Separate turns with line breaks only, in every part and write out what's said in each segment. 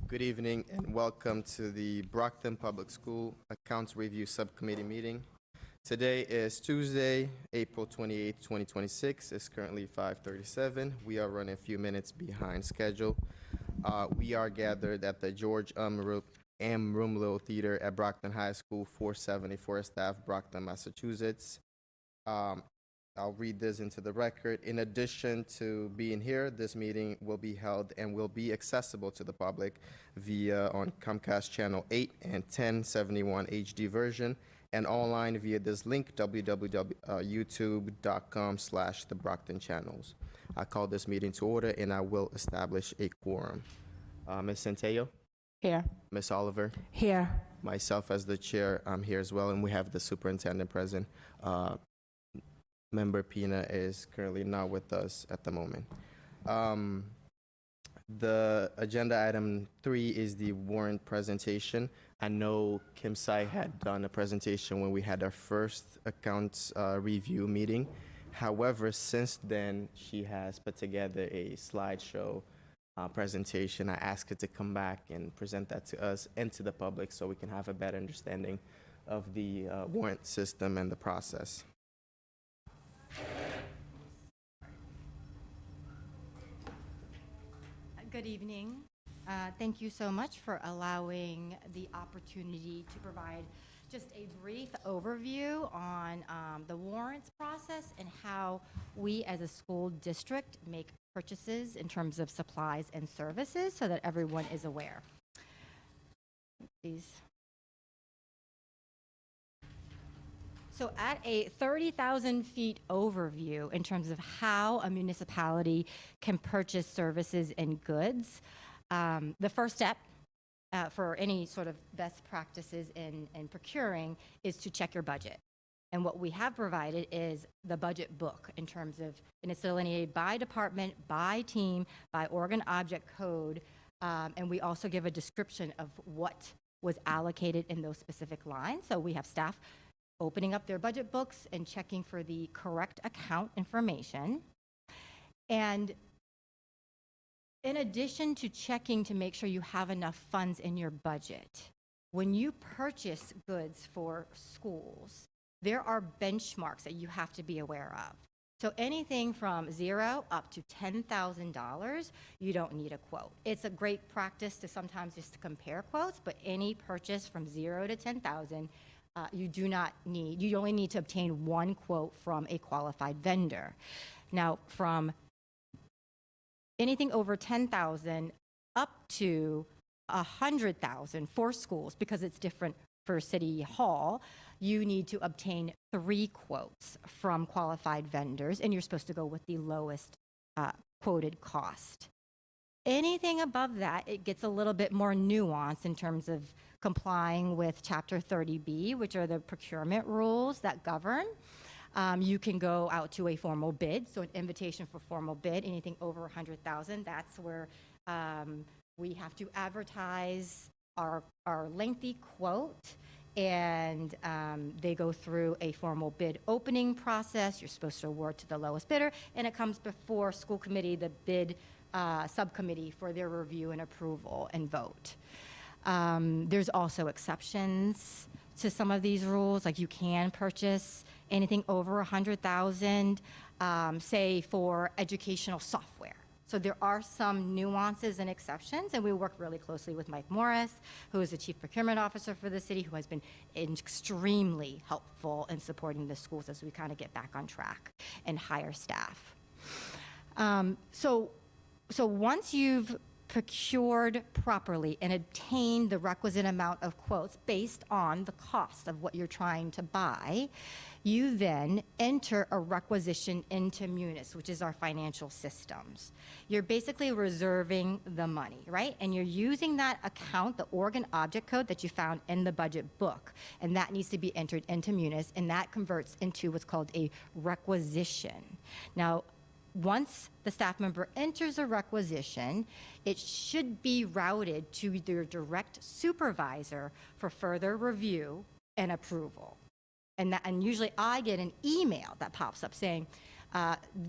Good evening and welcome to the Brockton Public School Accounts Review Subcommittee meeting. Today is Tuesday, April 28, 2026. It's currently 5:37. We are running a few minutes behind schedule. We are gathered at the George M. Rumlow Theater at Brockton High School, 470 Forest Ave, Brockton, Massachusetts. I'll read this into the record. In addition to being here, this meeting will be held and will be accessible to the public via on Comcast Channel 8 and 1071 HD version and online via this link, www.youtube.com/TheBrocktonChannels. I call this meeting to order and I will establish a quorum. Ms. Centello?
Here.
Ms. Oliver?
Here.
Myself as the chair, I'm here as well, and we have the superintendent present. Member Pina is currently not with us at the moment. The agenda item 3 is the warrant presentation. I know Kim Sai had done a presentation when we had our first accounts review meeting. However, since then, she has put together a slideshow presentation. I asked her to come back and present that to us and to the public so we can have a better understanding of the warrant system and the process.
Good evening. Thank you so much for allowing the opportunity to provide just a brief overview on the warrants process and how we as a school district make purchases in terms of supplies and services so that everyone is aware. Please. So at a 30,000 feet overview in terms of how a municipality can purchase services and goods, the first step for any sort of best practices in procuring is to check your budget. And what we have provided is the budget book in terms of, and it's delineated by department, by team, by organ object code, and we also give a description of what was allocated in those specific lines. So we have staff opening up their budget books and checking for the correct account information. And in addition to checking to make sure you have enough funds in your budget, when you purchase goods for schools, there are benchmarks that you have to be aware of. So anything from $0 up to $10,000, you don't need a quote. It's a great practice to sometimes just to compare quotes, but any purchase from $0 to $10,000, you only need to obtain one quote from a qualified vendor. Now, from anything over 10,000 up to 100,000 for schools, because it's different for City Hall, you need to obtain 3 quotes from qualified vendors, and you're supposed to go with the lowest quoted cost. Anything above that, it gets a little bit more nuanced in terms of complying with Chapter 30B, which are the procurement rules that govern. You can go out to a formal bid, so an invitation for formal bid, anything over 100,000, that's where we have to advertise our lengthy quote, and they go through a formal bid opening process. You're supposed to award to the lowest bidder, and it comes before school committee, the bid subcommittee, for their review and approval and vote. There's also exceptions to some of these rules, like you can purchase anything over 100,000, say for educational software. So there are some nuances and exceptions, and we work really closely with Mike Morris, who is the Chief Procurement Officer for the city, who has been extremely helpful in supporting the schools as we kind of get back on track and hire staff. So once you've procured properly and obtained the requisite amount of quotes based on the cost of what you're trying to buy, you then enter a requisition into Munis, which is our financial systems. You're basically reserving the money, right? And you're using that account, the organ object code that you found in the budget book, and that needs to be entered into Munis, and that converts into what's called a requisition. Now, once the staff member enters a requisition, it should be routed to their direct supervisor for further review and approval. And usually I get an email that pops up saying,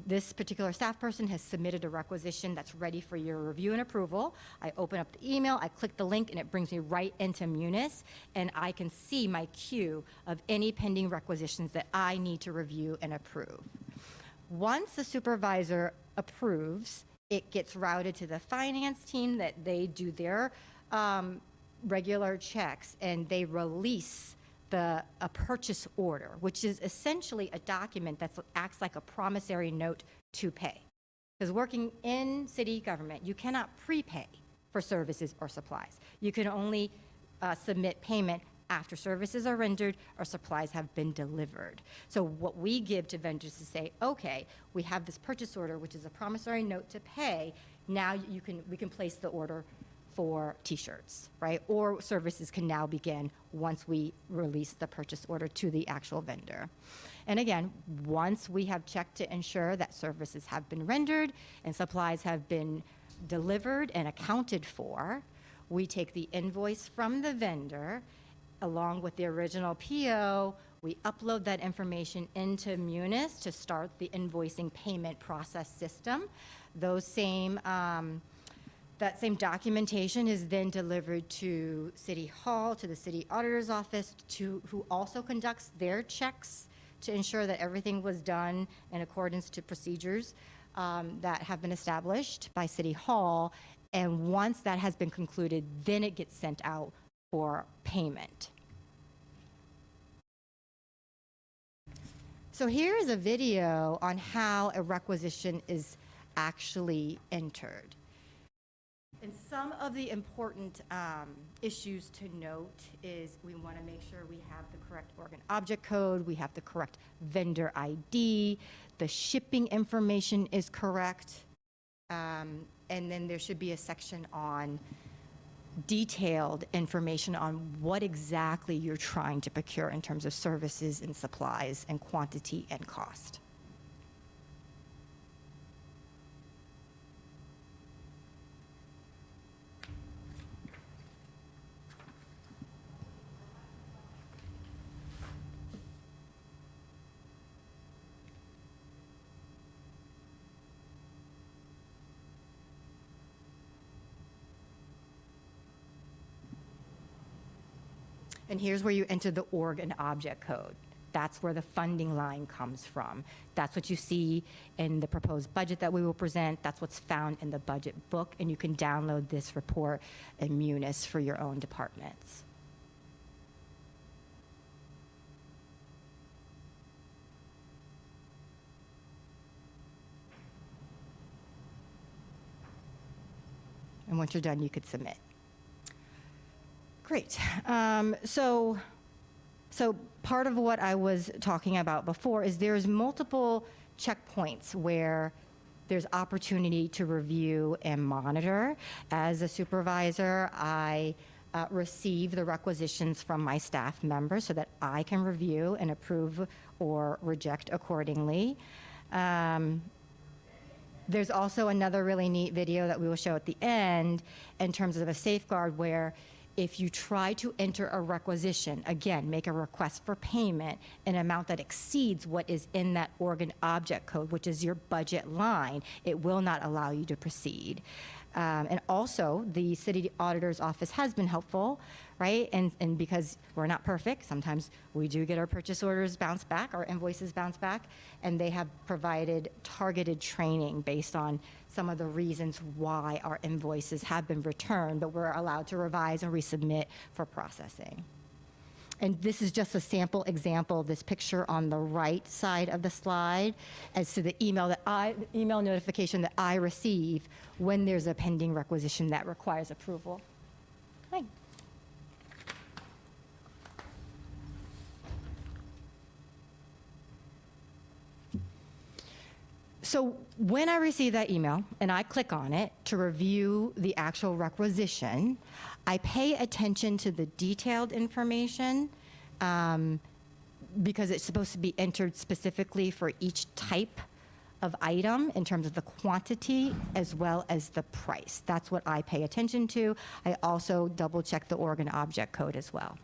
This particular staff person has submitted a requisition that's ready for your review and approval. I open up the email, I click the link, and it brings me right into Munis, and I can see my queue of any pending requisitions that I need to review and approve. Once the supervisor approves, it gets routed to the finance team that they do their regular checks, and they release a purchase order, which is essentially a document that acts like a promissory note to pay. Because working in city government, you cannot prepay for services or supplies. You can only submit payment after services are rendered or supplies have been delivered. So what we give to vendors is say, okay, we have this purchase order, which is a promissory note to pay. Now we can place the order for t-shirts, right? Or services can now begin once we release the purchase order to the actual vendor. And again, once we have checked to ensure that services have been rendered and supplies have been delivered and accounted for, we take the invoice from the vendor along with the original PO, we upload that information into Munis to start the invoicing payment process system. That same documentation is then delivered to City Hall, to the City Auditor's Office, who also conducts their checks to ensure that everything was done in accordance to procedures that have been established by City Hall. And once that has been concluded, then it gets sent out for payment. So here is a video on how a requisition is actually entered. And some of the important issues to note is we want to make sure we have the correct organ object code, we have the correct vendor ID, the shipping information is correct, and then there should be a section on detailed information on what exactly you're trying to procure in terms of services and supplies and quantity and cost. And here's where you enter the org and object code. That's where the funding line comes from. That's what you see in the proposed budget that we will present. That's what's found in the budget book, and you can download this report in Munis for your own departments. And once you're done, you could submit. Great. So part of what I was talking about before is there's multiple checkpoints where there's opportunity to review and monitor. As a supervisor, I receive the requisitions from my staff members so that I can review and approve or reject accordingly. There's also another really neat video that we will show at the end in terms of a safeguard where if you try to enter a requisition, again, make a request for payment, an amount that exceeds what is in that organ object code, which is your budget line, it will not allow you to proceed. And also, the city auditor's office has been helpful, right? And because we're not perfect, sometimes we do get our purchase orders bounced back, our invoices bounced back, and they have provided targeted training based on some of the reasons why our invoices have been returned, but we're allowed to revise and resubmit for processing. And this is just a sample example of this picture on the right side of the slide as to the email notification that I receive when there's a pending requisition that requires approval. Hi. So when I receive that email and I click on it to review the actual requisition, I pay attention to the detailed information because it's supposed to be entered specifically for each type of item in terms of the quantity as well as the price. That's what I pay attention to. I also double check the organ object code as well.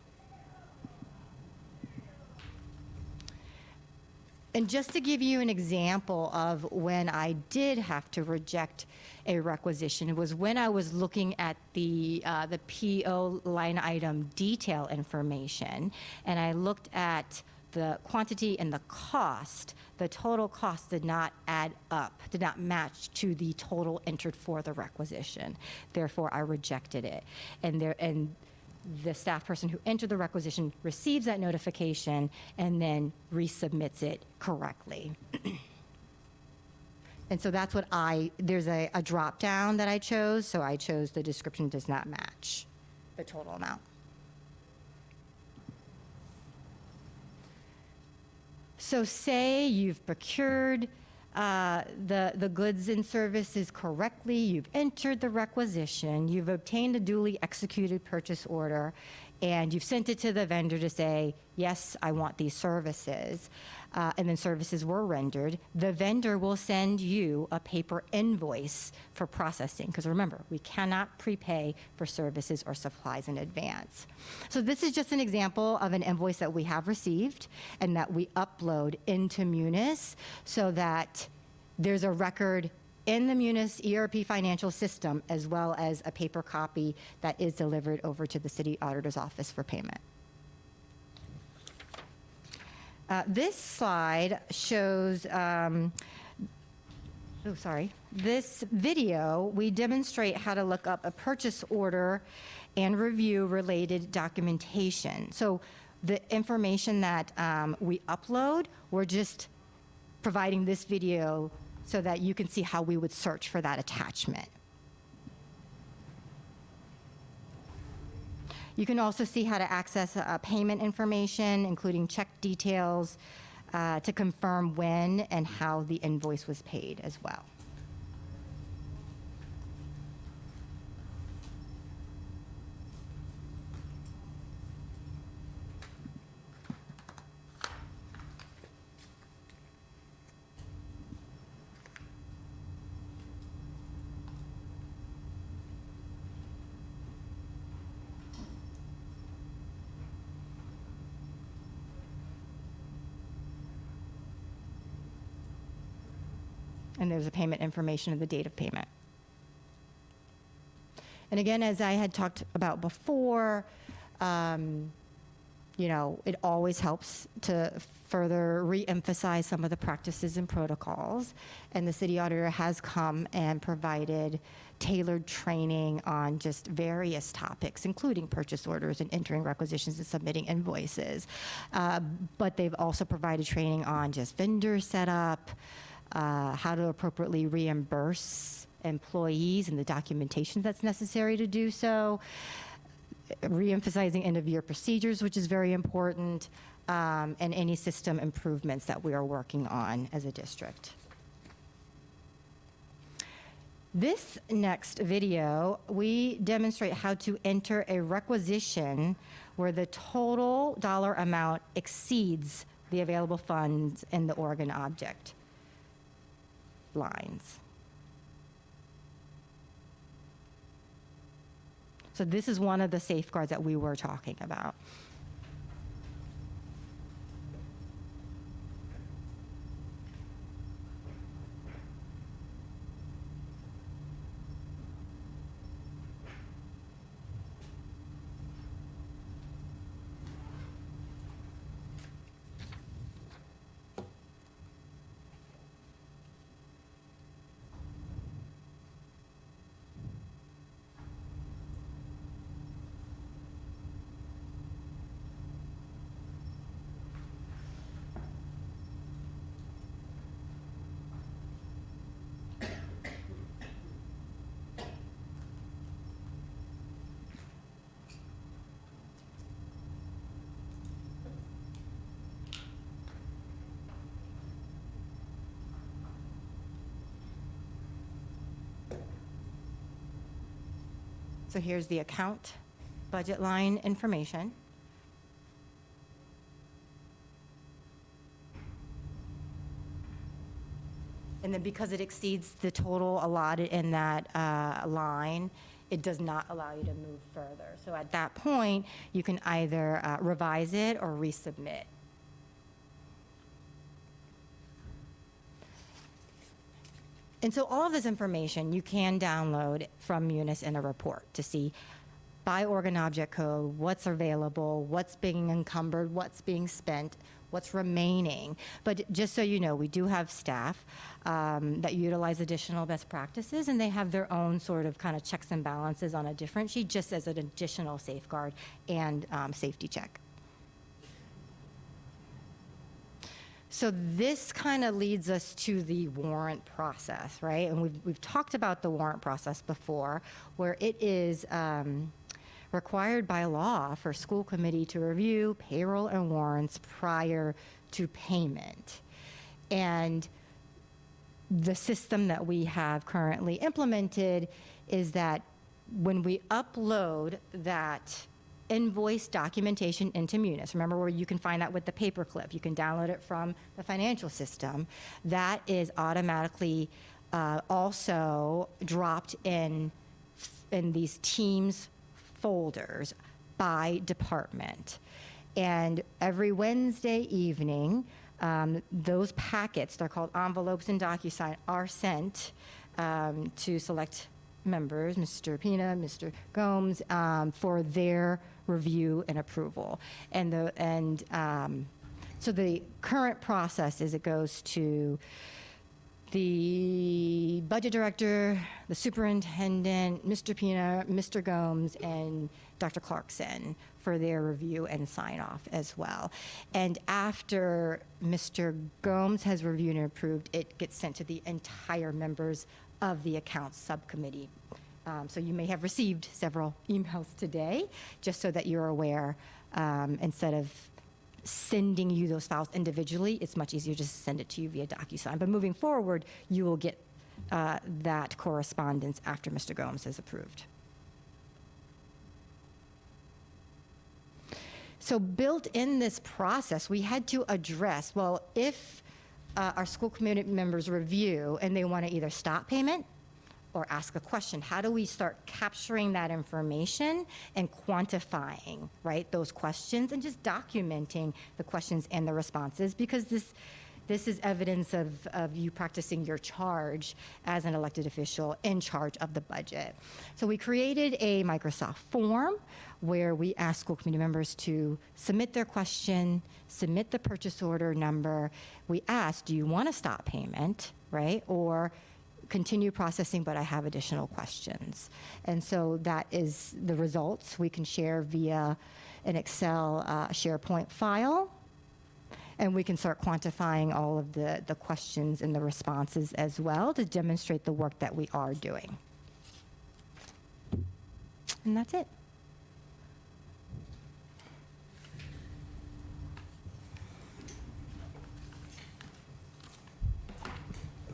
And just to give you an example of when I did have to reject a requisition, it was when I was looking at the PO line item detail information, and I looked at the quantity and the cost. The total cost did not add up, did not match to the total entered for the requisition. Therefore, I rejected it. And the staff person who entered the requisition receives that notification and then resubmits it correctly. And so that's what there's a drop down that I chose, so I chose the description does not match the total amount. So say you've procured the goods and services correctly, you've entered the requisition, you've obtained a duly executed purchase order, and you've sent it to the vendor to say, yes, I want these services, and then services were rendered. The vendor will send you a paper invoice for processing, because remember, we cannot prepay for services or supplies in advance. So this is just an example of an invoice that we have received and that we upload into Munis so that there's a record in the Munis ERP financial system, as well as a paper copy that is delivered over to the city auditor's office for payment. This slide shows, this video, we demonstrate how to look up a purchase order and review related documentation. So the information that we upload, we're just providing this video so that you can see how we would search for that attachment. You can also see how to access payment information, including check details, to confirm when and how the invoice was paid as well. And there's a payment information and the date of payment. And again, as I had talked about before, it always helps to further re-emphasize some of the practices and protocols. And the city auditor has come and provided tailored training on just various topics, including purchase orders and entering requisitions and submitting invoices. But they've also provided training on just vendor setup, how to appropriately reimburse employees and the documentation that's necessary to do so, re-emphasizing end-of-year procedures, which is very important, and any system improvements that we are working on as a district. This next video, we demonstrate how to enter a requisition where the total dollar amount exceeds the available funds in the Oregon object lines. So this is one of the safeguards that we were talking about. So here's the account budget line information. And then because it exceeds the total allotted in that line, it does not allow you to move further. So at that point, you can either revise it or resubmit. And so all of this information you can download from Munis in a report to see by organ object code, what's available, what's being encumbered, what's being spent, what's remaining. But just so you know, we do have staff that utilize additional best practices, and they have their own sort of kind of checks and balances on a different sheet, just as an additional safeguard and safety check. So this kind of leads us to the warrant process, right? And we've talked about the warrant process before, where it is required by law for school committee to review payroll and warrants prior to payment. And the system that we have currently implemented is that when we upload that invoice documentation into Munis, remember where you can find that with the paperclip, you can download it from the financial system, that is automatically also dropped in these Teams folders by department. And every Wednesday evening, those packets, they're called envelopes and DocuSign, are sent to select members, Mr. Pina, Mr. Gomes, for their review and approval. So the current process is it goes to the budget director, the superintendent, Mr. Pina, Mr. Gomes, and Dr. Clarkson for their review and sign off as well. And after Mr. Gomes has reviewed and approved, it gets sent to the entire members of the accounts subcommittee. So you may have received several emails today, just so that you're aware, instead of sending you those files individually, it's much easier just to send it to you via DocuSign. But moving forward, you will get that correspondence after Mr. Gomes has approved. So built in this process, we had to address, well, if our school committee members review and they want to either stop payment or ask a question, how do we start capturing that information and quantifying, right, those questions and just documenting the questions and the responses, because this is evidence of you practicing your charge as an elected official in charge of the budget. So we created a Microsoft form where we asked school committee members to submit their question, submit the purchase order number. We asked, do you want to stop payment, right, or continue processing, but I have additional questions. And so that is the results we can share via an Excel SharePoint file. And we can start quantifying all of the questions and the responses as well to demonstrate the work that we are doing. And that's it.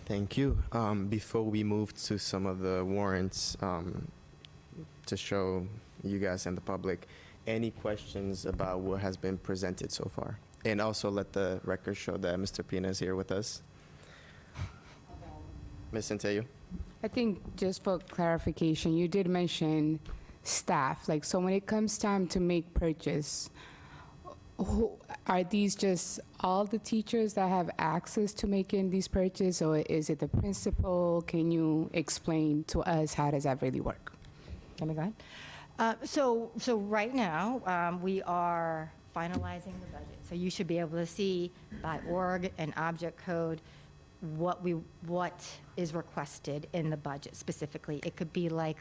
Thank you. Before we move to some of the warrants to show you guys and the public, any questions about what has been presented so far? And also let the record show that Mr. Pina is here with us. Ms. Centello?
I think just for clarification, you did mention staff. Like, so when it comes time to make purchase, are these just all the teachers that have access to making these purchases, or is it the principal? Can you explain to us how does that really work?
Let me go ahead. So right now, we are finalizing the budget. So you should be able to see by org and object code what is requested in the budget specifically. It could be like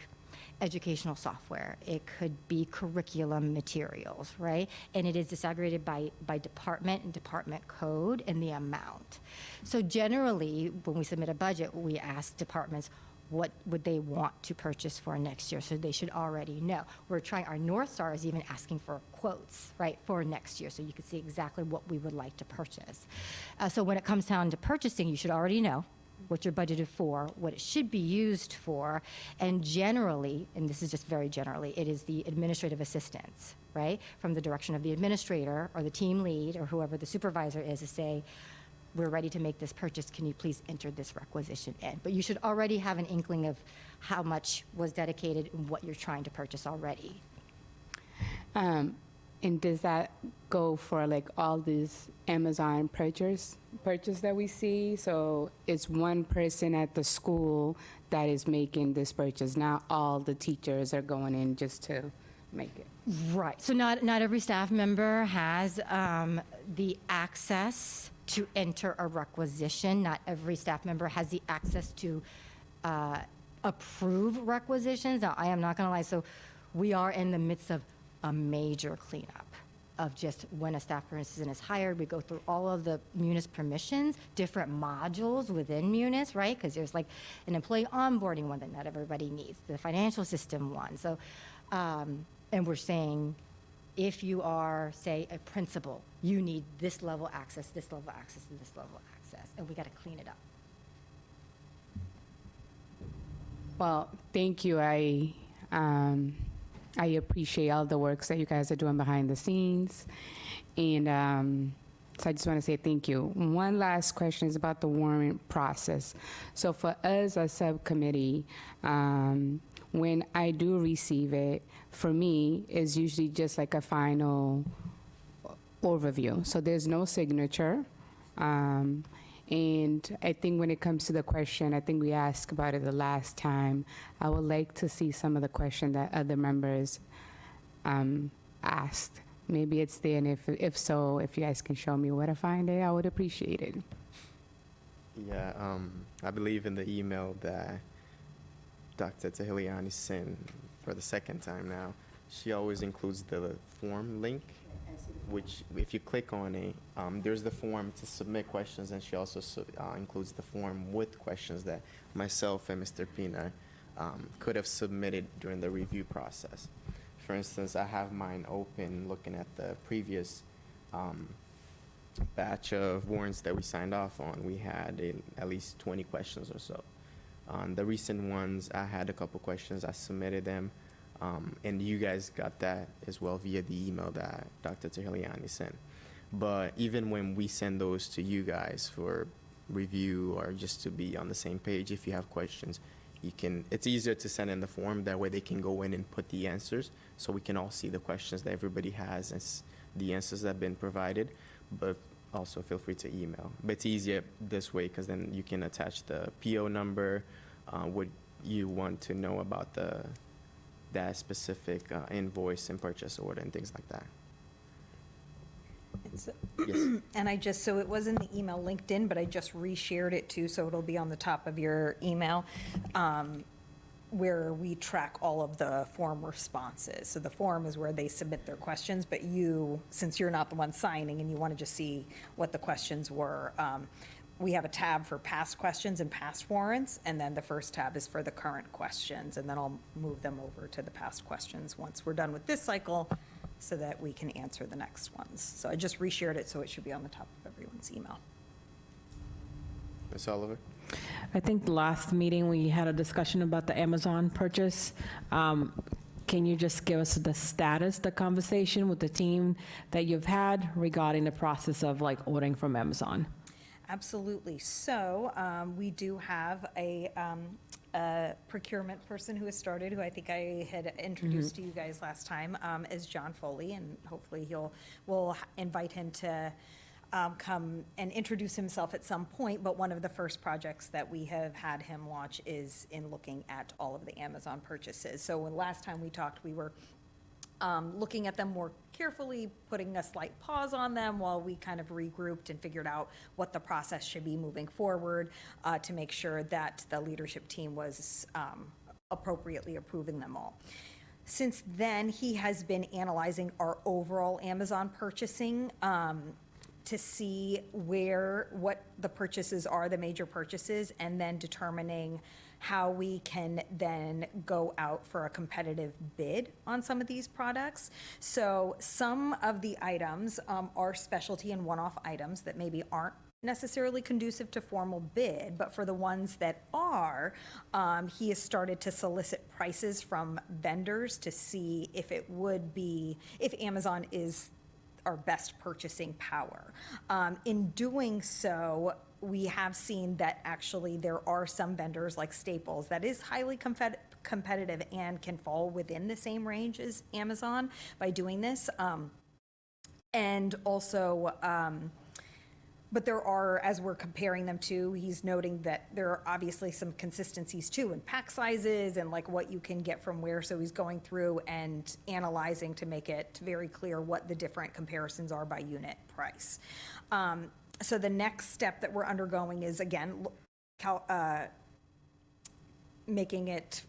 educational software. It could be curriculum materials, right? And it is disaggregated by department and department code and the amount. So generally, when we submit a budget, we ask departments, what would they want to purchase for next year? So they should already know. We're trying, our North Star is even asking for quotes, right, for next year, so you can see exactly what we would like to purchase. So when it comes down to purchasing, you should already know what you're budgeted for, what it should be used for, and generally, and this is just very generally, it is the administrative assistance, right, from the direction of the administrator or the team lead or whoever the supervisor is to say, we're ready to make this purchase, can you please enter this requisition in? But you should already have an inkling of how much was dedicated and what you're trying to purchase already.
And does that go for like all these Amazon purchase that we see? So it's one person at the school that is making this purchase. Not all the teachers are going in just to make it.
Right. So not every staff member has the access to enter a requisition. Not every staff member has the access to approve requisitions. Now, I am not going to lie. So we are in the midst of a major cleanup of just when a staff person is hired. We go through all of the Munis permissions, different modules within Munis, right? Because there's like an employee onboarding one that not everybody needs, the financial system one. So, and we're saying, if you are, say, a principal, you need this level access, this level access, and this level access, and we got to clean it up.
Well, thank you. I appreciate all the works that you guys are doing behind the scenes. And so I just want to say thank you. One last question is about the warrant process. So for us as subcommittee, when I do receive it, for me, it's usually just like a final overview. So there's no signature. And I think when it comes to the question, I think we asked about it the last time. I would like to see some of the question that other members asked. Maybe it's there, and if so, if you guys can show me where to find it, I would appreciate it.
Yeah, I believe in the email that Dr. Tahiliani sent for the second time now, she always includes the form link, which if you click on it, there's the form to submit questions, and she also includes the form with questions that myself and Mr. Pina could have submitted during the review process. For instance, I have mine open looking at the previous batch of warrants that we signed off on. We had at least 20 questions or so. On the recent ones, I had a couple questions. I submitted them. And you guys got that as well via the email that Dr. Tahiliani sent. But even when we send those to you guys for review or just to be on the same page, if you have questions, it's easier to send in the form. That way they can go in and put the answers so we can all see the questions that everybody has and the answers that have been provided. But also feel free to email. But it's easier this way because then you can attach the PO number, what you want to know about that specific invoice and purchase order and things like that. Yes.
And so it was in the email linked in, but I just reshared it too, so it'll be on the top of your email, where we track all of the form responses. So the form is where they submit their questions, but you, since you're not the one signing and you want to just see what the questions were, we have a tab for past questions and past warrants, and then the first tab is for the current questions, and then I'll move them over to the past questions once we're done with this cycle so that we can answer the next ones. So I just reshared it, so it should be on the top of everyone's email.
Ms. Oliver?
I think the last meeting, we had a discussion about the Amazon purchase. Can you just give us the status, the conversation with the team that you've had regarding the process of like ordering from Amazon?
Absolutely. So we do have a procurement person who has started, who I think I had introduced to you guys last time, is John Foley, and hopefully we'll invite him to come and introduce himself at some point. But one of the first projects that we have had him launch is in looking at all of the Amazon purchases. So when last time we talked, we were looking at them more carefully, putting a slight pause on them while we kind of regrouped and figured out what the process should be moving forward to make sure that the leadership team was appropriately approving them all. Since then, he has been analyzing our overall Amazon purchasing to see what the purchases are, the major purchases, and then determining how we can then go out for a competitive bid on some of these products. So some of the items are specialty and one-off items that maybe aren't necessarily conducive to formal bid, but for the ones that are, he has started to solicit prices from vendors to see if Amazon is our best purchasing power. In doing so, we have seen that actually there are some vendors like Staples that is highly competitive and can fall within the same range as Amazon by doing this. And also, but there are, as we're comparing them to, he's noting that there are obviously some consistencies too in pack sizes and like what you can get from where. So he's going through and analyzing to make it very clear what the different comparisons are by unit price. So the next step that we're undergoing is, again, making it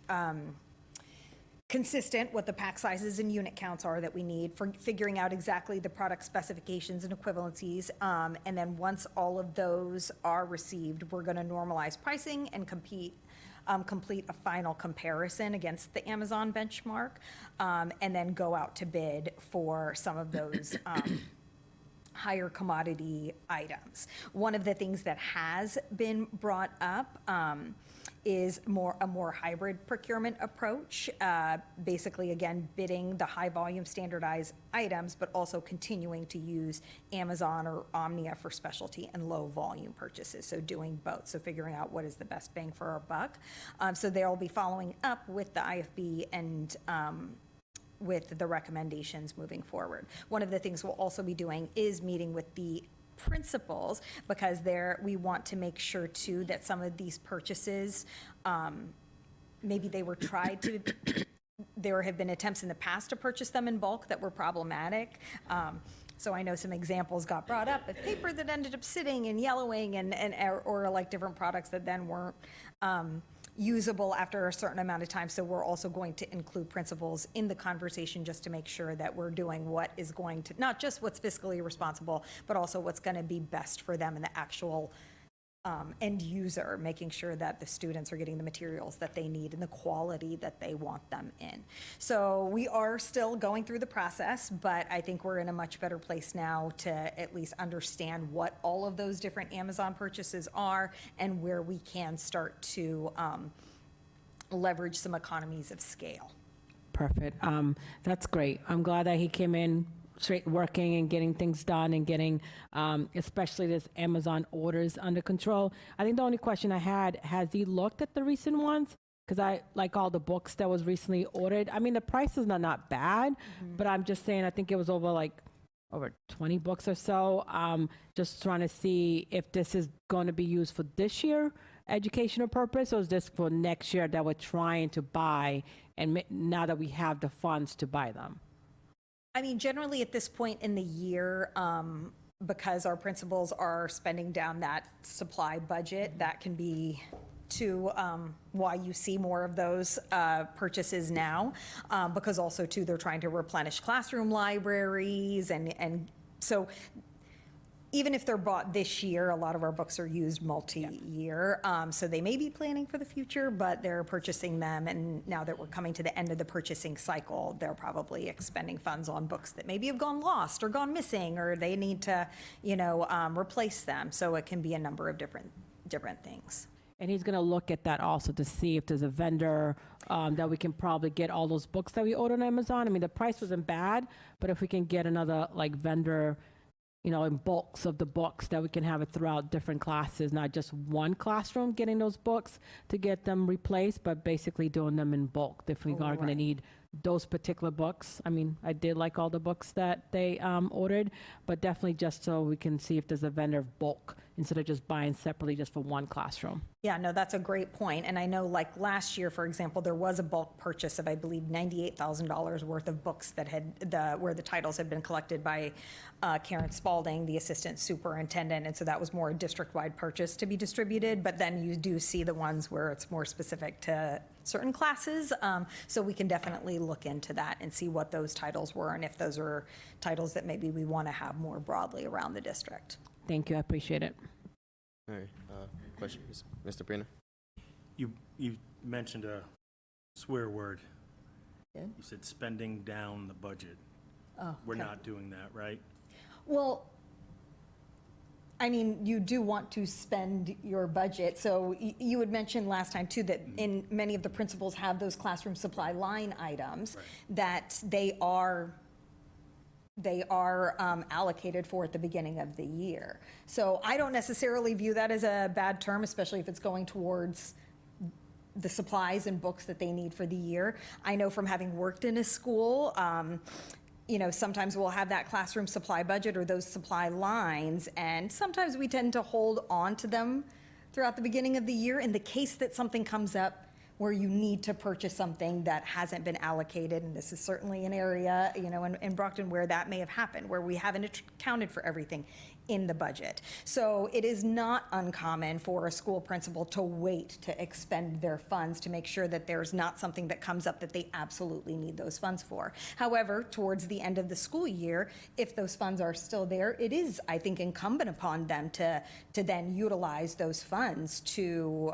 consistent what the pack sizes and unit counts are that we need for figuring out exactly the product specifications and equivalencies. And then once all of those are received, we're going to normalize pricing and complete a final comparison against the Amazon benchmark, and then go out to bid for some of those higher commodity items. One of the things that has been brought up is a more hybrid procurement approach, basically, again, bidding the high volume standardized items, but also continuing to use Amazon or Omnia for specialty and low volume purchases. So doing both, so figuring out what is the best bang for our buck. So they'll be following up with the IFB and with the recommendations moving forward. One of the things we'll also be doing is meeting with the principals, because we want to make sure too that some of these purchases, maybe they were there have been attempts in the past to purchase them in bulk that were problematic. So I know some examples got brought up of paper that ended up sitting and yellowing or like different products that then weren't usable after a certain amount of time. So we're also going to include principals in the conversation just to make sure that we're doing what is going to, not just what's fiscally responsible, but also what's going to be best for them and the actual end user, making sure that the students are getting the materials that they need and the quality that they want them in. So we are still going through the process, but I think we're in a much better place now to at least understand what all of those different Amazon purchases are and where we can start to leverage some economies of scale.
Perfect. That's great. I'm glad that he came in straight working and getting things done and getting especially this Amazon orders under control. I think the only question I had, has he looked at the recent ones? Because I like all the books that was recently ordered. I mean, the prices are not bad, but I'm just saying, I think it was over 20 books or so. Just trying to see if this is going to be used for this year educational purpose, or is this for next year that we're trying to buy and now that we have the funds to buy them?
I mean, generally at this point in the year, because our principals are spending down that supply budget, that can be to why you see more of those purchases now, because also too, they're trying to replenish classroom libraries, and so even if they're bought this year, a lot of our books are used multi-year. So they may be planning for the future, but they're purchasing them. And now that we're coming to the end of the purchasing cycle, they're probably expending funds on books that maybe have gone lost or gone missing, or they need to, replace them. So it can be a number of different things.
And he's going to look at that also to see if there's a vendor that we can probably get all those books that we ordered on Amazon. I mean, the price wasn't bad, but if we can get another vendor, in bulks of the books, that we can have it throughout different classes, not just one classroom getting those books to get them replaced, but basically doing them in bulk if we are going to need those particular books. I mean, I did like all the books that they ordered, but definitely just so we can see if there's a vendor of bulk instead of just buying separately just for one classroom.
Yeah, no, that's a great point. And I know last year, for example, there was a bulk purchase of, I believe, $98,000 worth of books that where the titles had been collected by Karen Spalding, the assistant superintendent. And so that was more a district-wide purchase to be distributed. But then you do see the ones where it's more specific to certain classes. So we can definitely look into that and see what those titles were and if those are titles that maybe we want to have more broadly around the district.
Thank you. I appreciate it.
All right, question, Mr. Prina?
You mentioned a swear word.
Yeah.
You said spending down the budget.
Oh,
We're
okay.
not doing that, right?
Well, I mean, you do want to spend your budget. So you had mentioned last time too that in many of the principals have those classroom supply line items that they are allocated for at the beginning of the year. So I don't necessarily view that as a bad term, especially if it's going towards the supplies and books that they need for the year. I know from having worked in a school, sometimes we'll have that classroom supply budget or those supply lines, and sometimes we tend to hold on to them throughout the beginning of the year in the case that something comes up where you need to purchase something that hasn't been allocated. And this is certainly an area, in Brockton where that may have happened, where we haven't accounted for everything in the budget. So it is not uncommon for a school principal to wait to expend their funds to make sure that there's not something that comes up that they absolutely need those funds for. However, towards the end of the school year, if those funds are still there, it is, I think, incumbent upon them to then utilize those funds to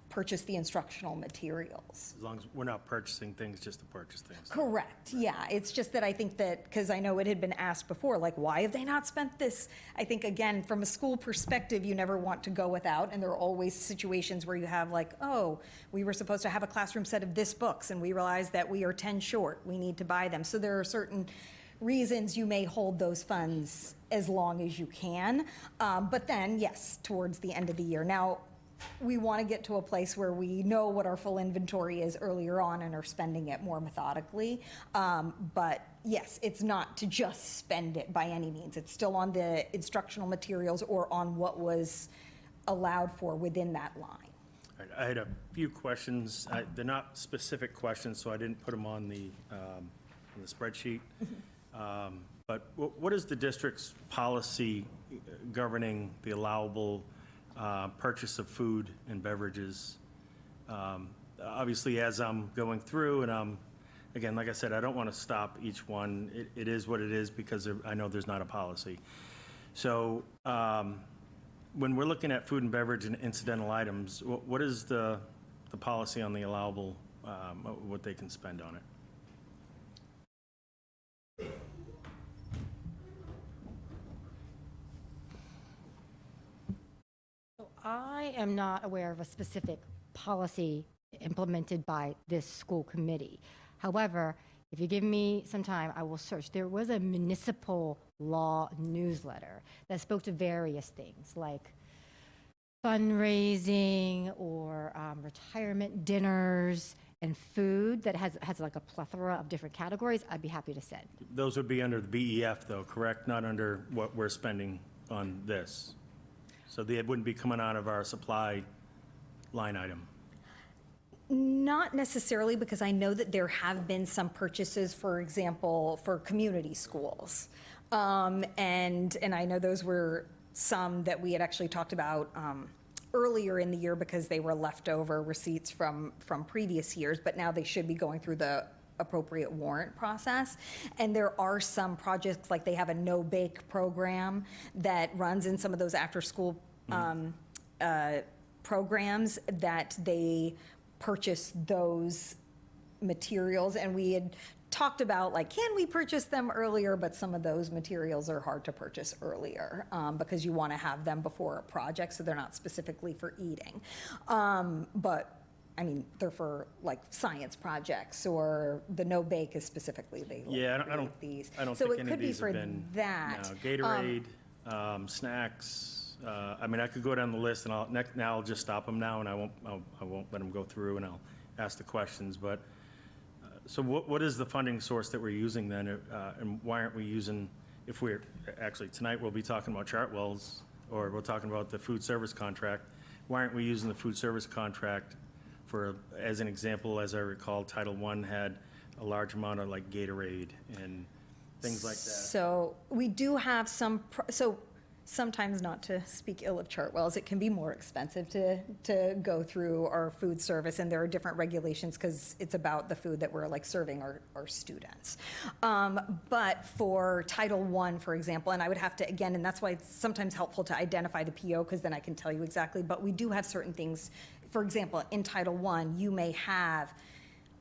purchase the instructional materials.
As long as we're not purchasing things just to purchase things.
Correct, yeah. It's just that I think that, because I know it had been asked before, like, why have they not spent this? I think, again, from a school perspective, you never want to go without, and there are always situations where you have like, oh, we were supposed to have a classroom set of this books, and we realized that we are 10 short. We need to buy them. So there are certain reasons you may hold those funds as long as you can. But then, yes, towards the end of the year. Now, we want to get to a place where we know what our full inventory is earlier on and are spending it more methodically. But yes, it's not to just spend it by any means. It's still on the instructional materials or on what was allowed for within that line.
All right, I had a few questions. They're not specific questions, so I didn't put them on the spreadsheet. But what is the district's policy governing the allowable purchase of food and beverages? Obviously, as I'm going through, and again, like I said, I don't want to stop each one. It is what it is because I know there's not a policy. So when we're looking at food and beverage and incidental items, what is the policy on the allowable, what they can spend on it?
I am not aware of a specific policy implemented by this school committee. However, if you give me some time, I will search. There was a municipal law newsletter that spoke to various things like fundraising or retirement dinners and food that has like a plethora of different categories. I'd be happy to send.
Those would be under the BEF though, correct? Not under what we're spending on this. So they wouldn't be coming out of our supply line item?
Not necessarily, because I know that there have been some purchases, for example, for community schools. And I know those were some that we had actually talked about earlier in the year because they were leftover receipts from previous years, but now they should be going through the appropriate warrant process. And there are some projects, like they have a no-bake program that runs in some of those after-school programs that they purchase those materials. And we had talked about, like, can we purchase them earlier? But some of those materials are hard to purchase earlier because you want to have them before a project, so they're not specifically for eating. But I mean, they're for like science projects, or the no bake is specifically
Yeah, I don't
these.
think
So it
any
could
of
be
these
for
have been.
that.
No, Gatorade, snacks. I mean, I could go down the list, and I'll just stop them now, and I won't let them go through, and I'll ask the questions. But so what is the funding source that we're using then, and why aren't we using? If we're actually tonight, we'll be talking about Chartwell's, or we're talking about the food service contract. Why aren't we using the food service contract? For, as an example, as I recall, Title I had a large amount of like Gatorade and things like that.
So we do have some, so sometimes, not to speak ill of Chartwell's, it can be more expensive to go through our food service, and there are different regulations because it's about the food that we're like serving our students. But for Title I, for example, and I would have to, again, and that's why it's sometimes helpful to identify the PO, because then I can tell you exactly, but we do have certain things. For example, in Title I, you may have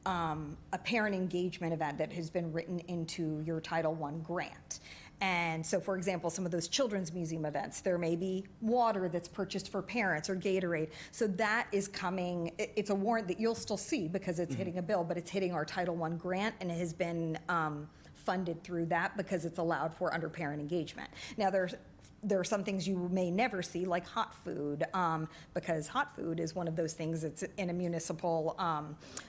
a parent engagement event that has been written into your Title I grant. And so, for example, some of those children's museum events, there may be water that's purchased for parents or Gatorade. So that is coming, it's a warrant that you'll still see because it's hitting a bill, but it's hitting our Title I grant, and it has been funded through that because it's allowed for under parent engagement. Now, there's there are some things you may never see, like hot food, because hot food is one of those things that's in a municipal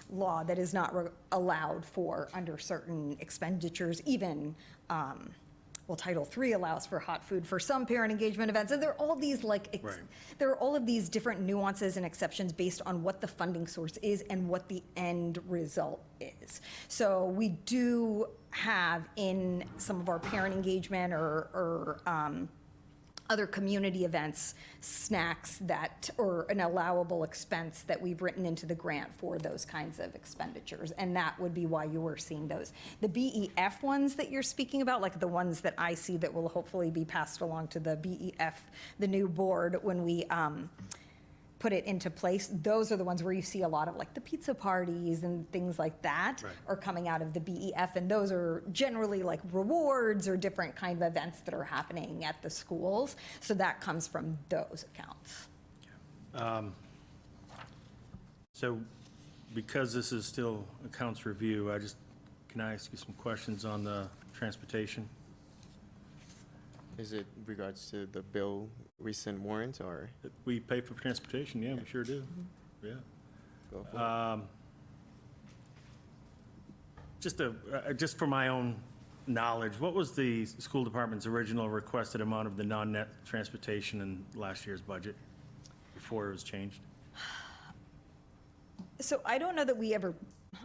law that is not allowed for under certain expenditures, even, well, Title III allows for hot food for some parent engagement events. And there are all these
Right.
there are all of these different nuances and exceptions based on what the funding source is and what the end result is. So we do have in some of our parent engagement or other community events, snacks that, or an allowable expense that we've written into the grant for those kinds of expenditures. And that would be why you were seeing those. The BEF ones that you're speaking about, like the ones that I see that will hopefully be passed along to the BEF, the new board, when we put it into place, those are the ones where you see a lot of like the pizza parties and things like that
Right.
are coming out of the BEF, and those are generally like rewards or different kind of events that are happening at the schools. So that comes from those accounts.
So because this is still accounts review, can I ask you some questions on the transportation?
Is it regards to the bill, recent warrant, or
We pay for transportation, yeah, we sure do, yeah.
go for it?
Just for my own knowledge, what was the school department's original requested amount of the non-net transportation in last year's budget before it was changed?
So I don't know that we ever,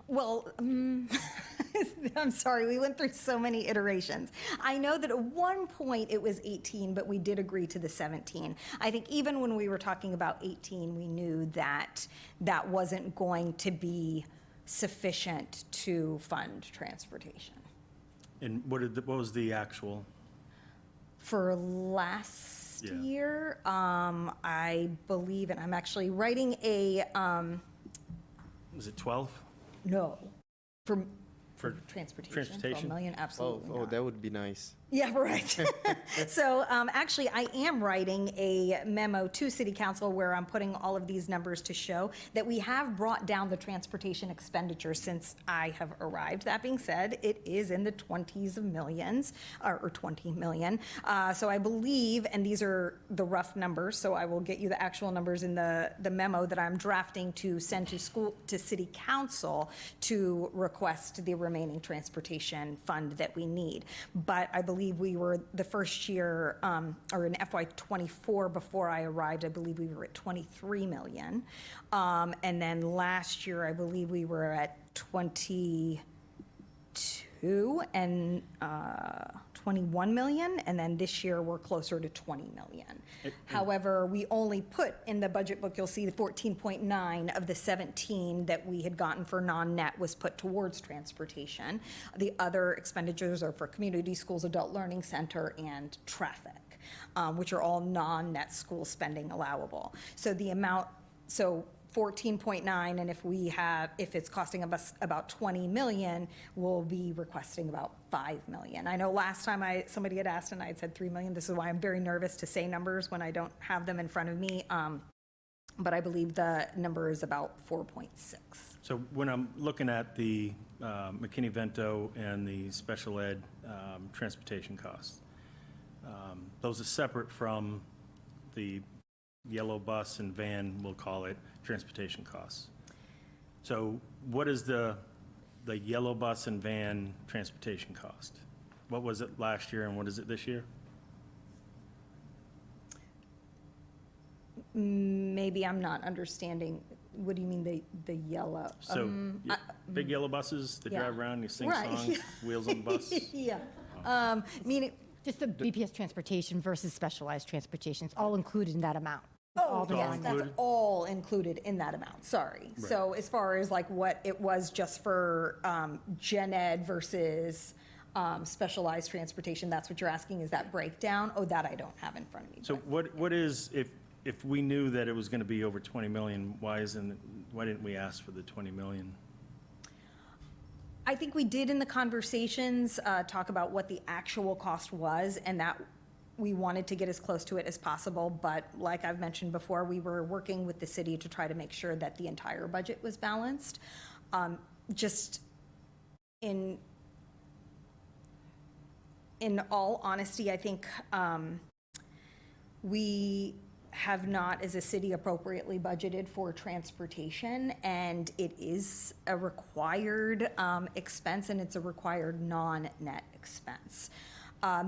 well, I'm sorry, we went through so many iterations. I know that at one point it was 18, but we did agree to the 17. I think even when we were talking about 18, we knew that that wasn't going to be sufficient to fund transportation.
And what was the actual?
For last
Yeah.
year, I believe, and I'm actually writing a,
Was it 12?
no, for
For
transportation.
transportation?
12 million,
Oh,
absolutely not.
that would be nice.
Yeah, right. So actually, I am writing a memo to City Council where I'm putting all of these numbers to show that we have brought down the transportation expenditure since I have arrived. That being said, it is in the 20s of millions, or 20 million. So I believe, and these are the rough numbers, so I will get you the actual numbers in the memo that I'm drafting to send to City Council to request the remaining transportation fund that we need. But I believe we were the first year, or in FY '24 before I arrived, I believe we were at 23 million. And then last year, I believe we were at 22 and 21 million, and then this year we're closer to 20 million. However, we only put in the budget book, you'll see the 14.9 of the 17 that we had gotten for non-net was put towards transportation. The other expenditures are for community schools, adult learning center, and traffic, which are all non-net school spending allowable. So the amount, 14.9, and if it's costing us about 20 million, we'll be requesting about 5 million. I know last time somebody had asked and I had said 3 million. This is why I'm very nervous to say numbers when I don't have them in front of me. But I believe the number is about 4.6.
So when I'm looking at the McKinney-Vento and the special ed transportation costs, those are separate from the yellow bus and van, we'll call it, transportation costs. So what is the yellow bus and van transportation cost? What was it last year and what is it this year?
Maybe I'm not understanding. What do you mean the yellow?
So big yellow buses that
yeah.
drive around, you sing
Right.
songs, wheels on the bus?
Yeah. Meaning,
Just the BPS transportation versus specialized transportation, it's all included in that amount. It's
oh,
all the
yes,
line.
that's
included?
all included in that amount, sorry.
Right.
So as far as like what it was just for gen ed versus specialized transportation, that's what you're asking, is that breakdown? Oh, that I don't have in front of me.
So what is, if we knew that it was going to be over 20 million, why didn't we ask for the 20 million?
I think we did in the conversations talk about what the actual cost was, and that we wanted to get as close to it as possible. But like I've mentioned before, we were working with the city to try to make sure that the entire budget was balanced. Just in all honesty, I think We have not, as a city, appropriately budgeted for transportation, and it is a required expense, and it's a required non-net expense.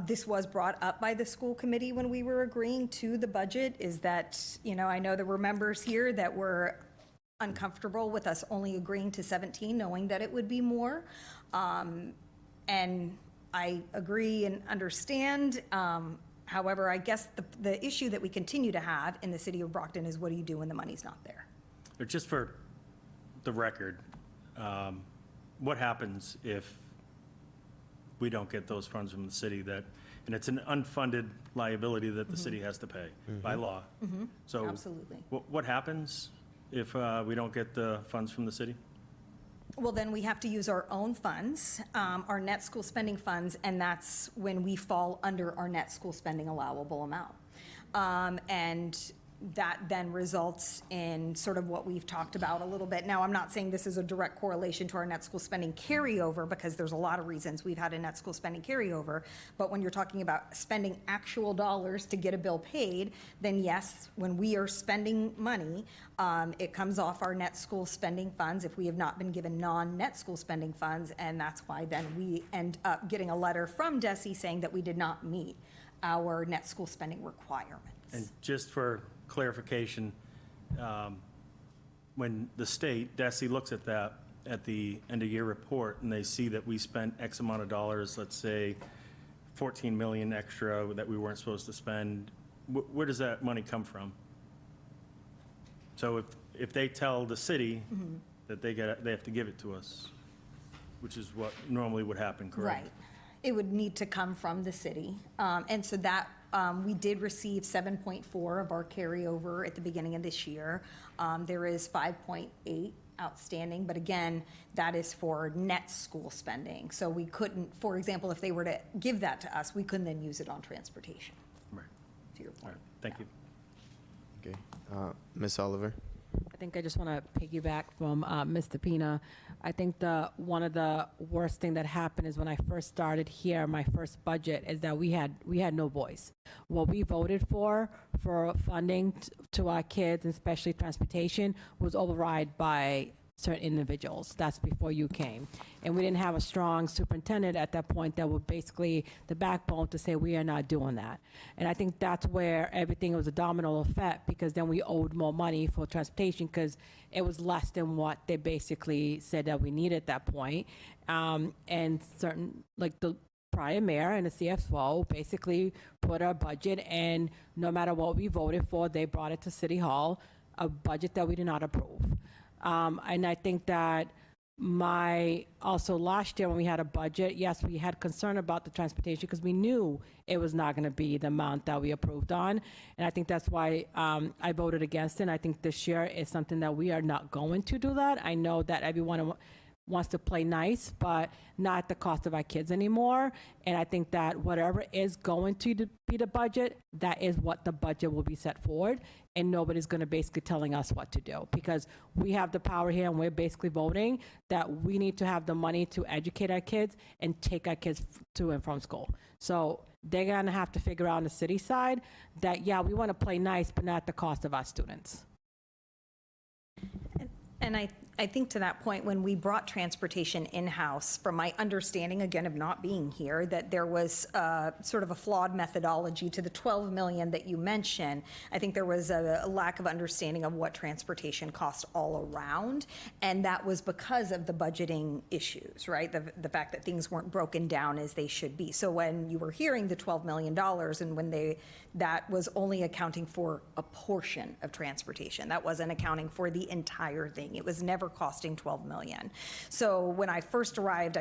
This was brought up by the school committee when we were agreeing to the budget, is that, I know there were members here that were uncomfortable with us only agreeing to 17, knowing that it would be more. And I agree and understand. However, I guess the issue that we continue to have in the city of Brockton is, what do you do when the money's not there?
But just for the record, what happens if we don't get those funds from the city and it's an unfunded liability that the city has to pay by law? So
Absolutely.
what happens if we don't get the funds from the city?
Well, then we have to use our own funds, our net school spending funds, and that's when we fall under our net school spending allowable amount. And that then results in sort of what we've talked about a little bit. Now, I'm not saying this is a direct correlation to our net school spending carryover, because there's a lot of reasons we've had a net school spending carryover. But when you're talking about spending actual dollars to get a bill paid, then yes, when we are spending money, it comes off our net school spending funds if we have not been given non-net school spending funds. And that's why then we end up getting a letter from DESE saying that we did not meet our net school spending requirements.
And just for clarification, when the state, DESE, looks at that at the end of year report, and they see that we spent X amount of dollars, let's say 14 million extra that we weren't supposed to spend, where does that money come from? So if they tell the city that they have to give it to us, which is what normally would happen, correct?
Right. It would need to come from the city. And so that, we did receive 7.4 of our carryover at the beginning of this year. There is 5.8 outstanding, but again, that is for net school spending. So we couldn't, for example, if they were to give that to us, we couldn't then use it on transportation,
Right.
to your
All
point.
right, thank you.
Okay. Ms. Oliver?
I think I just want to piggyback from Mr. Pina. I think one of the worst thing that happened is when I first started here, my first budget, is that we had no voice. What we voted for funding to our kids, and especially transportation, was override by certain individuals. That's before you came. And we didn't have a strong superintendent at that point that was basically the backbone to say, we are not doing that. And I think that's where everything was a domino effect, because then we owed more money for transportation because it was less than what they basically said that we needed at that point. And certain, like the prior mayor and the CFO basically put our budget, and no matter what we voted for, they brought it to City Hall, a budget that we did not approve. And I think that also last year when we had a budget, yes, we had concern about the transportation because we knew it was not going to be the amount that we approved on. And I think that's why I voted against it. And I think this year is something that we are not going to do that. I know that everyone wants to play nice, but not at the cost of our kids anymore. And I think that whatever is going to be the budget, that is what the budget will be set forward. And nobody's going to basically telling us what to do, because we have the power here and we're basically voting that we need to have the money to educate our kids and take our kids to and from school. So they're going to have to figure out on the city side that, yeah, we want to play nice, but not at the cost of our students.
And I think to that point, when we brought transportation in-house, from my understanding, again, of not being here, that there was sort of a flawed methodology to the 12 million that you mentioned. I think there was a lack of understanding of what transportation cost all around, and that was because of the budgeting issues, right? The fact that things weren't broken down as they should be. So when you were hearing the $12 million, and when that was only accounting for a portion of transportation, that wasn't accounting for the entire thing. It was never costing 12 million. So when I first arrived,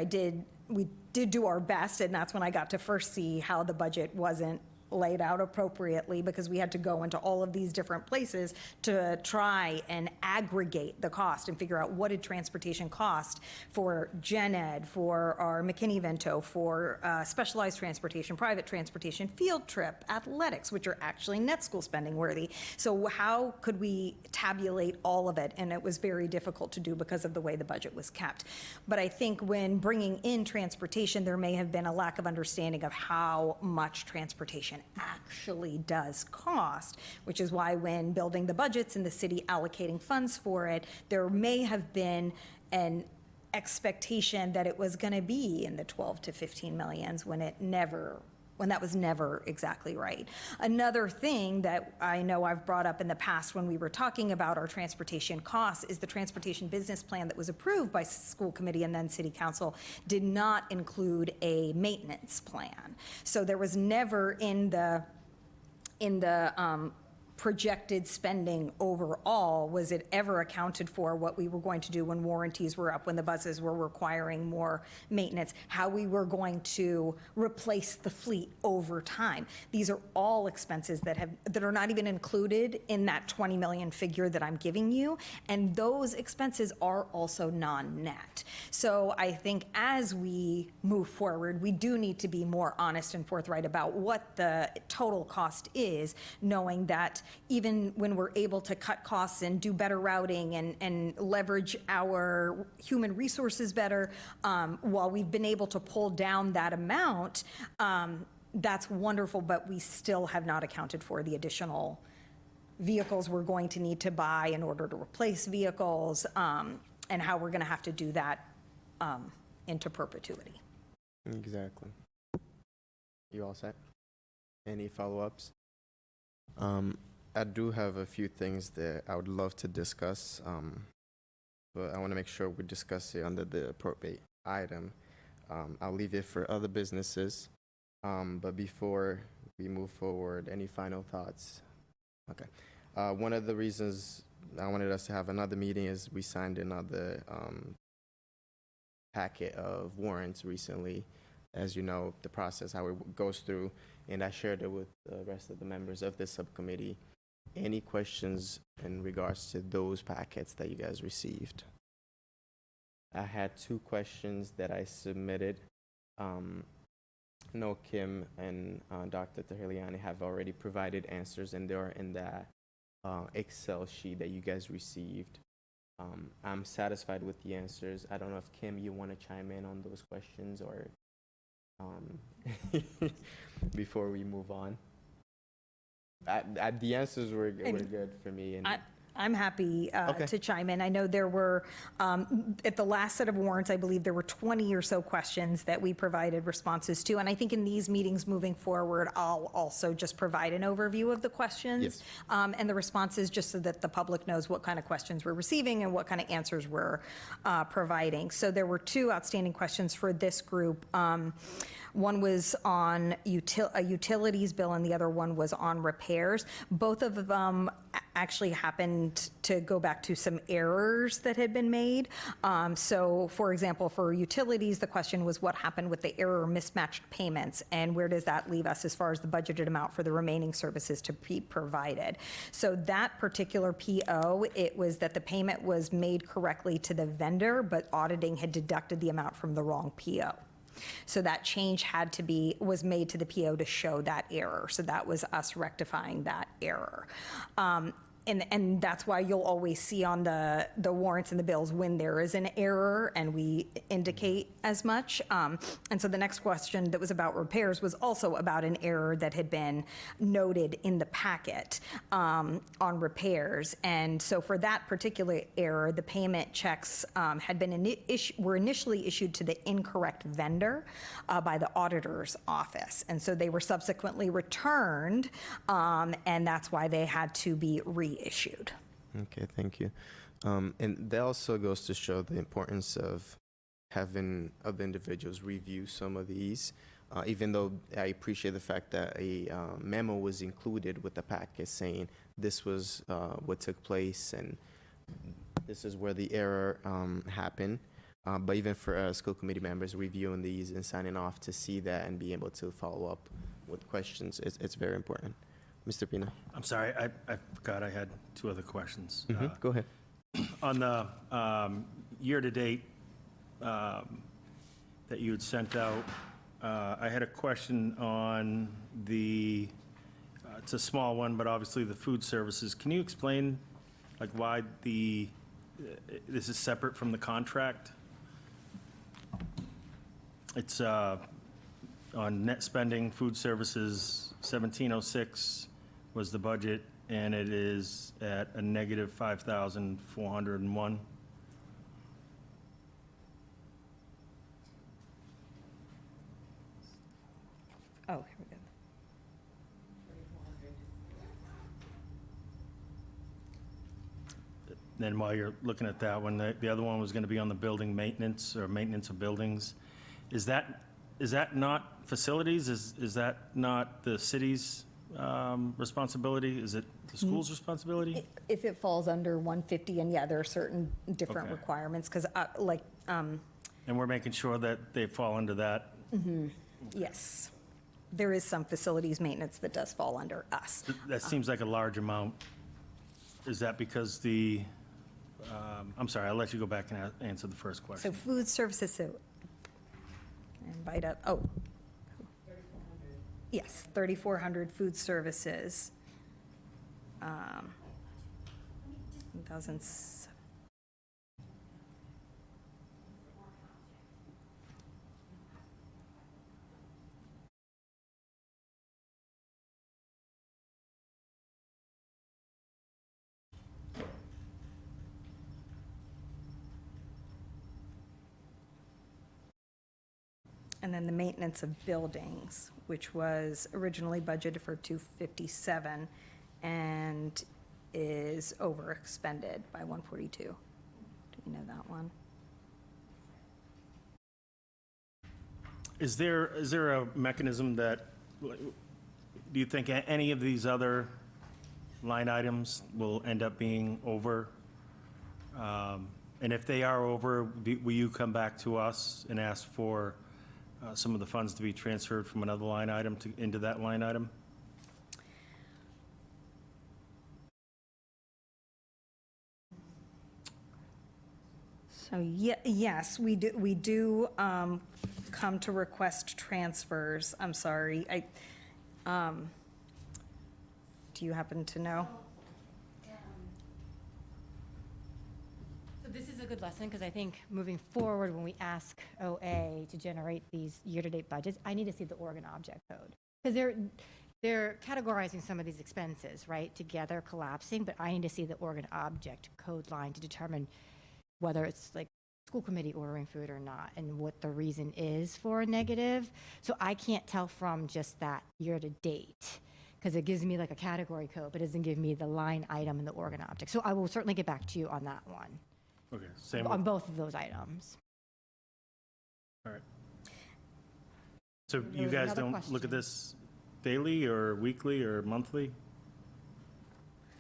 we did do our best, and that's when I got to first see how the budget wasn't laid out appropriately, because we had to go into all of these different places to try and aggregate the cost and figure out what did transportation cost for gen ed, for our McKinney-Vento, for specialized transportation, private transportation, field trip, athletics, which are actually net school spending worthy. So how could we tabulate all of it? And it was very difficult to do because of the way the budget was kept. But I think when bringing in transportation, there may have been a lack of understanding of how much transportation actually does cost, which is why when building the budgets and the city allocating funds for it, there may have been an expectation that it was going to be in the 12 to 15 millions when that was never exactly right. Another thing that I know I've brought up in the past when we were talking about our transportation costs is the transportation business plan that was approved by school committee and then city council did not include a maintenance plan. So there was never in the projected spending overall, was it ever accounted for what we were going to do when warranties were up, when the buses were requiring more maintenance, how we were going to replace the fleet over time. These are all expenses that are not even included in that 20 million figure that I'm giving you, and those expenses are also non-net. So I think as we move forward, we do need to be more honest and forthright about what the total cost is, knowing that even when we're able to cut costs and do better routing and leverage our human resources better, while we've been able to pull down that amount, that's wonderful, but we still have not accounted for the additional vehicles we're going to need to buy in order to replace vehicles, and how we're going to have to do that into perpetuity.
Exactly. You all set? Any follow-ups? I do have a few things that I would love to discuss, but I want to make sure we discuss it under the appropriate item. I'll leave it for other businesses, but before we move forward, any final thoughts? Okay. One of the reasons I wanted us to have another meeting is we signed another packet of warrants recently. As you know, the process, how it goes through, and I shared it with the rest of the members of this subcommittee. Any questions in regards to those packets that you guys received? I had 2 questions that I submitted. No, Kim and Dr. Tahiliani have already provided answers, and they are in that Excel sheet that you guys received. I'm satisfied with the answers. I don't know if, Kim, you want to chime in on those questions or before we move on. The answers were good for me. And
I'm happy
Okay.
to chime in. I know there were, at the last set of warrants, I believe there were 20 or so questions that we provided responses to. And I think in these meetings moving forward, I'll also just provide an overview of the questions
Yes.
And the responses, just so that the public knows what kind of questions we're receiving and what kind of answers we're providing. So there were 2 outstanding questions for this group. One was on a utilities bill and the other one was on repairs. Both of them actually happened to go back to some errors that had been made. So for example, for utilities, the question was what happened with the error mismatched payments and where does that leave us as far as the budgeted amount for the remaining services to be provided. So that particular PO, it was that the payment was made correctly to the vendor, but auditing had deducted the amount from the wrong PO. So that change was made to the PO to show that error. So that was us rectifying that error. And that's why you'll always see on the warrants and the bills when there is an error and we indicate as much. And so the next question that was about repairs was also about an error that had been noted in the packet on repairs. And so for that particular error, the payment checks were initially issued to the incorrect vendor by the auditor's office. And so they were subsequently returned, and that's why they had to be reissued.
Okay, thank you. And that also goes to show the importance of having other individuals review some of these, even though I appreciate the fact that a memo was included with the packet saying this was what took place and this is where the error happened. But even for school committee members reviewing these and signing off to see that and be able to follow up with questions, it's very important. Mr. Pina.
I'm sorry, I forgot I had 2 other questions.
Go ahead.
On the year-to-date that you had sent out, I had a question on it's a small one, but obviously the food services. Can you explain like why this is separate from the contract? It's on net spending, food services, 1706 was the budget, and it is at a negative 5,401.
Oh, here we go.
Then while you're looking at that one, the other one was going to be on the building maintenance or maintenance of buildings. Is that not facilities? Is that not the city's responsibility? Is it the school's responsibility?
If it falls under 150, and yeah, there are certain different
Okay.
requirements, because
And we're making sure that they fall under that?
yes, there is some facilities maintenance that does fall under us.
That seems like a large amount. Is that because I'm sorry, I'll let you go back and answer the first
So
question.
food services, so, invite up, oh. Yes, 3,400 food services. 1,000. And then the maintenance of buildings, which was originally budgeted for 257 and is over expended by 142. Do you know that one?
Is there a mechanism that, do you think any of these other line items will end up being over? And if they are over, will you come back to us and ask for some of the funds to be transferred from another line item into that line item?
So, yes, we do come to request transfers. I'm sorry, do you happen to know?
So this is a good lesson, because I think moving forward, when we ask OA to generate these year-to-date budgets, I need to see the organ object code. Because they're categorizing some of these expenses, right, together, collapsing, but I need to see the organ object code line to determine whether it's like school committee ordering food or not, and what the reason is for a negative. So I can't tell from just that year-to-date, because it gives me like a category code, but it doesn't give me the line item and the organ object. So I will certainly get back to you on that one.
Okay, same.
On both of those items.
All right. So
There
you
was
guys
another
don't look at
question.
this daily or weekly or monthly?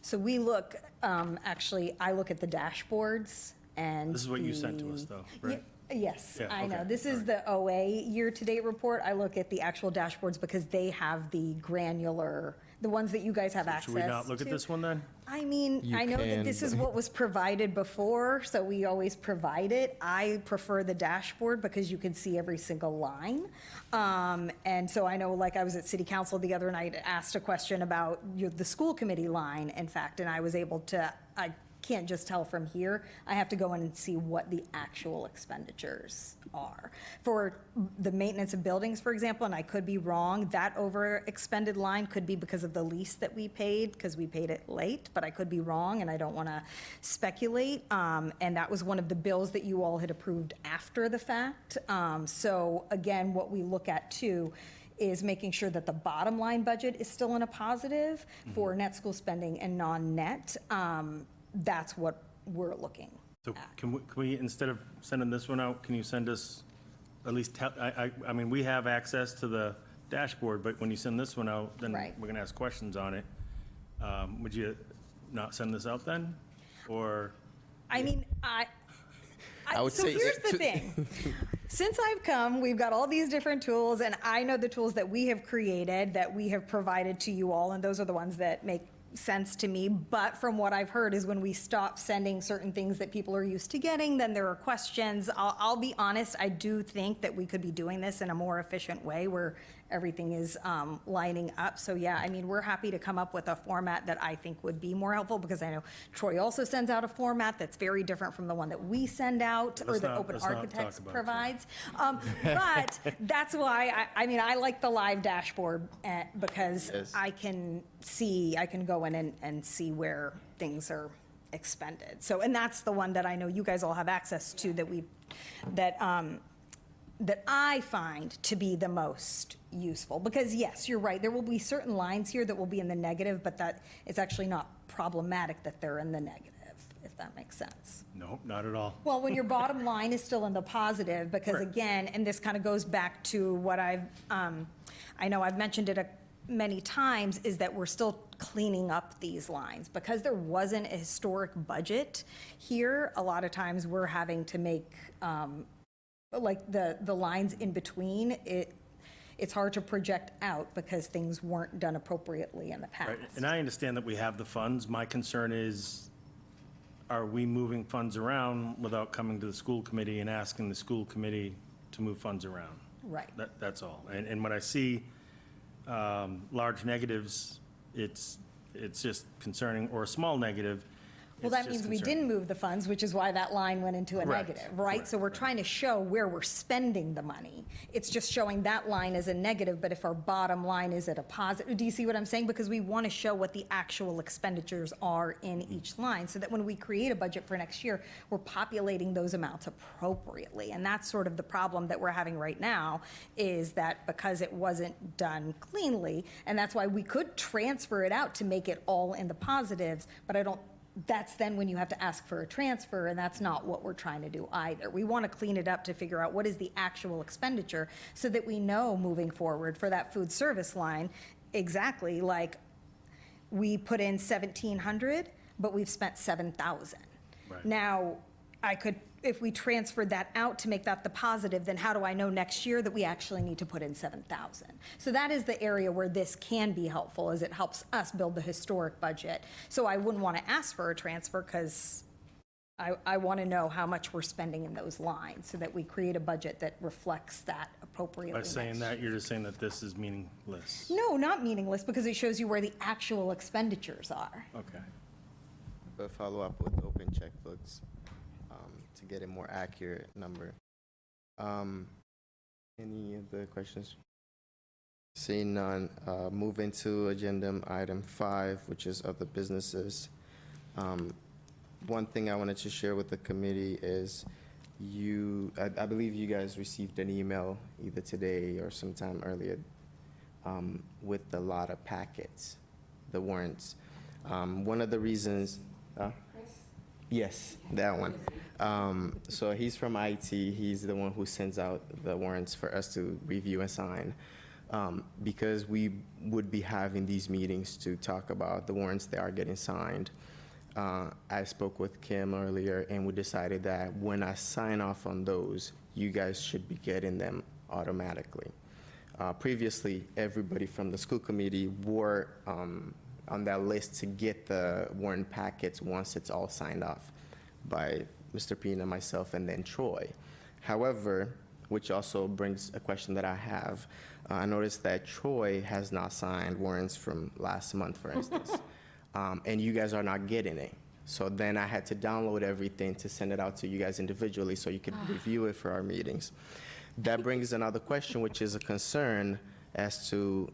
So we look, actually, I look at the dashboards and.
This is what you sent to us,
the-
though, right?
Yes,
Yeah,
I know.
okay,
This is
all
the OA year-to-date report. I look at the actual dashboards because they have the granular, the ones that you guys have access
Should we not look at
to.
this one then?
I mean,
You
I know that
can,
this is
but-
what was provided before, so we always provide it. I prefer the dashboard because you can see every single line. And so I know, like, I was at city council the other night, asked a question about the school committee line, in fact, and I was able to, I can't just tell from here. I have to go in and see what the actual expenditures are. For the maintenance of buildings, for example, and I could be wrong, that over expended line could be because of the lease that we paid, because we paid it late, but I could be wrong, and I don't want to speculate. And that was one of the bills that you all had approved after the fact. So again, what we look at too is making sure that the bottom line budget is still in a positive for net school spending and non-net. That's what we're looking
So
at.
can we, instead of sending this one out, can you send us, at least tell, I mean, we have access to the dashboard, but when you send this one out, then
Right.
we're gonna ask questions on it. Would you not send this out then? Or,
I mean,
I would
so
say
here's the
to-
thing. Since I've come, we've got all these different tools, and I know the tools that we have created, that we have provided to you all, and those are the ones that make sense to me, but from what I've heard is when we stop sending certain things that people are used to getting, then there are questions. I'll be honest, I do think that we could be doing this in a more efficient way where everything is lining up. So yeah, I mean, we're happy to come up with a format that I think would be more helpful, because I know Troy also sends out a format that's very different from the one that we send out or that Open
let's not talk
Architects
about
provides. But that's why, I mean, I like the live dashboard because
Yes.
I can go in and see where things are expended. So, and that's the one that I know you guys all have access to that I find to be the most useful. Because yes, you're right, there will be certain lines here that will be in the negative, but that it's actually not problematic that they're in the negative, if that makes sense.
No, not at all.
Well, when your bottom line is still in the positive, because
Right.
again, and this kind of goes back to what I know I've mentioned it many times, is that we're still cleaning up these lines. Because there wasn't a historic budget here, a lot of times we're having to make, like the lines in between, it's hard to project out because things weren't done appropriately in the past.
Right, and I understand that we have the funds. My concern is, are we moving funds around without coming to the school committee and asking the school committee to move funds around?
Right.
That's all. And when I see large negatives, it's just concerning, or a small negative,
Well,
it's
that
just
means we
concerning.
didn't move the funds, which is why that line went into a
Correct,
negative, right?
correct,
So we're
right.
trying to show where we're spending the money. It's just showing that line as a negative, but if our bottom line is at a positive, do you see what I'm saying? Because we want to show what the actual expenditures are in each line, so that when we create a budget for next year, we're populating those amounts appropriately. And that's sort of the problem that we're having right now, is that because it wasn't done cleanly, and that's why we could transfer it out to make it all in the positives, but that's then when you have to ask for a transfer, and that's not what we're trying to do either. We want to clean it up to figure out what is the actual expenditure, so that we know moving forward for that food service line, exactly, like, we put in 1,700, but we've spent 7,000.
Right.
Now, if we transferred that out to make that the positive, then how do I know next year that we actually need to put in 7,000? So that is the area where this can be helpful, is it helps us build the historic budget. So I wouldn't want to ask for a transfer, because I want to know how much we're spending in those lines, so that we create a budget that reflects that appropriately.
By saying
next
that, you're just saying that this is meaningless.
No, not meaningless, because it shows you where the actual expenditures are.
Okay.
But follow up with open checkbooks to get a more accurate number. Any other questions? Seeing none, move into agenda item 5, which is other businesses. One thing I wanted to share with the committee is I believe you guys received an email either today or sometime earlier with a lot of packets, the warrants. One of the reasons, yes, that one. So he's from IT. He's the one who sends out the warrants for us to review and sign. Because we would be having these meetings to talk about the warrants that are getting signed. I spoke with Kim earlier, and we decided that when I sign off on those, you guys should be getting them automatically. Previously, everybody from the school committee were on that list to get the warrant packets once it's all signed off by Mr. Pina, myself, and then Troy. However, which also brings a question that I have. I noticed that Troy has not signed warrants from last month, for instance, and you guys are not getting it. So then I had to download everything to send it out to you guys individually so you could review it for our meetings. That brings another question, which is a concern as to,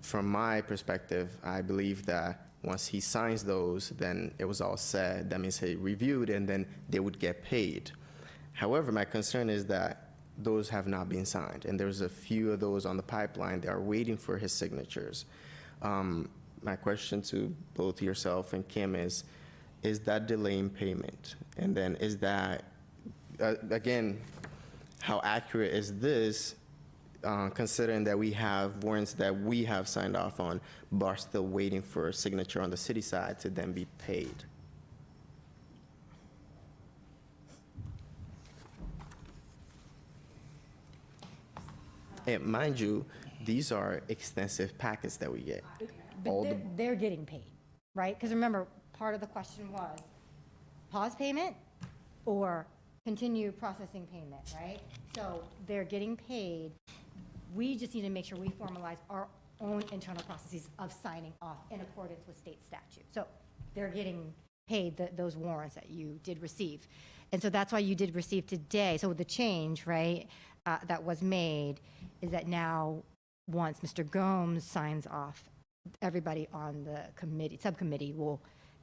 from my perspective, I believe that once he signs those, then it was all set. That means he reviewed, and then they would get paid. However, my concern is that those have not been signed, and there's a few of those on the pipeline that are waiting for his signatures. My question to both yourself and Kim is that delaying payment? And then is that, again, how accurate is this, considering that we have warrants that we have signed off on, but are still waiting for a signature on the city side to then be paid? And mind you, these are extensive packets that we get. all
But
the,
they're getting paid, right? Because remember, part of the question was pause payment or continue processing payment, right? So they're getting paid. We just need to make sure we formalize our own internal processes of signing off in accordance with state statute. So they're getting paid those warrants that you did receive. And so that's why you did receive today. So the change, right, that was made is that now, once Mr. Gomes signs off, everybody on the committee, subcommittee will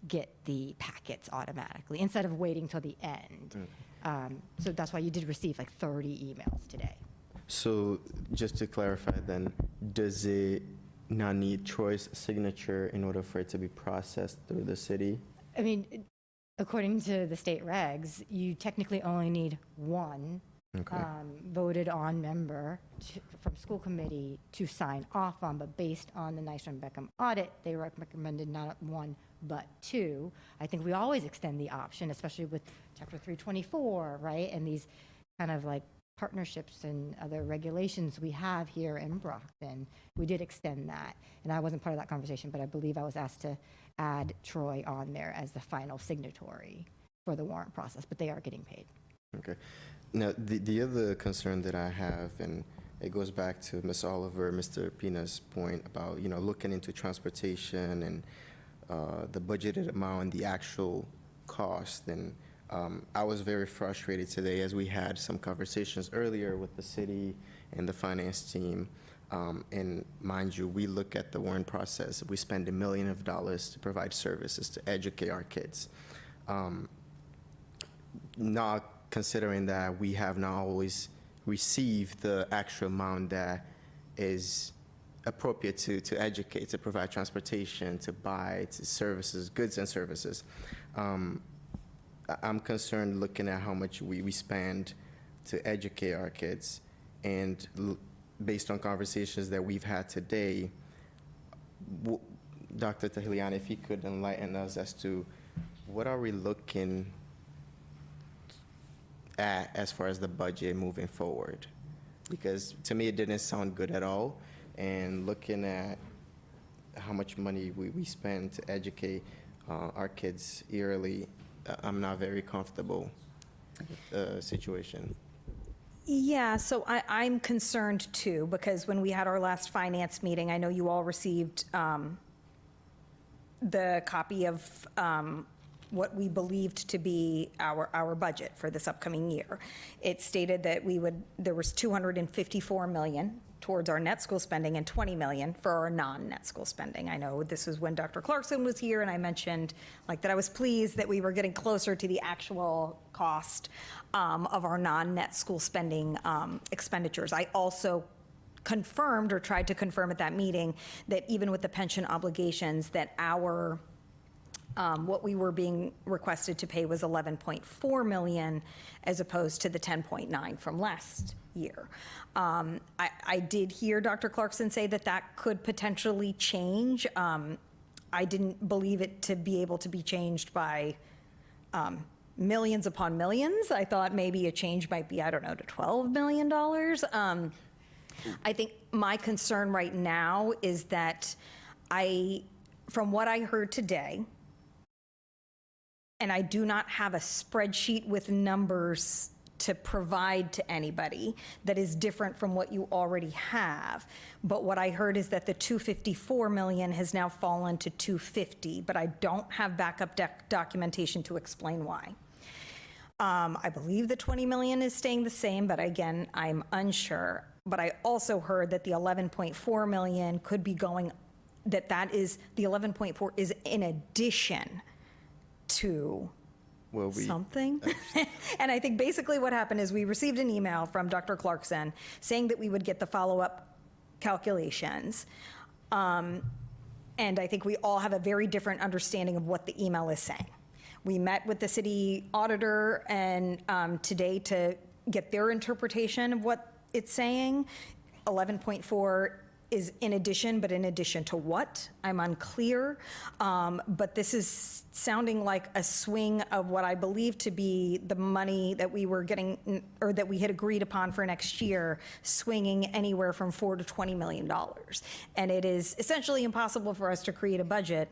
get the packets automatically instead of waiting till the end. So that's why you did receive like 30 emails today.
so just to clarify then, does it not need Troy's signature in order for it to be processed through the city?
I mean, according to the state regs, you technically only need one
Okay.
voted on member from school committee to sign off on, but based on the Nystrom Beckham audit, they recommended not one, but two. I think we always extend the option, especially with chapter 324, right? And these kind of like partnerships and other regulations we have here in Brockton. We did extend that. And I wasn't part of that conversation, but I believe I was asked to add Troy on there as the final signatory for the warrant process, but they are getting paid.
Okay. Now, the other concern that I have, and it goes back to Ms. Oliver, Mr. Pina's point about, looking into transportation and the budgeted amount and the actual cost. And I was very frustrated today as we had some conversations earlier with the city and the finance team. And mind you, we look at the warrant process. We spend $1 million to provide services to educate our kids. Not considering that we have not always received the actual amount that is appropriate to educate, to provide transportation, to buy, to services, goods and services. I'm concerned looking at how much we spend to educate our kids, and based on conversations that we've had today, Dr. Tahiliani, if you could enlighten us as to what are we looking at as far as the budget moving forward? Because to me, it didn't sound good at all. And looking at how much money we spend to educate our kids yearly, I'm not very comfortable with the situation.
Yeah, so I'm concerned too, because when we had our last finance meeting, I know you all received the copy of what we believed to be our budget for this upcoming year. It stated that there was $254 million towards our net school spending and $20 million for our non-net school spending. I know this was when Dr. Clarkson was here, and I mentioned that I was pleased that we were getting closer to the actual cost of our non-net school spending expenditures. I also confirmed, or tried to confirm at that meeting, that even with the pension obligations, that our what we were being requested to pay was $11.4 million as opposed to the $10.9 from last year. I did hear Dr. Clarkson say that could potentially change. I didn't believe it to be able to be changed by millions upon millions. I thought maybe a change might be, I don't know, to $12 million. I think my concern right now is that from what I heard today, and I do not have a spreadsheet with numbers to provide to anybody that is different from what you already have. But what I heard is that the $254 million has now fallen to $250, but I don't have backup documentation to explain why. I believe the $20 million is staying the same, but again, I'm unsure. But I also heard that the $11.4 million could be going, the $11.4 is in addition to something. And I think basically what happened is we received an email from Dr. Clarkson saying that we would get the follow-up calculations. And I think we all have a very different understanding of what the email is saying. We met with the city auditor and today to get their interpretation of what it's saying. 11.4 is in addition, but in addition to what? I'm unclear. But this is sounding like a swing of what I believe to be the money that we were getting, or that we had agreed upon for next year, swinging anywhere from $4 to $20 million. And it is essentially impossible for us to create a budget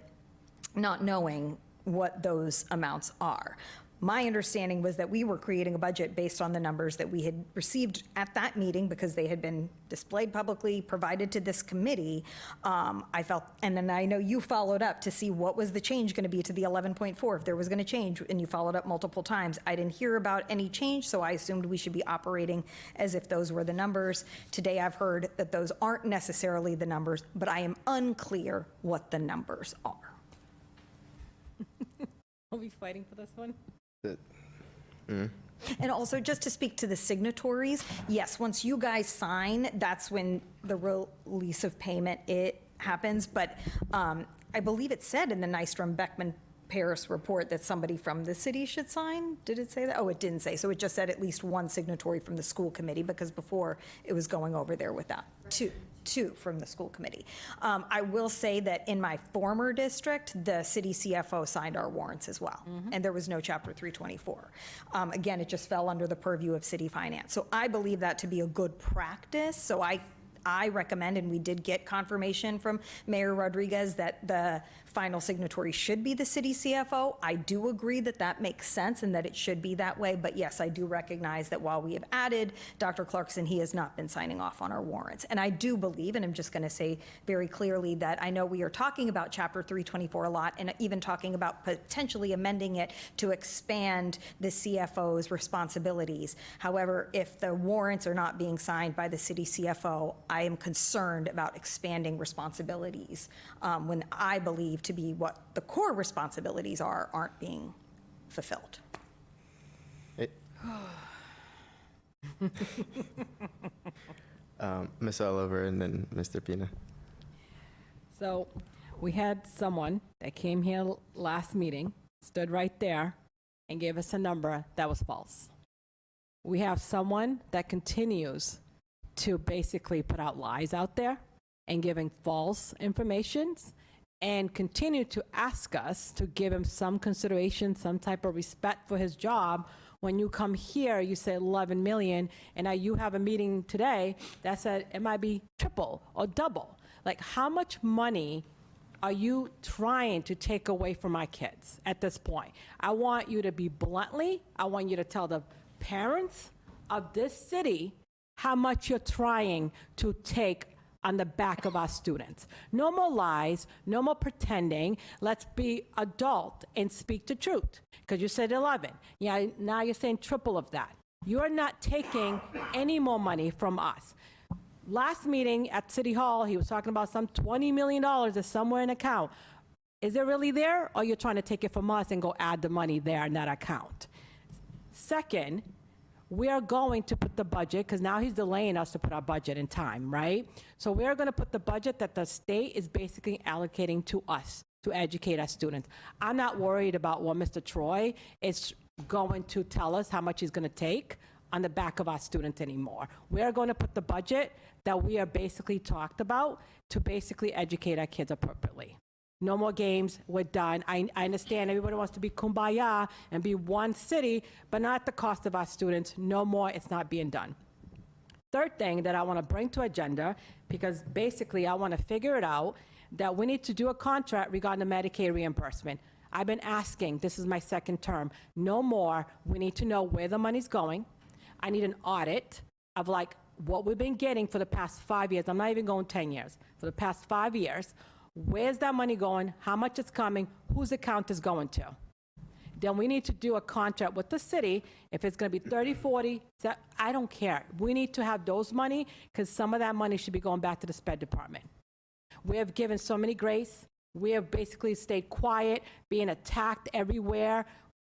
not knowing what those amounts are. My understanding was that we were creating a budget based on the numbers that we had received at that meeting, because they had been displayed publicly, provided to this committee. I felt, and then I know you followed up to see what was the change going to be to the 11.4, if there was going to change, and you followed up multiple times. I didn't hear about any change, so I assumed we should be operating as if those were the numbers. Today I've heard that those aren't necessarily the numbers, but I am unclear what the numbers are.
Are we fighting for this one?
And also, just to speak to the signatories, yes, once you guys sign, that's when the release of payment, it happens. But I believe it said in the Nystrom-Beckman Paris report that somebody from the city should sign. Did it say that? Oh, it didn't say. So it just said at least one signatory from the school committee, because before it was going over there without two from the school committee. I will say that in my former district, the city CFO signed our warrants as well, and there was no Chapter 324. Again, it just fell under the purview of city finance. So I believe that to be a good practice. So I recommend, and we did get confirmation from Mayor Rodriguez, that the final signatory should be the city CFO. I do agree that that makes sense and that it should be that way. But yes, I do recognize that while we have added Dr. Clarkson, he has not been signing off on our warrants. And I do believe, and I'm just going to say very clearly, that I know we are talking about Chapter 324 a lot, and even talking about potentially amending it to expand the CFO's responsibilities. However, if the warrants are not being signed by the city CFO, I am concerned about expanding responsibilities when I believe to be what the core responsibilities aren't being fulfilled.
Ms. Oliver and then Mr. Pina.
So we had someone that came here last meeting, stood right there, and gave us a number that was false. We have someone that continues to basically put out lies out there and giving false information, and continue to ask us to give him some consideration, some type of respect for his job. When you come here, you say 11 million, and now you have a meeting today that said it might be triple or double. Like, how much money are you trying to take away from my kids at this point? I want you to be bluntly, I want you to tell the parents of this city how much you're trying to take on the back of our students. No more lies, no more pretending. Let's be adult and speak the truth. Because you said 11. Yeah, now you're saying triple of that. You're not taking any more money from us. Last meeting at City Hall, he was talking about some $20 million is somewhere in account. Is it really there, or you're trying to take it from us and go add the money there in that account? Second, we are going to put the budget, because now he's delaying us to put our budget in time, right? So we're going to put the budget that the state is basically allocating to us to educate our students. I'm not worried about what Mr. Troy is going to tell us how much he's going to take on the back of our students anymore. We're going to put the budget that we are basically talked about to basically educate our kids appropriately. No more games, we're done. I understand everybody wants to be kumbaya and be one city, but not at the cost of our students. No more, it's not being done. Third thing that I want to bring to agenda, because basically I want to figure it out, that we need to do a contract regarding the Medicaid reimbursement. I've been asking, this is my second term, no more. We need to know where the money's going. I need an audit of like what we've been getting for the past 5 years. I'm not even going 10 years. For the past 5 years, where's that money going? How much it's coming? Whose account is going to? Then we need to do a contract with the city. If it's going to be 30, 40, I don't care. We need to have those money, because some of that money should be going back to the SPED department. We have given so many grace. We have basically stayed quiet, being attacked everywhere.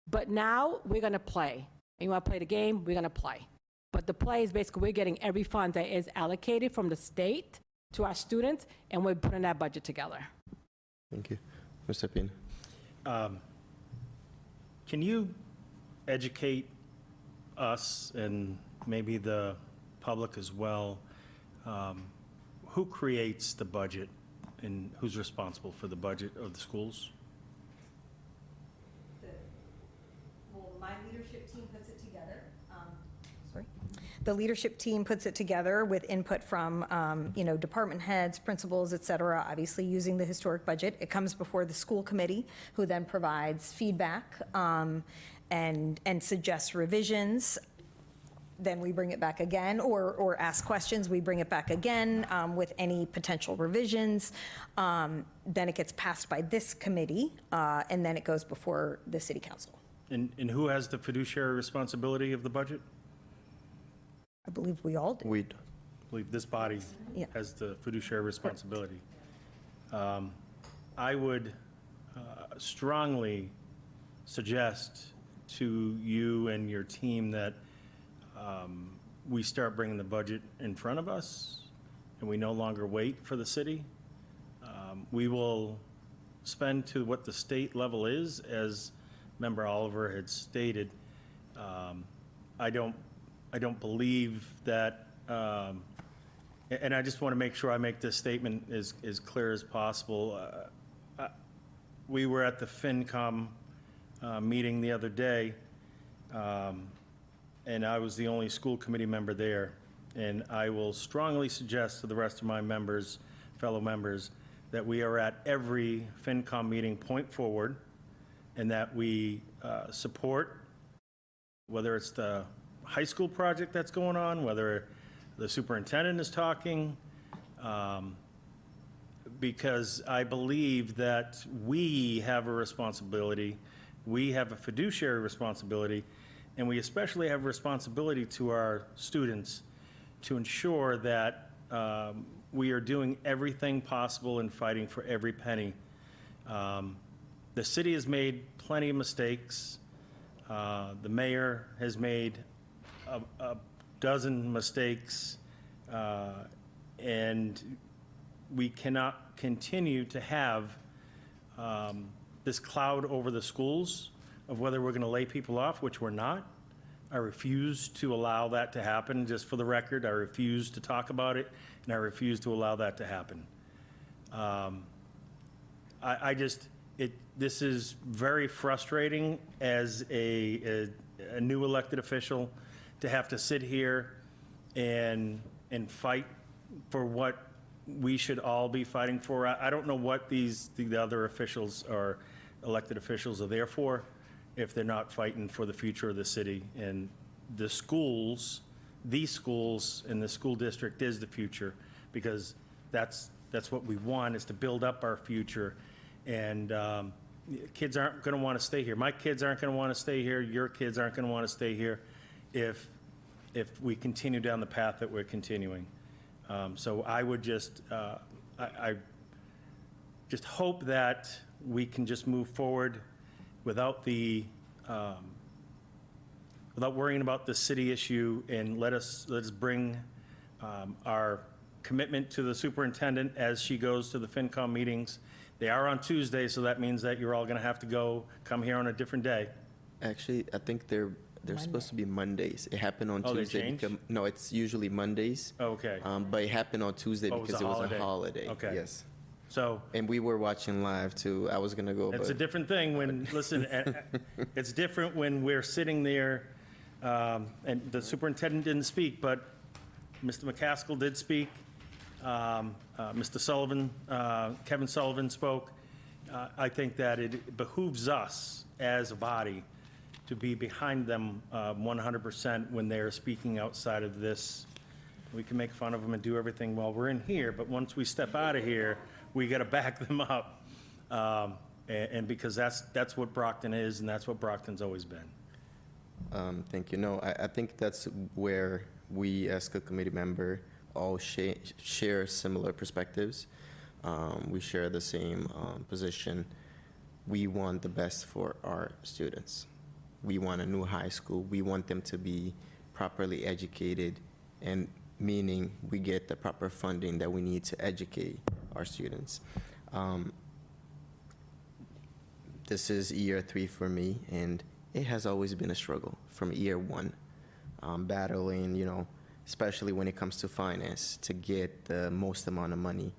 But now we're going to play. And you want to play the game? We're going to play. But the play is basically we're getting every fund that is allocated from the state to our students, and we're putting that budget together.
Thank you. Mr. Pina.
Can you educate us and maybe the public as well, who creates the budget and who's responsible for the budget of the schools?
Well, my leadership team puts it together. Sorry. The leadership team puts it together with input from, department heads, principals, et cetera, obviously using the historic budget. It comes before the school committee, who then provides feedback and suggests revisions. Then we bring it back again, or ask questions. We bring it back again with any potential revisions. Then it gets passed by this committee, and then it goes before the city council.
And who has the fiduciary responsibility of the budget?
I believe we all do.
We,
I believe this body
Yeah.
has the fiduciary responsibility. I would strongly suggest to you and your team that we start bringing the budget in front of us, and we no longer wait for the city. We will spend to what the state level is, as Member Oliver had stated. I don't believe that, and I just want to make sure I make this statement as clear as possible. We were at the FinCom meeting the other day, and I was the only school committee member there. And I will strongly suggest to the rest of my members, fellow members, that we are at every FinCom meeting point forward, and that we support, whether it's the high school project that's going on, whether the superintendent is talking, because I believe that we have a responsibility, we have a fiduciary responsibility, and we especially have a responsibility to our students to ensure that we are doing everything possible and fighting for every penny. The city has made plenty of mistakes. The mayor has made a dozen mistakes, and we cannot continue to have this cloud over the schools of whether we're going to lay people off, which we're not. I refuse to allow that to happen. Just for the record, I refuse to talk about it, and I refuse to allow that to happen. This is very frustrating as a new elected official to have to sit here and fight for what we should all be fighting for. I don't know what the other officials or elected officials are there for if they're not fighting for the future of the city. And the schools, these schools and the school district is the future, because that's what we want, is to build up our future. And kids aren't going to want to stay here. My kids aren't going to want to stay here. Your kids aren't going to want to stay here if we continue down the path that we're continuing. So I would just, I just hope that we can just move forward without without worrying about the city issue, and let us bring our commitment to the superintendent as she goes to the FinCom meetings. They are on Tuesday, so that means that you're all going to have to come here on a different day.
actually, I think they're supposed to be Mondays. It happened on
Oh, they
Tuesday.
changed?
No, it's usually Mondays.
Oh, okay.
But it happened on Tuesday
Oh, it was
because
a
it was
holiday.
a holiday.
Okay.
Yes.
So
And we were watching live too. I was gonna go,
it's a
but
different thing when, listen, it's different when we're sitting there, and the superintendent didn't speak, but Mr. McCaskill did speak. Mr. Sullivan, Kevin Sullivan spoke. I think that it behooves us as a body to be behind them 100% when they're speaking outside of this. We can make fun of them and do everything while we're in here, but once we step out of here, we got to back them up. And because that's what Brockton is, and that's what Brockton's always been.
thank you. No, I think that's where we as a committee member all share similar perspectives. We share the same position. We want the best for our students. We want a new high school. We want them to be properly educated, and meaning we get the proper funding that we need to educate our students. This is year 3 for me, and it has always been a struggle from year 1, battling, especially when it comes to finance, to get the most amount of money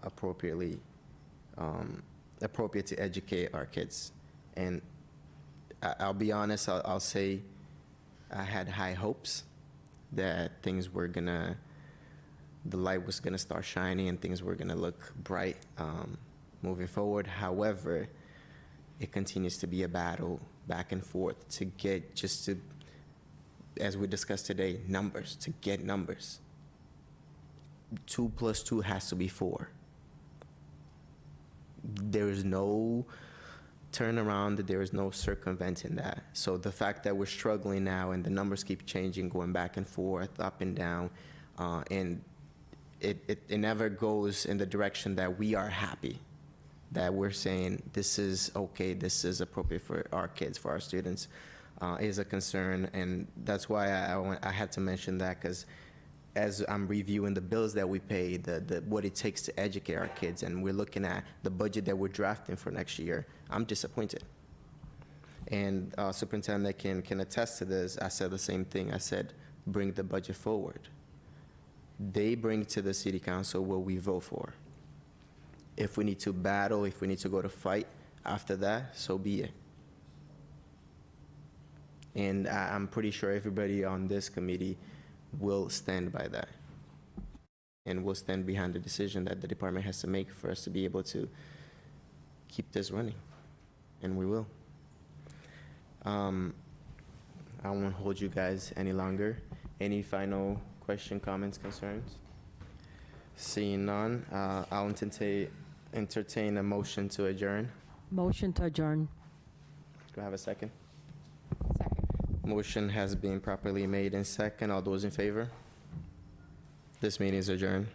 appropriate to educate our kids. And I'll be honest, I'll say I had high hopes that things were gonna, the light was gonna start shining and things were gonna look bright moving forward. However, it continues to be a battle back and forth to get, just to, as we discussed today, numbers, to get numbers. 2 + 2 has to be 4. There is no turnaround, there is no circumventing that. So the fact that we're struggling now and the numbers keep changing, going back and forth, up and down, and it never goes in the direction that we are happy, that we're saying this is okay, this is appropriate for our kids, for our students, is a concern. And that's why I had to mention that, because as I'm reviewing the bills that we pay, what it takes to educate our kids, and we're looking at the budget that we're drafting for next year, I'm disappointed. And Superintendent can attest to this. I said the same thing. I said, bring the budget forward. They bring to the city council what we vote for. If we need to battle, if we need to go to fight after that, so be it. And I'm pretty sure everybody on this committee will stand by that. And will stand behind the decision that the department has to make for us to be able to keep this running. And we will. I won't hold you guys any longer. Any final question, comments, concerns? Seeing none, I'll entertain a motion to adjourn.
Motion to adjourn.
Do I have a second?
Second.
Motion has been properly made and second. All those in favor? This meeting is adjourned.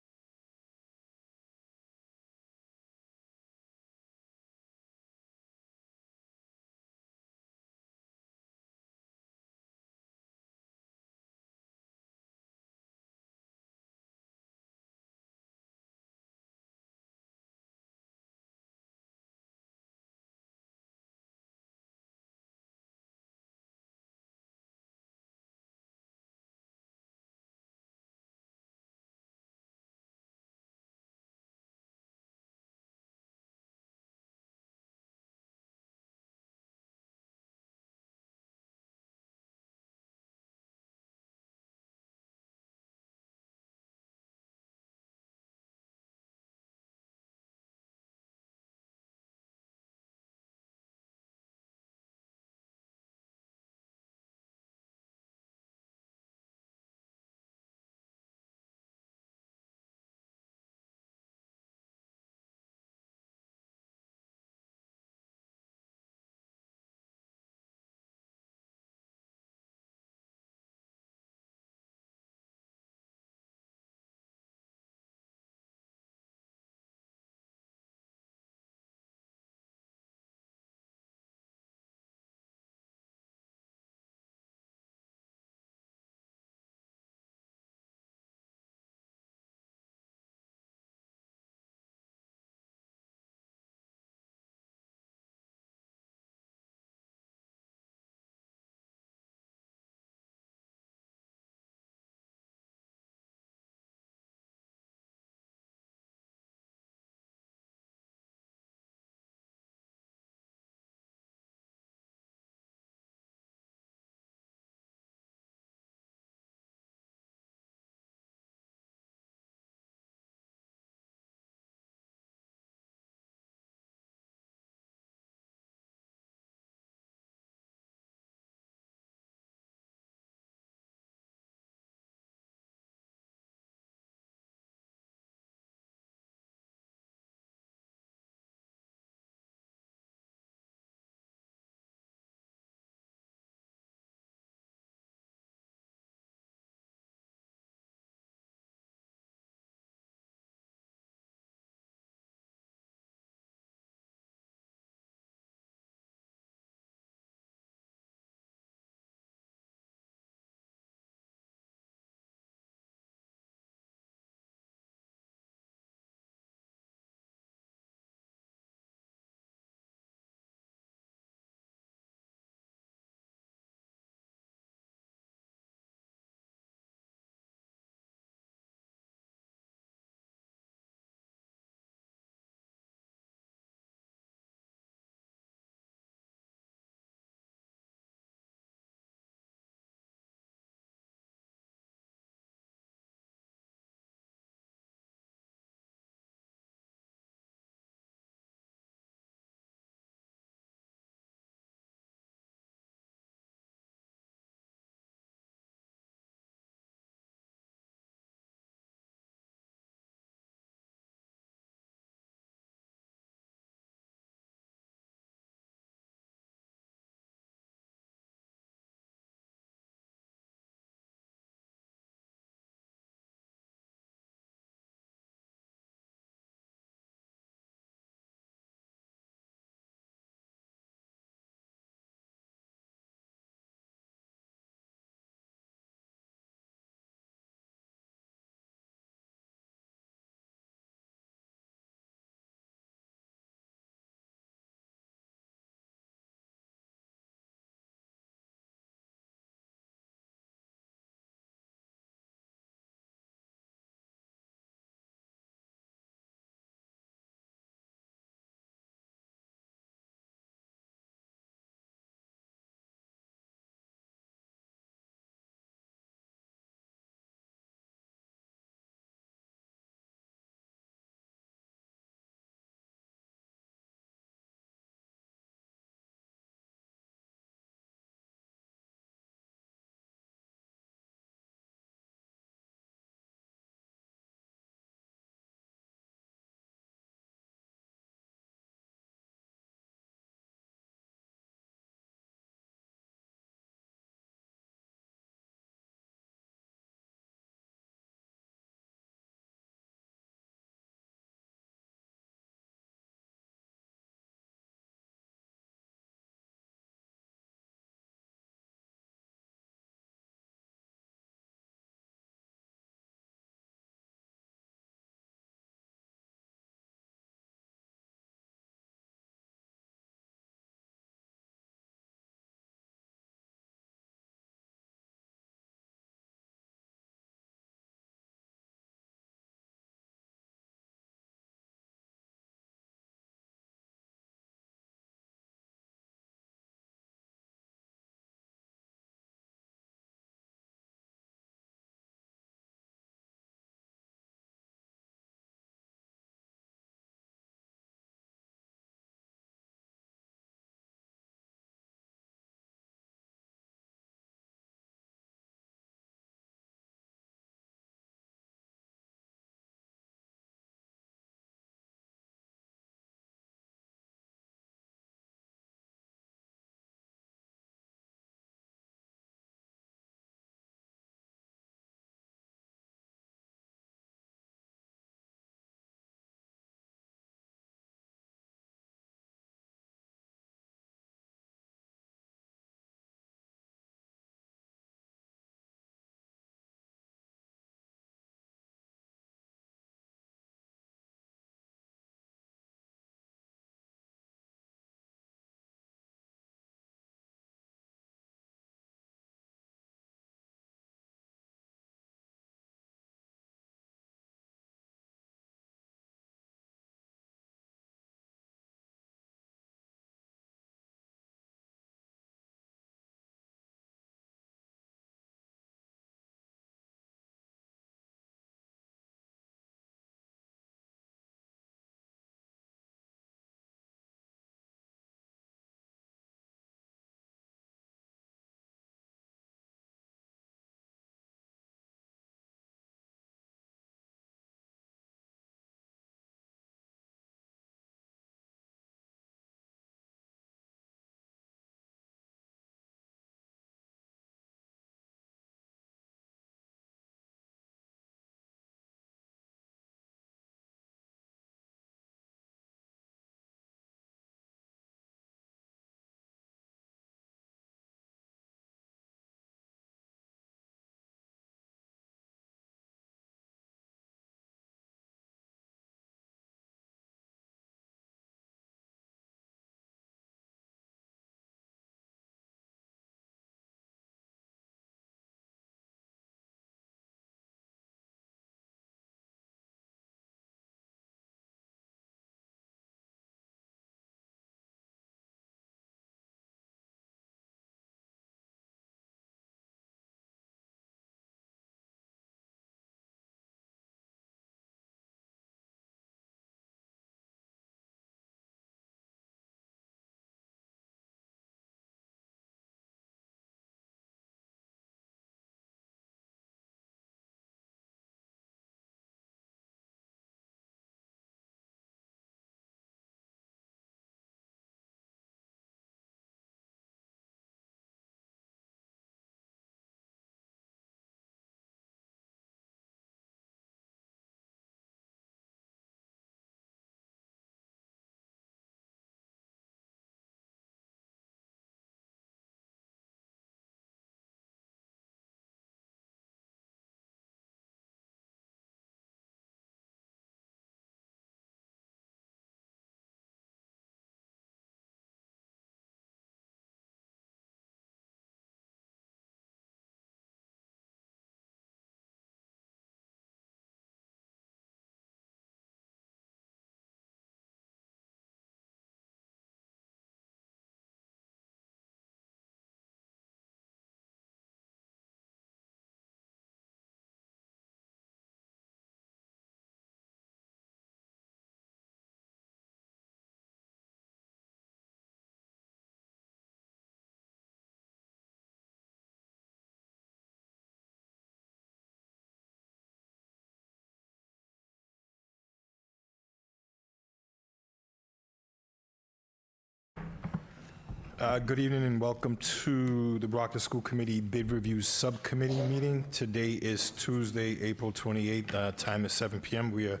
Good evening and welcome to the Brockton School Committee Bid Review Subcommittee meeting. Today is Tuesday, April 28th. Time is 7 p.m. We are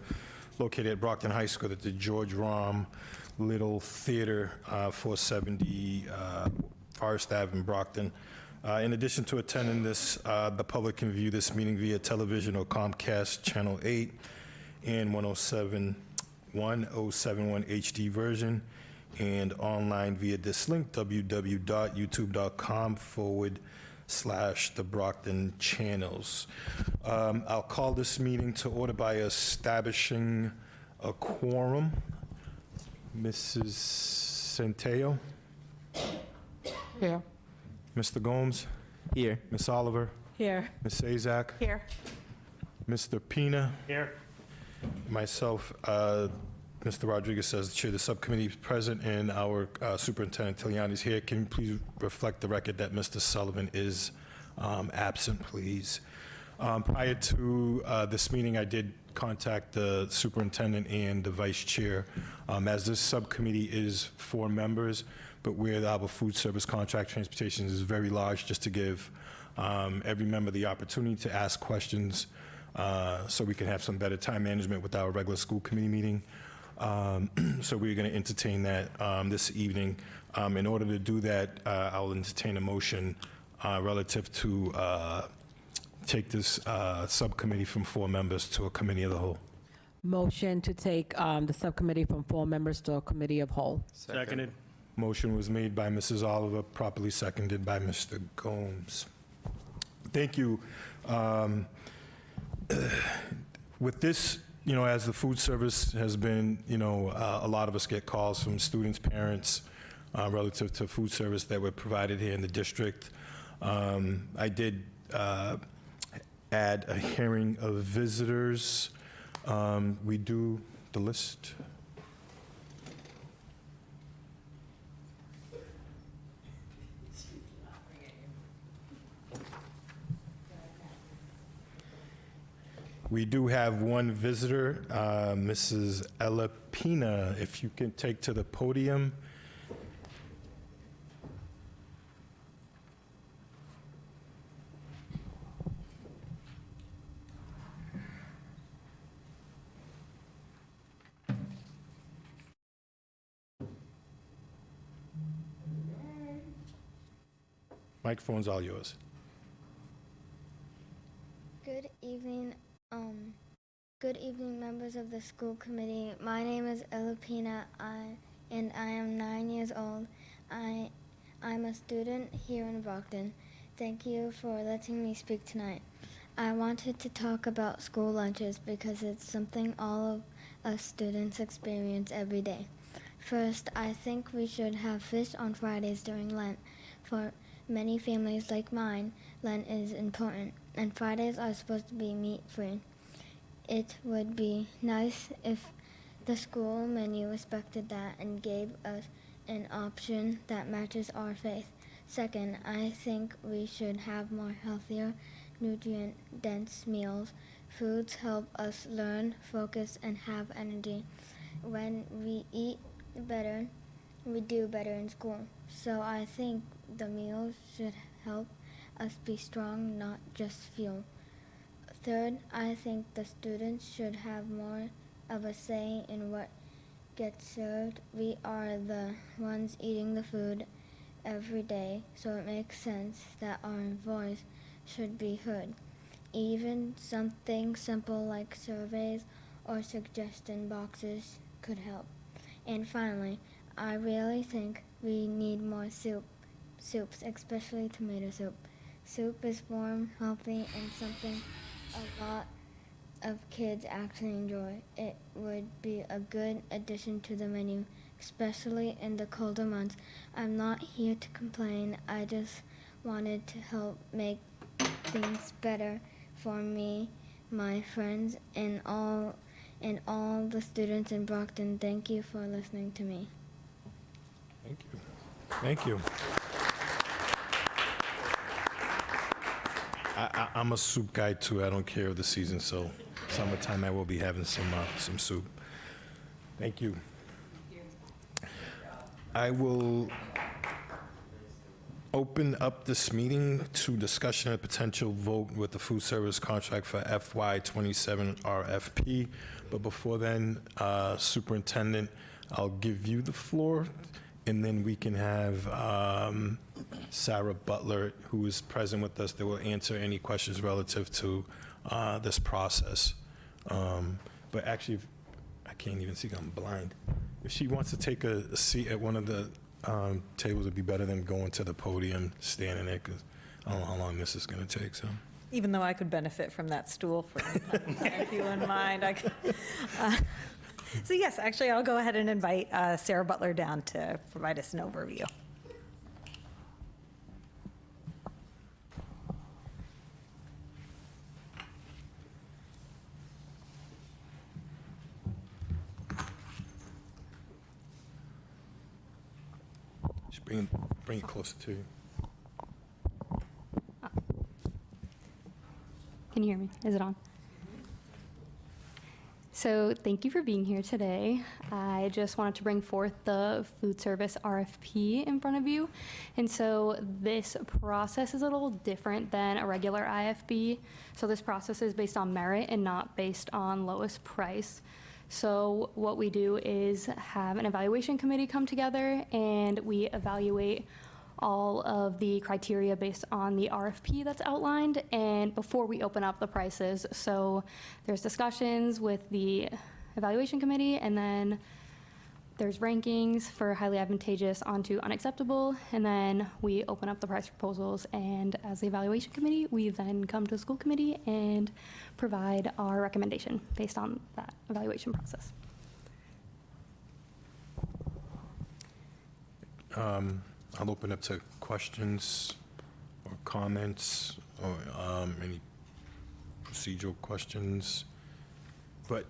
located at Brockton High School at the George Rahm Little Theater, 470 Forest Ave in Brockton. In addition to attending this, the public can view this meeting via television or Comcast Channel 8 and 1071 HD version, and online via this link, www.youtube.com/TheBrocktonChannels. I'll call this meeting to order by establishing a quorum. Mrs. Centeo?
Yeah.
Mr. Gomes?
Here.
Ms. Oliver?
Here.
Ms. Azak?
Here.
Mr. Pina?
Here.
Myself, Mr. Rodriguez says the chair of the subcommittee is present, and our Superintendent Tiliani is here. Can you please reflect the record that Mr. Sullivan is absent, please? Prior to this meeting, I did contact the superintendent and the vice chair. As this subcommittee is 4 members, but where our food service contract transportation is very large, just to give every member the opportunity to ask questions so we can have some better time management with our regular school committee meeting. So we're going to entertain that this evening. In order to do that, I'll entertain a motion relative to take this subcommittee from 4 members to a committee of the whole.
Motion to take the subcommittee from 4 members to a committee of whole.
Seconded.
Motion was made by Mrs. Oliver, properly seconded by Mr. Gomes. Thank you. With this, you know, as the food service has been, you know, a lot of us get calls from students, parents, relative to food service that were provided here in the district. I did add a hearing of visitors. We do the list. We do have one visitor, Mrs. Ella Pina. If you can take to the podium. Microphone's all yours.
Good evening, members of the school committee. My name is Ella Pina, and I am 9 years old. I'm a student here in Brockton. Thank you for letting me speak tonight. I wanted to talk about school lunches because it's something all of us students experience every day. First, I think we should have fish on Fridays during Lent. For many families like mine, Lent is important, and Fridays are supposed to be meat-free. It would be nice if the school menu respected that and gave us an option that matches our faith. Second, I think we should have more healthier, nutrient-dense meals. Foods help us learn, focus, and have energy. When we eat better, we do better in school. So I think the meals should help us be strong, not just fuel. Third, I think the students should have more of a say in what gets served. We are the ones eating the food every day, so it makes sense that our voice should be heard. Even something simple like surveys or suggestion boxes could help. And finally, I really think we need more soups, especially tomato soup. Soup is warm, healthy, and something a lot of kids actually enjoy. It would be a good addition to the menu, especially in the colder months. I'm not here to complain. I just wanted to help make things better for me, my friends, and all the students in Brockton. Thank you for listening to me.
Thank you. Thank you. I'm a soup guy too. I don't care of the season, so summertime I will be having some soup. Thank you. I will open up this meeting to discussion and potential vote with the food service contract for FY27 RFP. But before then, Superintendent, I'll give you the floor, and then we can have Sarah Butler, who is present with us, that will answer any questions relative to this process. But actually, I can't even see, I'm blind. If she wants to take a seat at one of the tables, it'd be better than going to the podium, standing there, because I don't know how long this is going to take, so.
Even though I could benefit from that stool for if you wouldn't mind. So yes, actually, I'll go ahead and invite Sarah Butler down to provide us an overview.
Just bring it closer to you.
Can you hear me? Is it on? So thank you for being here today. I just wanted to bring forth the food service RFP in front of you. And so this process is a little different than a regular IFB. So this process is based on merit and not based on lowest price. So what we do is have an evaluation committee come together, and we evaluate all of the criteria based on the RFP that's outlined, and before we open up the prices. So there's discussions with the evaluation committee, and then there's rankings for highly advantageous onto unacceptable, and then we open up the price proposals, and as the evaluation committee, we then come to the school committee and provide our recommendation based on that evaluation process.
I'll open up to questions or comments or any procedural questions. But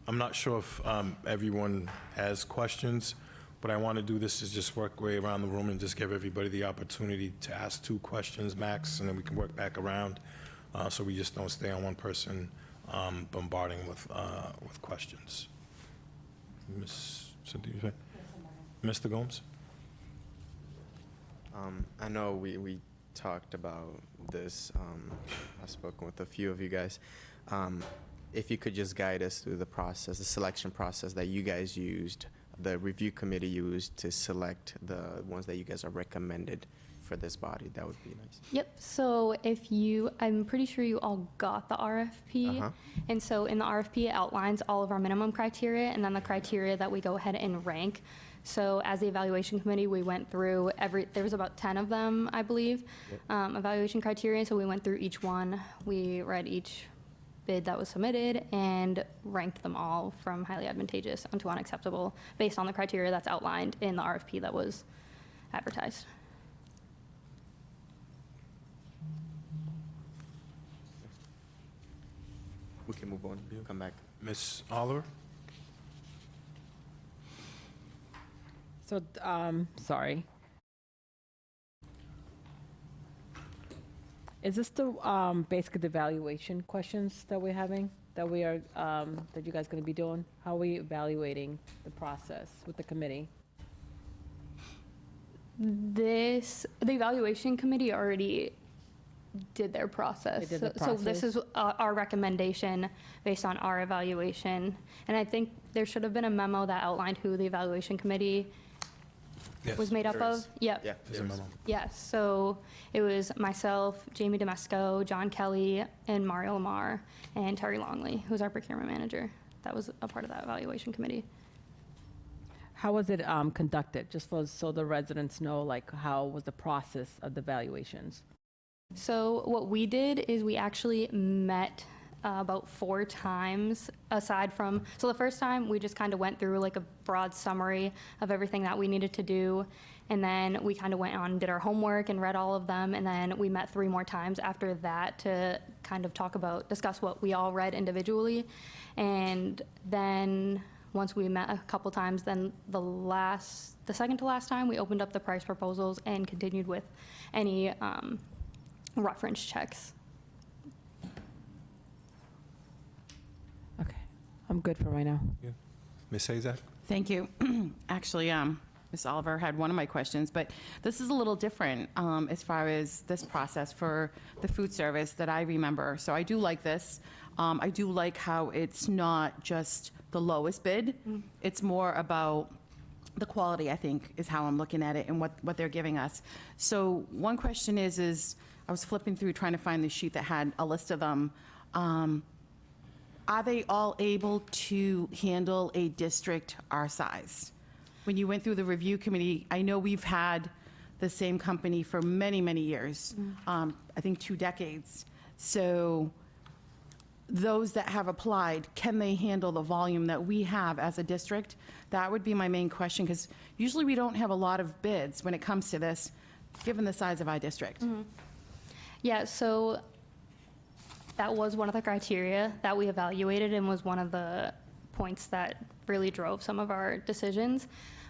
I'm not sure if everyone has questions, but I want to do this is just work way around the room and just give everybody the opportunity to ask 2 questions max, and then we can work back around so we just don't stay on one person bombarding with questions. Ms. Cynthia? Mr. Gomes?
I know we talked about this. I've spoken with a few of you guys. If you could just guide us through the process, the selection process that you guys used, the review committee used to select the ones that you guys are recommended for this body, that would be nice.
Yep, so I'm pretty sure you all got the RFP. And so in the RFP, it outlines all of our minimum criteria and then the criteria that we go ahead and rank. So as the evaluation committee, we went through there was about 10 of them, I believe, evaluation criteria. So we went through each one. We read each bid that was submitted and ranked them all from highly advantageous onto unacceptable based on the criteria that's outlined in the RFP that was advertised.
We can move on, come back.
Ms. Oliver?
So, sorry. Is this the, basically the evaluation questions that we're having, that we are, that you guys gonna be doing? How are we evaluating the process with the committee?
The evaluation committee already did their process.
They did the
So this
process?
is our recommendation based on our evaluation. And I think there should have been a memo that outlined who the evaluation committee
Yes.
was made up
There
of.
is.
Yep.
Yeah,
There's a memo.
Yes, so it was myself, Jamie Demesco, John Kelly, and Mario Lamar, and Terry Longley, who's our procurement manager. That was a part of that evaluation committee.
How was it conducted, just so the residents know, like, how was the process of the evaluations?
So what we did is we actually met about 4 times aside from, so the first time we just kind of went through like a broad summary of everything that we needed to do. And then we kind of went on and did our homework and read all of them. And then we met 3 more times after that to kind of discuss what we all read individually. And then once we met a couple times, then the second to last time, we opened up the price proposals and continued with any reference checks.
Okay, I'm good for right now.
Ms. Hazak?
Thank you. Actually, Ms. Oliver had one of my questions, but this is a little different as far as this process for the food service that I remember. So I do like this. I do like how it's not just the lowest bid. It's more about the quality, I think, is how I'm looking at it and what they're giving us. So one question is I was flipping through trying to find the sheet that had a list of them. Are they all able to handle a district our size? When you went through the review committee, I know we've had the same company for many, many years, I think 2 decades. So those that have applied, can they handle the volume that we have as a district? That would be my main question, because usually we don't have a lot of bids when it comes to this, given the size of our district.
Yeah, so that was one of the criteria that we evaluated and was one of the points that really drove some of our decisions.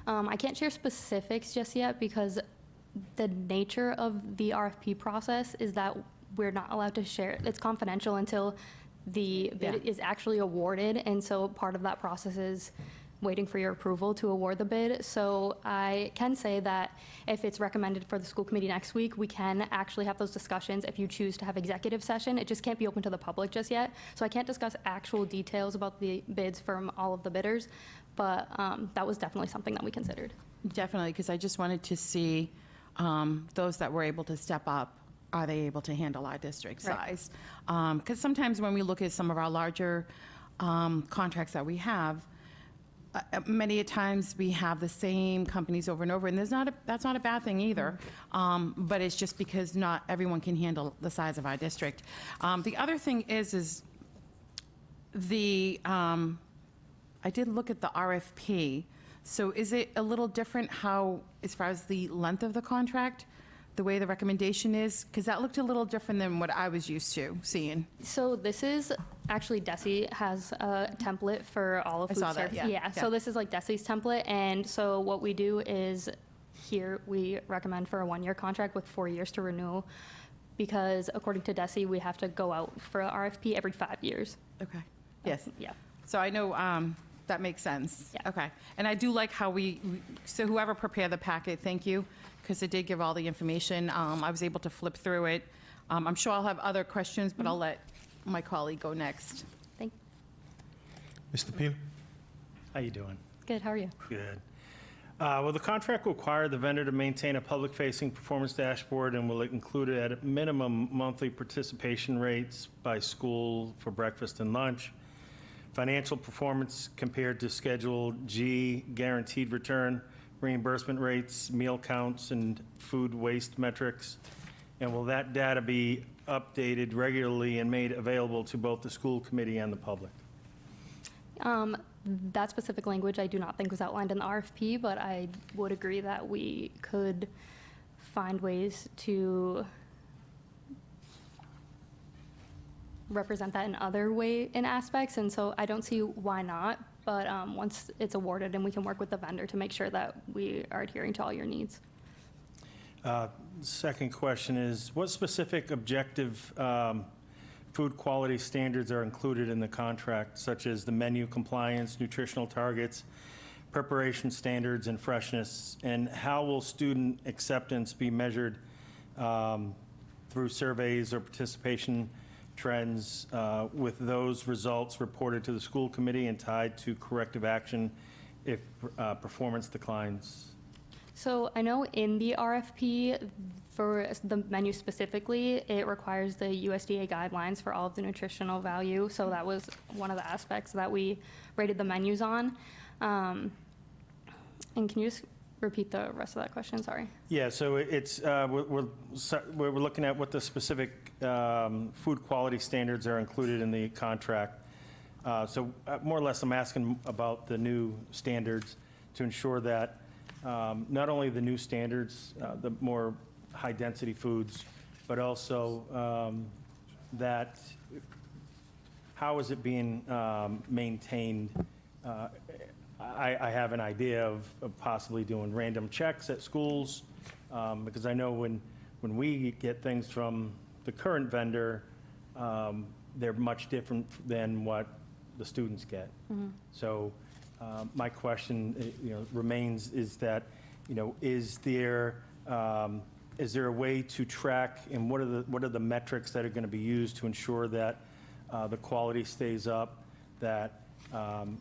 I can't share specifics just yet because the nature of the RFP process is that we're not allowed to share. It's confidential until the bid is actually awarded, and so part of that process is waiting for your approval to award the bid. So I can say that if it's recommended for the school committee next week, we can actually have those discussions if you choose to have executive session. It just can't be open to the public just yet. So I can't discuss actual details about the bids from all of the bidders, but that was definitely something that we considered.
Definitely, because I just wanted to see those that were able to step up, are they able to handle our district
Right.
size? Because sometimes when we look at some of our larger contracts that we have, many a times we have the same companies over and over, and that's not a bad thing either. But it's just because not everyone can handle the size of our district. The other thing is I did look at the RFP. So is it a little different how, as far as the length of the contract, the way the recommendation is? Because that looked a little different than what I was used to seeing.
So this is, actually Desi has a template for all of
I
food
saw that,
service.
yeah, yeah.
So this is like Desi's template, and so what we do is here we recommend for a 1-year contract with 4 years to renew, because according to Desi, we have to go out for a RFP every 5 years.
Okay. Yes.
Yeah.
So I know that makes sense.
Yeah.
Okay. And I do like how so whoever prepared the packet, thank you, because it did give all the information. I was able to flip through it. I'm sure I'll have other questions, but I'll let my colleague go next.
Thank.
Mr. Pena?
How you doing?
Good. How are you?
Good. Will the contract require the vendor to maintain a public-facing performance dashboard, and will it include at a minimum monthly participation rates by school for breakfast and lunch, financial performance compared to Schedule G, guaranteed return, reimbursement rates, meal counts, and food waste metrics? And will that data be updated regularly and made available to both the school committee and the public?
That specific language I do not think was outlined in the RFP, but I would agree that we could find ways to represent that in other in aspects, and so I don't see why not, but once it's awarded, and we can work with the vendor to make sure that we are adhering to all your needs.
Second question is, what specific objective food quality standards are included in the contract, such as the menu compliance, nutritional targets, preparation standards, and freshness? And how will student acceptance be measured through surveys or participation trends, with those results reported to the school committee and tied to corrective action if performance declines?
So I know in the RFP, for the menu specifically, it requires the USDA guidelines for all of the nutritional value. So that was one of the aspects that we rated the menus on. And can you just repeat the rest of that question? Sorry.
Yeah, so it's, we're looking at what the specific food quality standards are included in the contract. So more or less, I'm asking about the new standards to ensure that not only the new standards, the more high-density foods, but also that how is it being maintained? I have an idea of possibly doing random checks at schools, because I know when we get things from the current vendor, they're much different than what the students get. So my question, remains is that is there a way to track, and what are the metrics that are going to be used to ensure that the quality stays up, that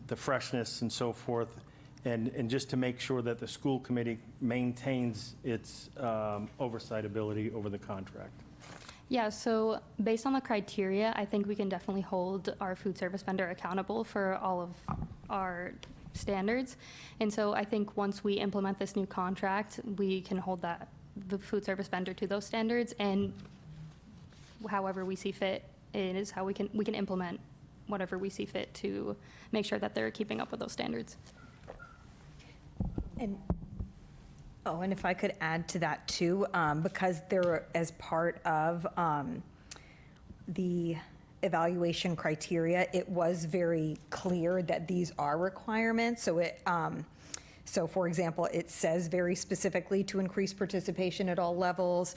the freshness and so forth, and just to make sure that the school committee maintains its oversight ability over the contract?
Yeah, so based on the criteria, I think we can definitely hold our food service vendor accountable for all of our standards. And so I think once we implement this new contract, we can hold the food service vendor to those standards, and however we see fit is how we can implement whatever we see fit to make sure that they're keeping up with those standards.
And if I could add to that too, because they're as part of the evaluation criteria, it was very clear that these are requirements. So for example, it says very specifically to increase participation at all levels.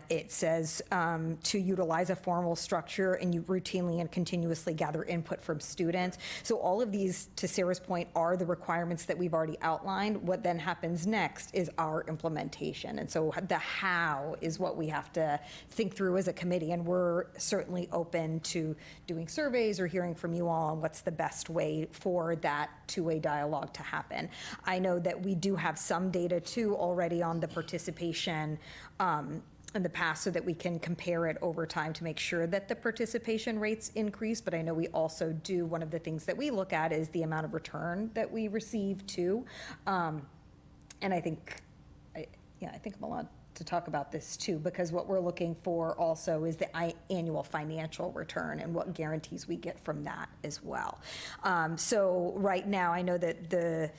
It says to utilize a formal structure, and you routinely and continuously gather input from students. So all of these, to Sarah's point, are the requirements that we've already outlined. What then happens next is our implementation. And so the how is what we have to think through as a committee. And we're certainly open to doing surveys or hearing from you all on what's the best way for that two-way dialogue to happen. I know that we do have some data too already on the participation in the past, so that we can compare it over time to make sure that the participation rates increase. But I know we also do, one of the things that we look at is the amount of return that we receive too. And I think I'm allowed to talk about this too, because what we're looking for also is the annual financial return and what guarantees we get from that as well. So right now, I know that the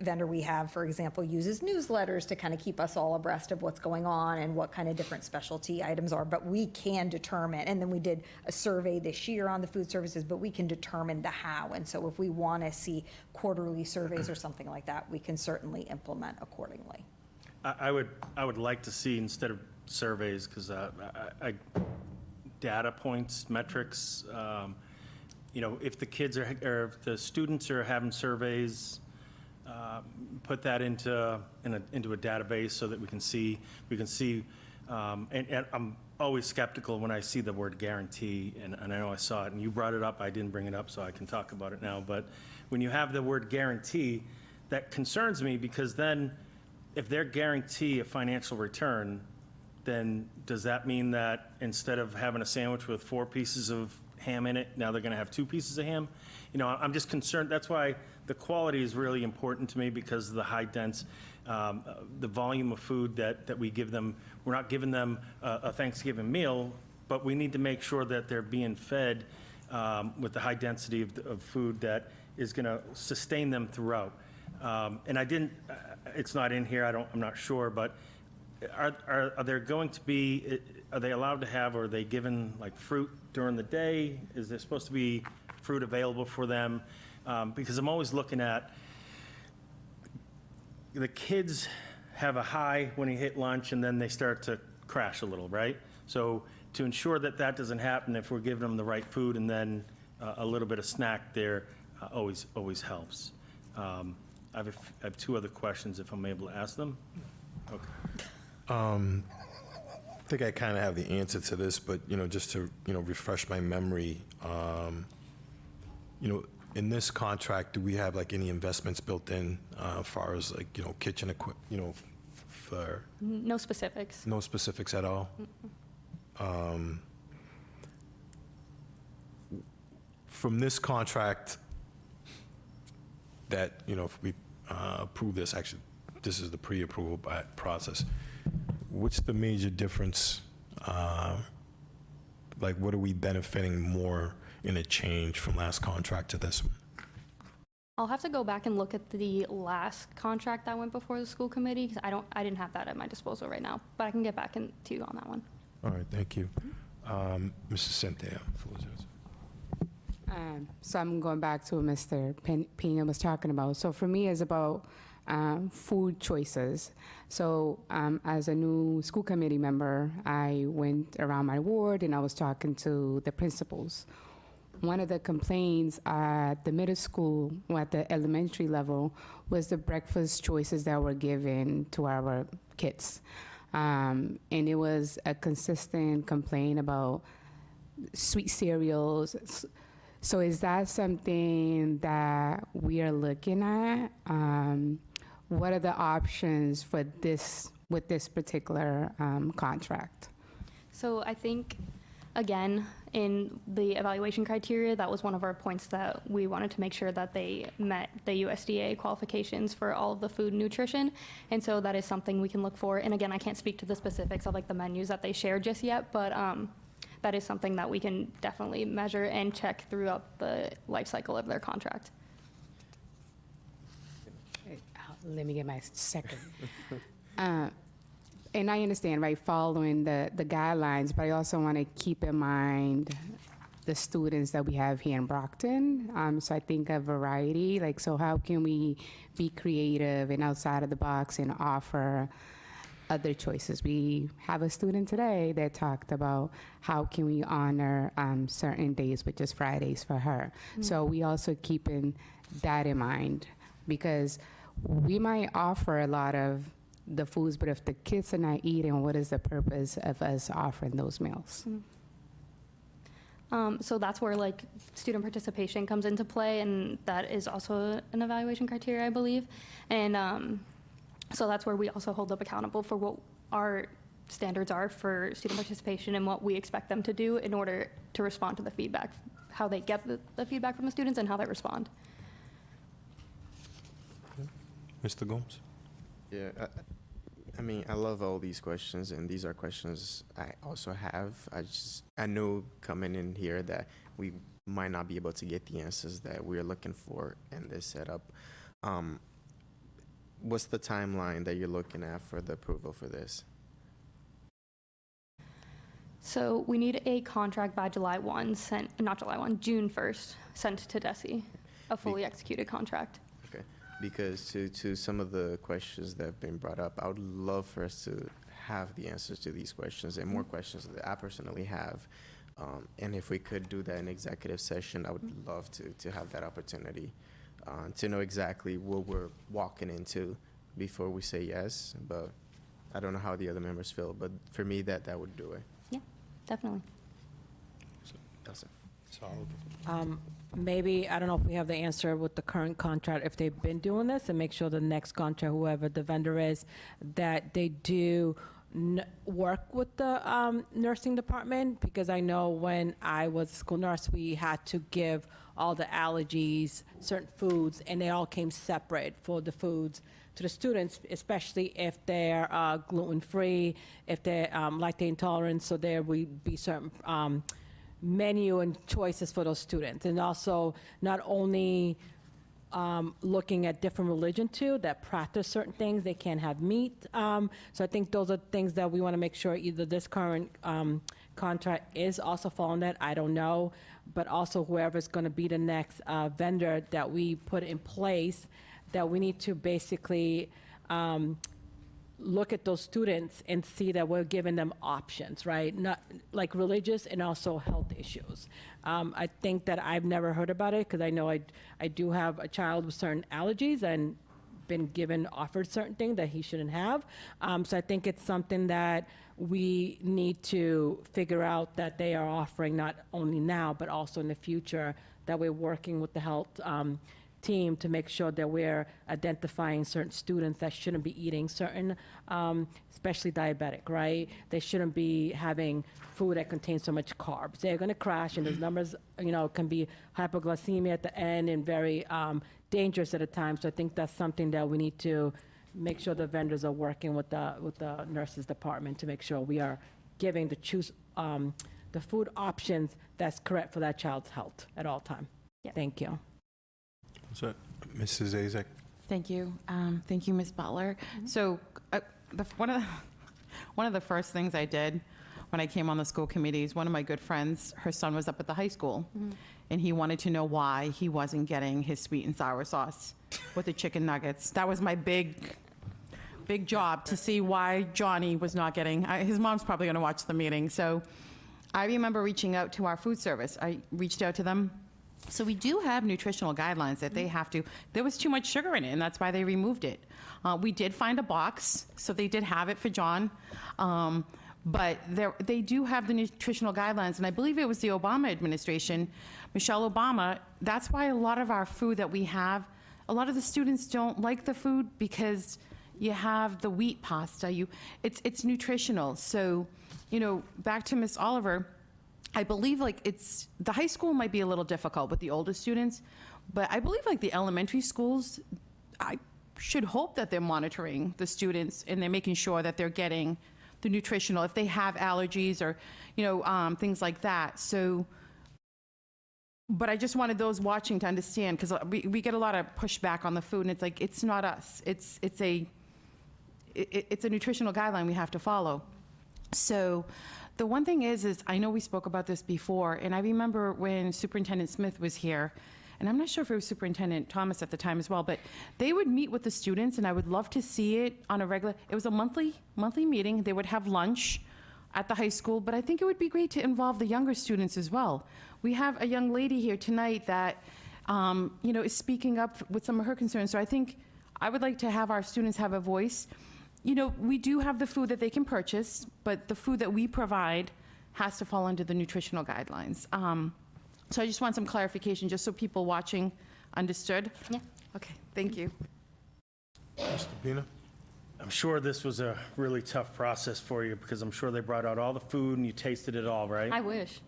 vendor we have, for example, uses newsletters to kind of keep us all abreast of what's going on and what kind of different specialty items are, but we can determine, and then we did a survey this year on the food services, but we can determine the how. And so if we want to see quarterly surveys or something like that, we can certainly implement accordingly.
I would like to see, instead of surveys, because data points, metrics, if the kids or if the students are having surveys, put that into a database so that we can see, and I'm always skeptical when I see the word guarantee, and I know I saw it, and you brought it up, I didn't bring it up, so I can talk about it now, but when you have the word guarantee, that concerns me, because then if they guarantee a financial return, then does that mean that instead of having a sandwich with 4 pieces of ham in it, now they're going to have 2 pieces of ham? I'm just concerned. That's why the quality is really important to me, because of the high dense, the volume of food that we give them. We're not giving them a Thanksgiving meal, but we need to make sure that they're being fed with the high density of food that is going to sustain them throughout. And it's not in here, I'm not sure, but are there going to be, are they allowed to have, or are they given like fruit during the day? Is there supposed to be fruit available for them? Because I'm always looking at, the kids have a high when you hit lunch, and then they start to crash a little, right? So to ensure that that doesn't happen, if we're giving them the right food and then a little bit of snack there, always helps. I have 2 other questions, if I'm able to ask them. Okay.
I think I kind of have the answer to this, but, just to, refresh my memory, in this contract, do we have like any investments built in, as far as like, kitchen equipment, for?
No specifics.
No specifics at all? From this contract, that, if we approve this, actually, this is the pre-approval process, what's the major difference? Like, what are we benefiting more in a change from last contract to this one?
I'll have to go back and look at the last contract that went before the school committee, because I didn't have that at my disposal right now, but I can get back to you on that one.
All right, thank you. Mrs. Cynthia, floor is yours.
So I'm going back to what Mr. Pena was talking about. So for me, it's about food choices. So as a new school committee member, I went around my ward and I was talking to the principals. one of the complaints at the middle school or at the elementary level was the breakfast choices that were given to our kids. And it was a consistent complaint about sweet cereals. So is that something that we are looking at? What are the options for this, with this particular contract?
So I think, again, in the evaluation criteria, that was one of our points that we wanted to make sure that they met the USDA qualifications for all of the food and nutrition. And so that is something we can look for. And again, I can't speak to the specifics of like the menus that they shared just yet, but that is something that we can definitely measure and check throughout the life cycle of their contract.
Let me get my second. And I understand, right, following the guidelines, but I also want to keep in mind the students that we have here in Brockton. So I think a variety, like, so how can we be creative and outside of the box and offer other choices? We have a student today that talked about how can we honor certain days, which is Fridays for her. So we also keeping that in mind, because we might offer a lot of the foods, but if the kids are not eating, what is the purpose of us offering those meals?
So that's where like student participation comes into play, and that is also an evaluation criteria, I believe. And so that's where we also hold up accountable for what our standards are for student participation and what we expect them to do in order to respond to the feedback, how they get the feedback from the students and how they respond.
Mr. Gomes?
Yeah, I mean, I love all these questions, and these are questions I also have. I know coming in here that we might not be able to get the answers that we're looking for in this setup. What's the timeline that you're looking at for the approval for this?
So we need a contract by July 1, June 1st, sent to DESE, a fully executed contract.
Okay, because to some of the questions that have been brought up, I would love for us to have the answers to these questions and more questions that I personally have. And if we could do that in executive session, I would love to have that opportunity to know exactly what we're walking into before we say yes. But I don't know how the other members feel, but for me, that would do it.
Yeah, definitely.
That's it.
Maybe, I don't know if we have the answer with the current contract, if they've been doing this, and make sure the next contract, whoever the vendor is, that they do work with the nursing department, because I know when I was a school nurse, we had to give all the allergies, certain foods, and they all came separate for the foods to the students, especially if they're gluten-free, if they're lactose intolerant, so there will be certain menu and choices for those students. And also not only looking at different religion too, that practice certain things, they can't have meat. So I think those are things that we want to make sure either this current contract is also following that, I don't know, but also whoever's going to be the next vendor that we put in place, that we need to basically look at those students and see that we're giving them options, right? Not like religious and also health issues. I think that I've never heard about it, because I know I do have a child with certain allergies and been offered certain things that he shouldn't have. So I think it's something that we need to figure out that they are offering, not only now, but also in the future, that we're working with the health team to make sure that we're identifying certain students that shouldn't be eating certain, especially diabetic, right? They shouldn't be having food that contains so much carbs. They're going to crash, and those numbers, can be hypoglycemia at the end and very dangerous at a time. So I think that's something that we need to make sure the vendors are working with the nurses department to make sure we are giving the food options that's correct for that child's health at all time.
Yeah.
Thank you.
What's that? Mrs. Azek?
Thank you. Thank you, Ms. Butler. So one of the first things I did when I came on the school committee is one of my good friends, her son was up at the high school, and he wanted to know why he wasn't getting his sweet and sour sauce with the chicken nuggets. That was my big job, to see why Johnny was not getting. His mom's probably going to watch the meeting. So I remember reaching out to our food service. I reached out to them. So we do have nutritional guidelines that they have to, there was too much sugar in it, and that's why they removed it. We did find a box, so they did have it for John. But they do have the nutritional guidelines, and I believe it was the Obama administration, Michelle Obama. That's why a lot of our food that we have, a lot of the students don't like the food because you have the wheat pasta. It's nutritional. So, back to Miss Oliver, I believe the high school might be a little difficult with the older students, but I believe the elementary schools, I should hope that they're monitoring the students and they're making sure that they're getting the nutritional, if they have allergies or, things like that. So, but I just wanted those watching to understand, because we get a lot of pushback on the food, and it's not us. It's a nutritional guideline we have to follow. So the one thing is I know we spoke about this before, and I remember when Superintendent Smith was here, and I'm not sure if it was Superintendent Thomas at the time as well, but they would meet with the students, and I would love to see it on a regular, it was a monthly meeting. They would have lunch at the high school, but I think it would be great to involve the younger students as well. We have a young lady here tonight that, is speaking up with some of her concerns, so I think I would like to have our students have a voice. We do have the food that they can purchase, but the food that we provide has to fall under the nutritional guidelines. So I just want some clarification, just so people watching understood.
Yeah.
Okay, thank you.
Mr. Pina?
I'm sure this was a really tough process for you, because I'm sure they brought out all the food and you tasted it all, right?
I wish.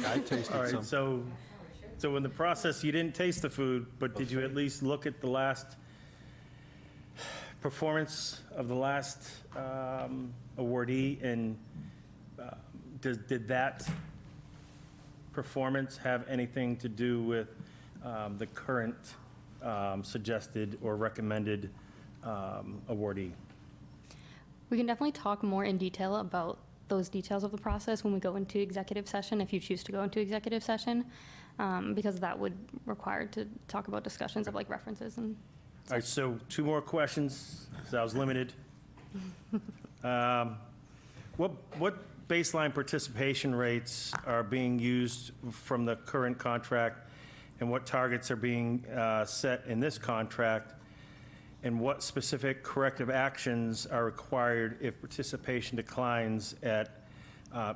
I tasted
All right, so in the process, you didn't taste the food, but did you at least look at the last performance of the last awardee, and did that performance have anything to do with the current suggested or recommended awardee?
We can definitely talk more in detail about those details of the process when we go into executive session, if you choose to go into executive session, because that would require to talk about discussions of references and.
All right, so 2 more questions, because I was limited. What baseline participation rates are being used from the current contract, and what targets are being set in this contract, and what specific corrective actions are required if participation declines at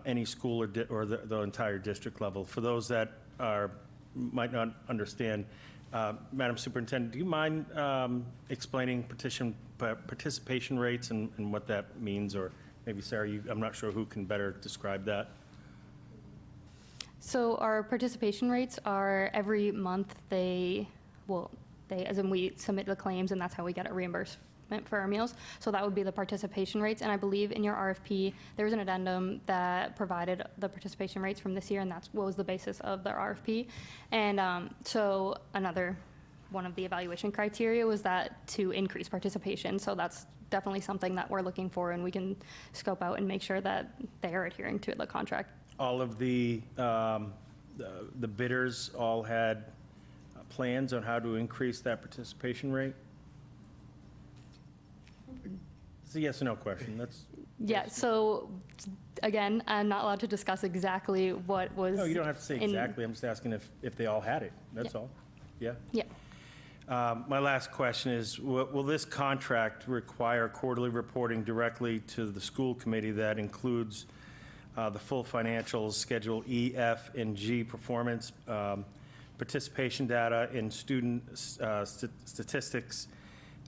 any school or the entire district level? For those that might not understand, Madam Superintendent, do you mind explaining participation rates and what that means? Or maybe Sarah, I'm not sure who can better describe that.
So our participation rates are every month as in we submit the claims, and that's how we get a reimbursement for our meals. So that would be the participation rates. And I believe in your RFP, there was an addendum that provided the participation rates from this year, and that's what was the basis of the RFP. And so another one of the evaluation criteria was that to increase participation. So that's definitely something that we're looking for, and we can scope out and make sure that they are adhering to the contract.
All of the bidders all had plans on how to increase that participation rate? It's a yes or no question. That's.
Yeah, so again, I'm not allowed to discuss exactly what was.
No, you don't have to say exactly. I'm just asking if they all had it. That's all. Yeah?
Yeah.
My last question is, will this contract require quarterly reporting directly to the school committee that includes the full financials, Schedule E, F, and G performance, participation data in student statistics,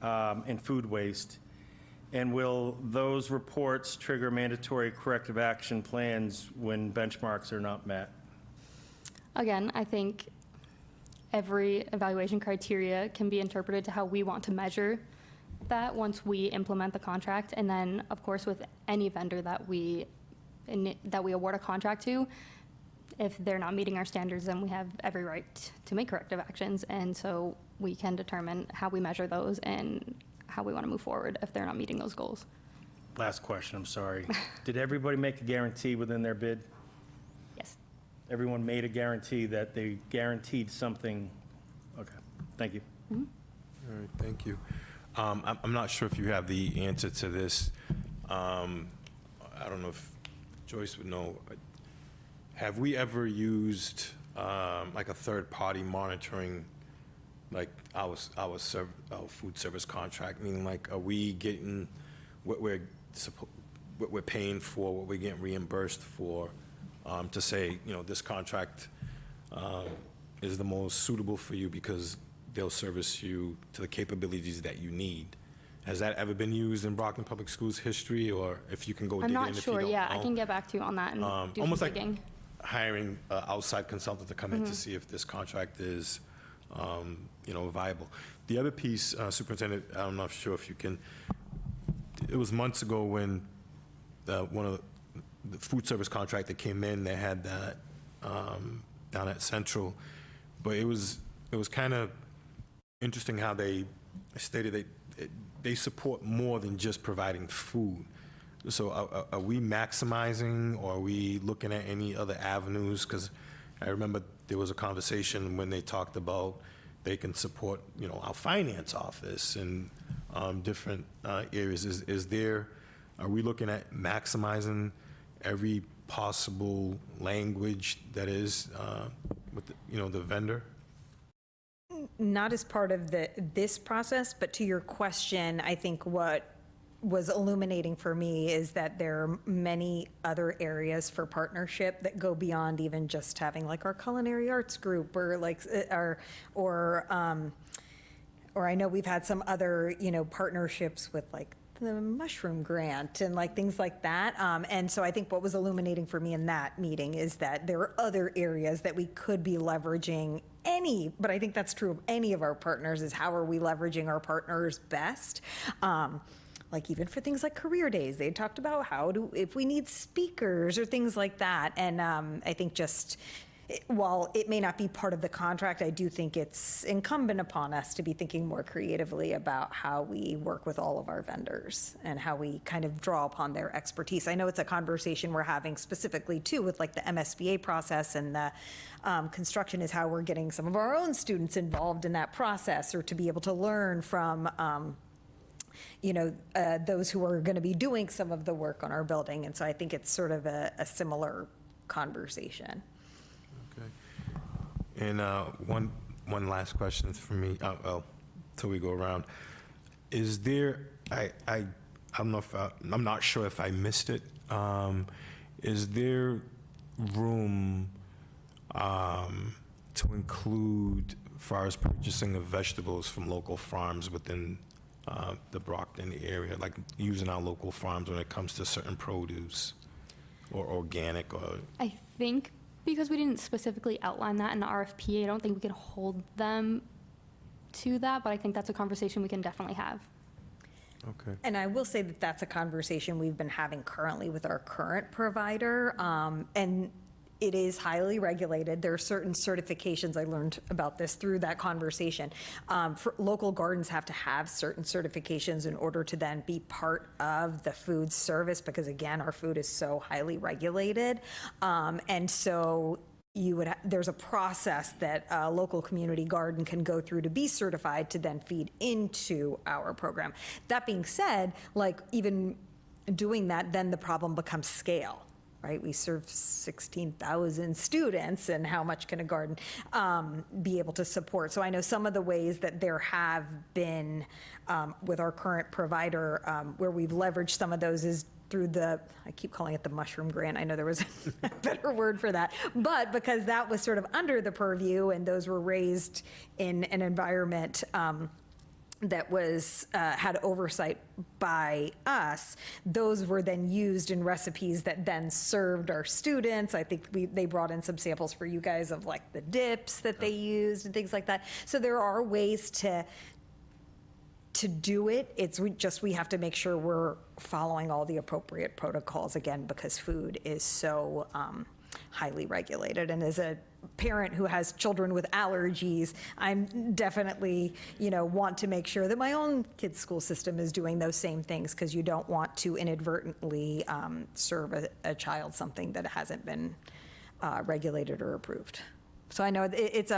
and food waste? And will those reports trigger mandatory corrective action plans when benchmarks are not met?
Again, I think every evaluation criteria can be interpreted to how we want to measure that once we implement the contract. And then, of course, with any vendor that we award a contract to, if they're not meeting our standards, then we have every right to make corrective actions. And so we can determine how we measure those and how we want to move forward if they're not meeting those goals.
Last question, I'm sorry. Did everybody make a guarantee within their bid?
Yes.
Everyone made a guarantee that they guaranteed something? Okay, thank you.
All right, thank you. I'm not sure if you have the answer to this. I don't know if Joyce would know, have we ever used like a third-party monitoring, like our food service contract? Meaning, like, are we getting what we're paying for, what we're getting reimbursed for, to say, you know, this contract is the most suitable for you because they'll service you to the capabilities that you need? Has that ever been used in Brockton Public Schools history, or if you can go dig
I'm
in
not
if you
sure,
don't
yeah, I
know?
can get back to you on that and do some
Almost like
digging.
hiring an outside consultant to come in to see if this contract is, you know, viable. The other piece, Superintendent, I'm not sure if you can, it was months ago when one of the food service contract that came in, they had that down at Central, but it was kind of interesting how they stated they support more than just providing food. So are we maximizing, or are we looking at any other avenues? Because I remember there was a conversation when they talked about they can support, you know, our finance office and different areas. Are we looking at maximizing every possible language that is with the, you know, the vendor?
Not as part of this process, but to your question, I think what was illuminating for me is that there are many other areas for partnership that go beyond even just having like our culinary arts group or like or I know we've had some other, you know, partnerships with like the mushroom grant and like things like that. And so I think what was illuminating for me in that meeting is that there are other areas that we could be leveraging but I think that's true of any of our partners, is how are we leveraging our partners best? Like even for things like career days, they talked about if we need speakers or things like that. And I think while it may not be part of the contract, I do think it's incumbent upon us to be thinking more creatively about how we work with all of our vendors and how we kind of draw upon their expertise. I know it's a conversation we're having specifically too with like the MSBA process, and the construction is how we're getting some of our own students involved in that process, or to be able to learn from those who are going to be doing some of the work on our building. And so I think it's sort of a similar conversation.
Okay. And one last question for me, till we go around. Is there, I'm not sure if I missed it. Is there room to include, as far as purchasing of vegetables from local farms within the Brockton area, like using our local farms when it comes to certain produce or organic? Or
I think because we didn't specifically outline that in the RFP, I don't think we can hold them to that, but I think that's a conversation we can definitely have.
Okay.
And I will say that that's a conversation we've been having currently with our current provider, and it is highly regulated. There are certain certifications, I learned about this through that conversation. For local gardens have to have certain certifications in order to then be part of the food service, because again, our food is so highly regulated. And so there's a process that a local community garden can go through to be certified to then feed into our program. That being said, like even doing that, then the problem becomes scale. Right, we serve 16,000 students, and how much can a garden be able to support? So I know some of the ways that there have been with our current provider where we've leveraged some of those is through I keep calling it the mushroom grant. I know there was a better word for that, but because that was sort of under the purview, and those were raised in an environment that was had oversight by us, those were then used in recipes that then served our students. I think they brought in some samples for you guys of like the dips that they used and things like that. So there are ways to do it. It's we have to make sure we're following all the appropriate protocols, again, because food is so highly regulated. And as a parent who has children with allergies, I'm definitely, want to make sure that my own kid's school system is doing those same things, because you don't want to inadvertently serve a child something that hasn't been regulated or approved. So I know it's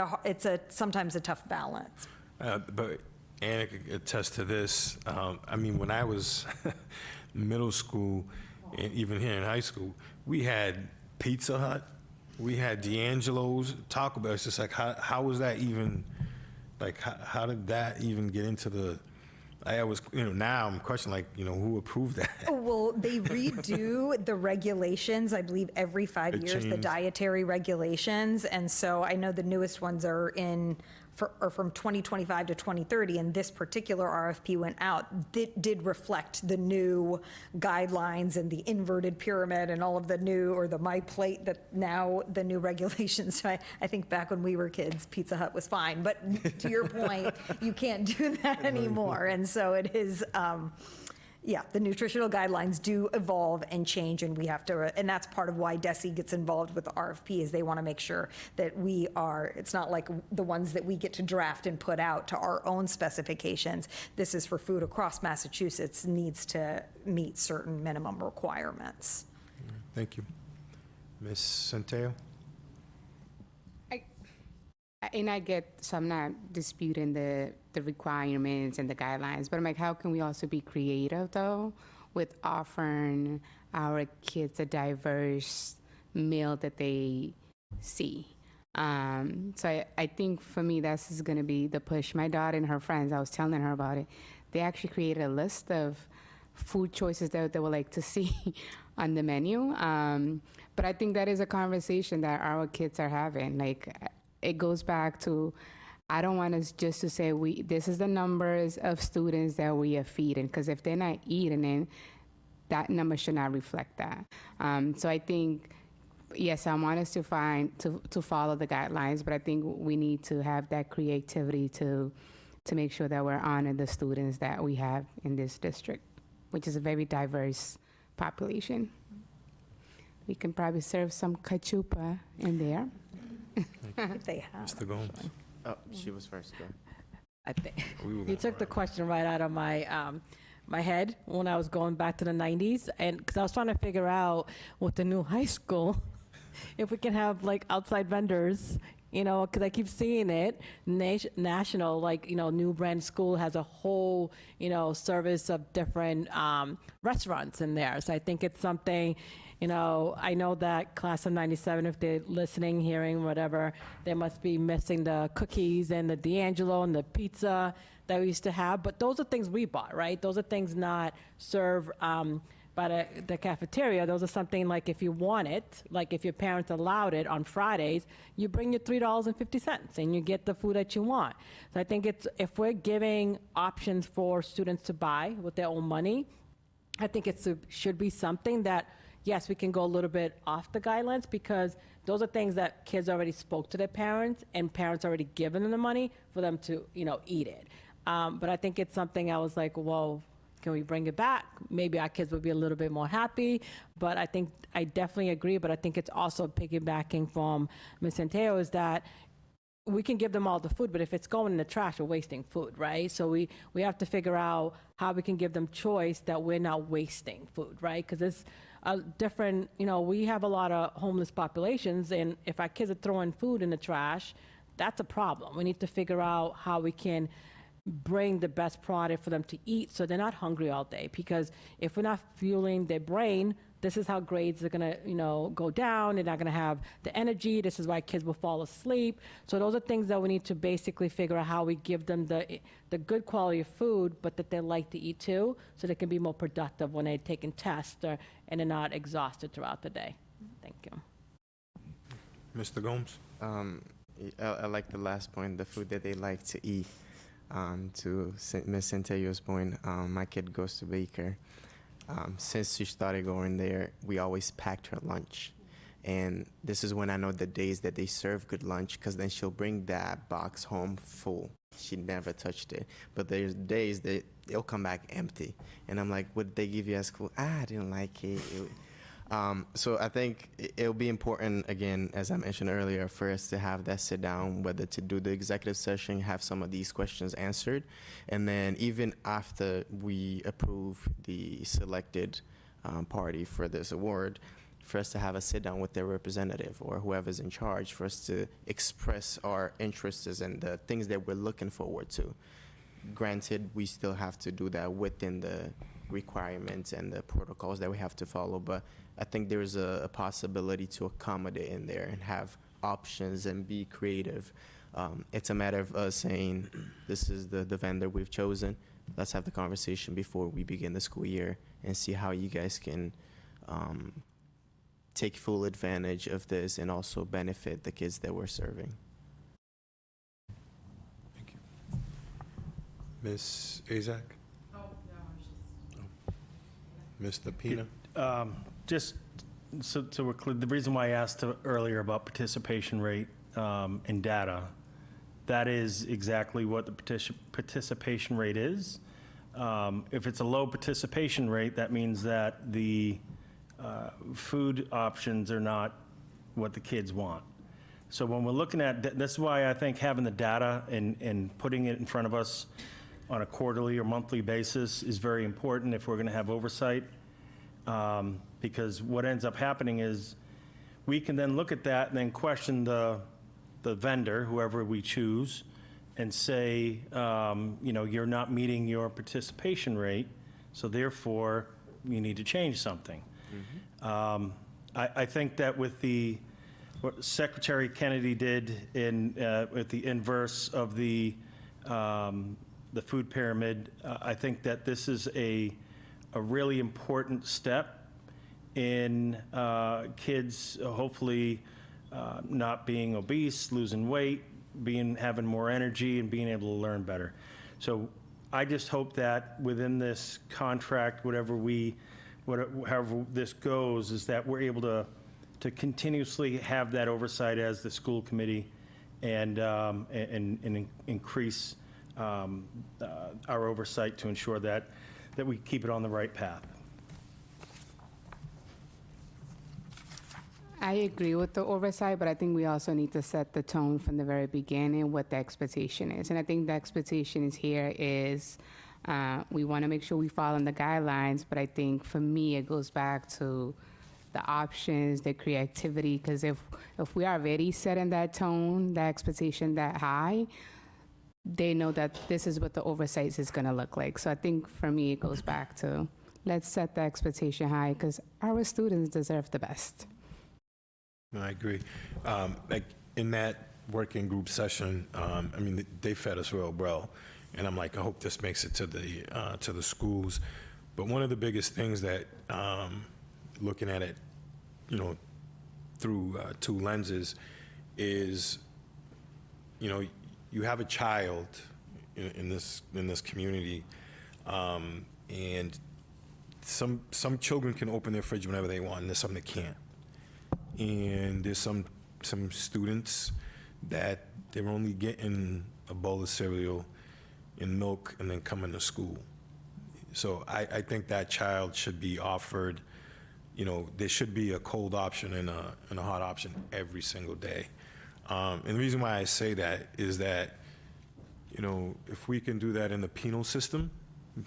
sometimes a tough balance.
But Anna could attest to this. I mean, when I was middle school, and even here in high school, we had Pizza Hut, we had D'Angelo's, Taco Bell. It's just like, how was that even, like, how did that even get into the, I was, now I'm questioning, like, who approved that?
Well, they redo the regulations, I believe, every 5
It
years, the
changed.
dietary regulations. And so I know the newest ones are from 2025 to 2030, and this particular RFP went out, did reflect the new guidelines and the inverted pyramid and all of the new, or the My Plate, that now the new regulations. So I think back when we were kids, Pizza Hut was fine, but to your point, you can't do that anymore. And so it is, the nutritional guidelines do evolve and change, and we have to, and that's part of why DESE gets involved with the RFP, is they want to make sure that it's not like the ones that we get to draft and put out to our own specifications. This is for food across Massachusetts, needs to meet certain minimum requirements.
Thank you. Ms. Centeo?
And I get, so I'm not disputing the requirements and the guidelines, but I'm like, how can we also be creative, though, with offering our kids a diverse meal that they see? So I think for me, this is going to be the push. My daughter and her friends, I was telling her about it, they actually created a list of food choices that they would like to see on the menu. But I think that is a conversation that our kids are having. Like, it goes back to, I don't want us just to say this is the numbers of students that we are feeding, because if they're not eating it, that number should not reflect that. So I think, yes, I want us to follow the guidelines, but I think we need to have that creativity to make sure that we're honoring the students that we have in this district, which is a very diverse population. We can probably serve some cachupa in there.
If they have.
Mr. Gomes?
Oh, she was first, go.
I think
We were
you
gonna
took the
wrap.
question right out of my head when I was going back to the 90s, and because I was trying to figure out with the new high school if we can have like outside vendors, because I keep seeing it national, like, New Brand School has a whole, service of different restaurants in there. So I think it's something, I know that class of 97, if they're listening, hearing, whatever, they must be missing the cookies and the D'Angelo and the pizza that we used to have. But those are things we bought, right? Those are things not served by the cafeteria. Those are something like, if you want it, like if your parents allowed it on Fridays, you bring your $3.50 and you get the food that you want. So I think if we're giving options for students to buy with their own money, I think it should be something that, yes, we can go a little bit off the guidelines, because those are things that kids already spoke to their parents, and parents already given them the money for them to, eat it. But I think it's something I was like, well, can we bring it back? Maybe our kids would be a little bit more happy. But I definitely agree, but I think it's also piggybacking from Ms. Centeo, is that we can give them all the food, but if it's going in the trash, we're wasting food, right? So we have to figure out how we can give them choice that we're not wasting food, right? Because it's a different, we have a lot of homeless populations, and if our kids are throwing food in the trash, that's a problem. We need to figure out how we can bring the best product for them to eat so they're not hungry all day. Because if we're not fueling their brain, this is how grades are gonna, go down. They're not gonna have the energy. This is why kids will fall asleep. So those are things that we need to basically figure out how we give them the good quality of food, but that they like to eat too, so they can be more productive when they're taking tests and they're not exhausted throughout the day. Thank you.
Mr. Gomes?
I like the last point, the food that they like to eat. To Ms. Centello's point, my kid goes to Baker. Since she started going there, we always packed her lunch. And this is when I know the days that they serve good lunch, because then she'll bring that box home full. She never touched it. But there's days that it'll come back empty. And I'm like, what did they give you at school? I didn't like it. So I think it'll be important, again, as I mentioned earlier, for us to have that sit down, whether to do the executive session, have some of these questions answered, and then even after we approve the selected party for this award, for us to have a sit down with their representative or whoever's in charge, for us to express our interests and the things that we're looking forward to. Granted, we still have to do that within the requirements and the protocols that we have to follow, but I think there's a possibility to accommodate in there and have options and be creative. It's a matter of us saying, this is the vendor we've chosen. Let's have the conversation before we begin the school year and see how you guys can take full advantage of this and also benefit the kids that we're serving.
Thank you. Ms. Azak? Oh, no, Mr. Pina?
Just so we're clear, the reason why I asked earlier about participation rate and data, that is exactly what the participation rate is. If it's a low participation rate, that means that the food options are not what the kids want. So when we're looking at, this is why I think having the data and putting it in front of us on a quarterly or monthly basis is very important if we're going to have oversight. Because what ends up happening is we can then look at that and then question the vendor, whoever we choose, and say, you're not meeting your participation rate, so therefore you need to change something. I think that with what Secretary Kennedy did with the inverse of the food pyramid, I think that this is a really important step in kids hopefully not being obese, losing weight, having more energy, and being able to learn better. So I just hope that within this contract, however this goes, is that we're able to continuously have that oversight as the school committee and increase our oversight to ensure that we keep it on the right path.
I agree with the oversight, but I think we also need to set the tone from the very beginning what the expectation is. And I think the expectation is here is we want to make sure we follow the guidelines, but I think for me it goes back to the options, the creativity, because if we are already setting that tone, the expectation that high, they know that this is what the oversight is going to look like. So I think for me it goes back to let's set the expectation high because our students deserve the best.
No, I agree. Like in that working group session, they fed us real well, and I'm like, I hope this makes it to the schools. But one of the biggest things that, looking at it, through two lenses, is, you have a child in this community, and some children can open their fridge whenever they want, and there's some that can't. And there's some students that they're only getting a bowl of cereal and milk and then coming to school. So I think that child should be offered, there should be a cold option and a hot option every single day. And the reason why I say that is that, if we can do that in the penal system,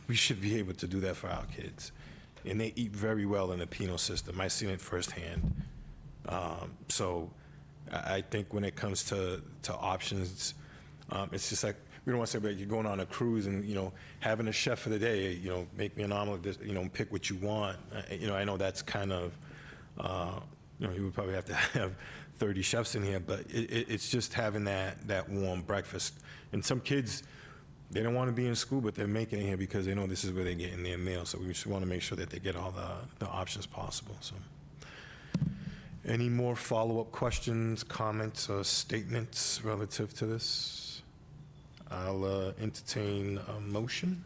we should be able to do that for our kids. And they eat very well in the penal system. I've seen it firsthand. So I think when it comes to options, it's just like, we don't want to say, but you're going on a cruise and, having a chef for the day, make me an omelet, pick what you want. I know that's kind of, you would probably have to have 30 chefs in here, but it's just having that warm breakfast. And some kids, they don't want to be in school, but they're making it here because they know this is where they're getting their meal. So we just want to make sure that they get all the options possible. So, any more follow-up questions, comments, or statements relative to this? I'll entertain a motion.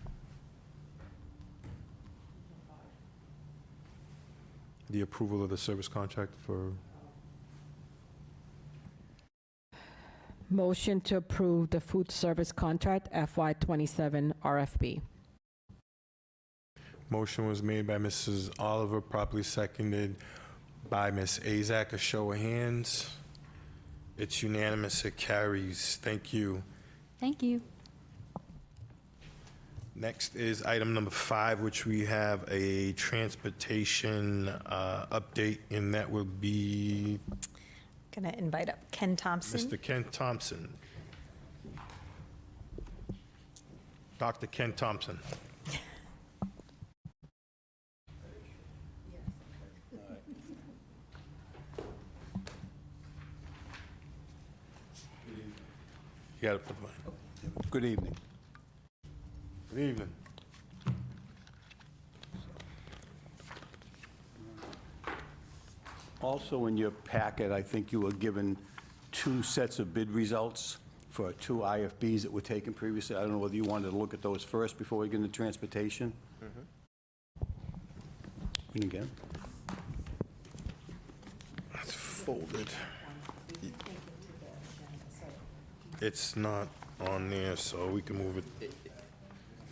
The approval of the service contract for...
Motion to approve the food service contract FY27 RFP.
Motion was made by Mrs. Oliver, properly seconded by Ms. Azak. A show of hands. It's unanimous. It carries. Thank you.
Thank you.
Next is item number 5, which we have a transportation update, and that will be
Going to invite up Ken Thompson.
Mr. Ken Thompson. Dr. Ken Thompson. You gotta put mine.
Good evening.
Good evening.
Also in your packet, I think you were given 2 sets of bid results for 2 IFBs that were taken previously. I don't know whether you wanted to look at those first before we get into transportation? And again?
It's folded. It's not on there, so we can move it.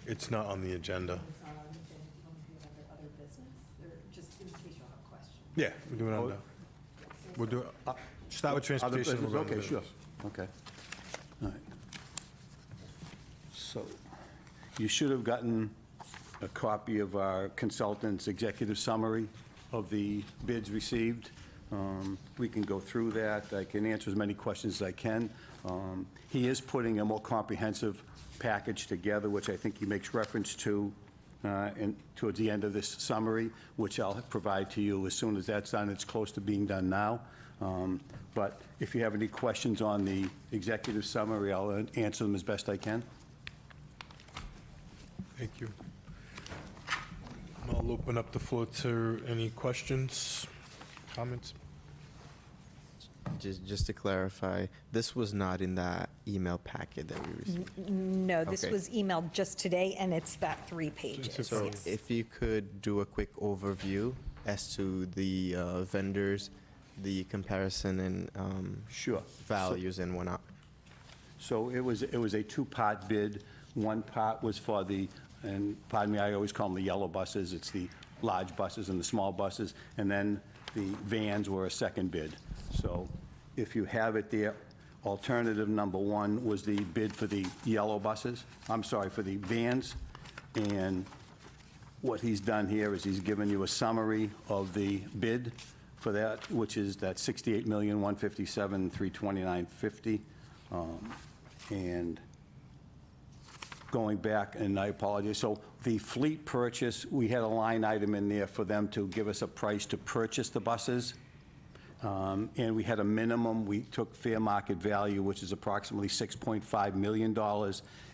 It's not on the agenda. Yeah, we're doing it on the, we'll do, start with
Other
transportation.
business?
we'll go
Okay,
to
sure. Okay. All right. So you should have gotten a copy of our consultant's executive summary of the bids received. We can go through that. I can answer as many questions as I can. He is putting a more comprehensive package together, which I think he makes reference to towards the end of this summary, which I'll provide to you as soon as that's done. It's close to being done now. But if you have any questions on the executive summary, I'll answer them as best I can.
Thank you. I'll open up the floor to any questions, comments.
Just to clarify, this was not in that email packet that we received.
No, this
Okay.
was emailed just today, and it's that 3 pages.
So
Yes.
if you could do a quick overview as to the vendors, the comparison and
Sure.
values and whatnot.
So it was a 2-part bid. One part was for the, and pardon me, I always call them the yellow buses. It's the large buses and the small buses. And then the vans were a second bid. So if you have it there, alternative number 1 was the bid for the yellow buses. I'm sorry, for the vans. And what he's done here is he's given you a summary of the bid for that, which is that $68,157,329.50. And going back, and I apologize, so the fleet purchase, we had a line item in there for them to give us a price to purchase the buses. And we had a minimum, we took fair market value, which is approximately $6.5 million,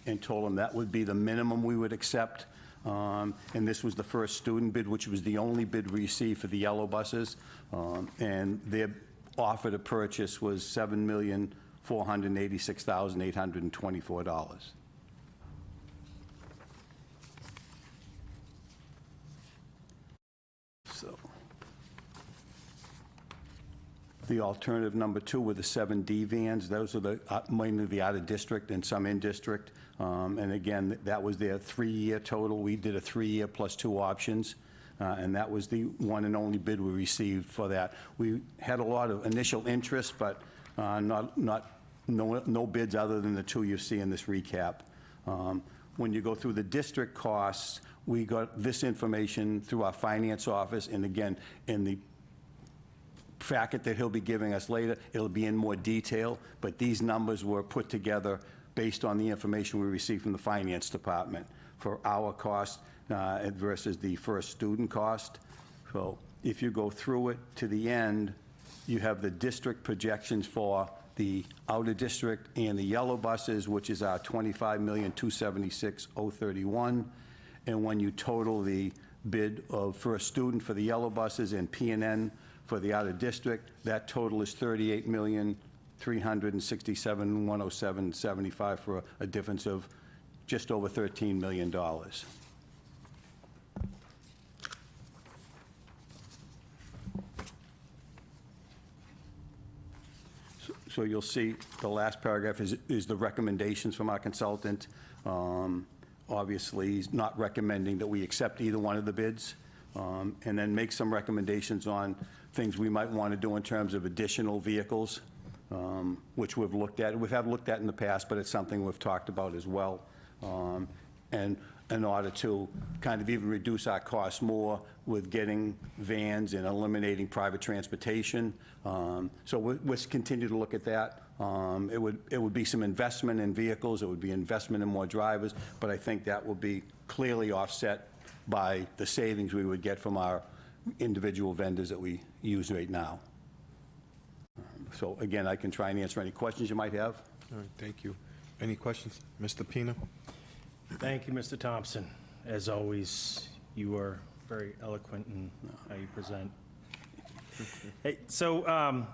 and told them that would be the minimum we would accept. And this was the first student bid, which was the only bid we received for the yellow buses. And their offer to purchase was $7,486,824. So. The alternative number 2 were the 7D vans. Those are the, mainly the out-of-district and some in-district. And again, that was their 3-year total. We did a 3-year plus 2 options. And that was the one and only bid we received for that. We had a lot of initial interest, but no bids other than the 2 you see in this recap. When you go through the district costs, we got this information through our finance office. And again, in the packet that he'll be giving us later, it'll be in more detail, but these numbers were put together based on the information we received from the finance department for our cost versus the first student cost. So if you go through it to the end, you have the district projections for the outer district and the yellow buses, which is our $25,276,031. And when you total the bid of first student for the yellow buses and P&N for the out-of-district, that total is $38,367,107.75 for a difference of just over $13 million. So you'll see the last paragraph is the recommendations from our consultant. Obviously, he's not recommending that we accept either one of the bids, and then make some recommendations on things we might want to do in terms of additional vehicles, which we've looked at. We have looked at in the past, but it's something we've talked about as well. And in order to kind of even reduce our costs more with getting vans and eliminating private transportation. So we'll continue to look at that. It would be some investment in vehicles, it would be investment in more drivers, but I think that will be clearly offset by the savings we would get from our individual vendors that we use right now. So again, I can try and answer any questions you might have.
All right, thank you. Any questions? Mr. Pina?
Thank you, Mr. Thompson. As always, you are very eloquent in how you present. Hey, so,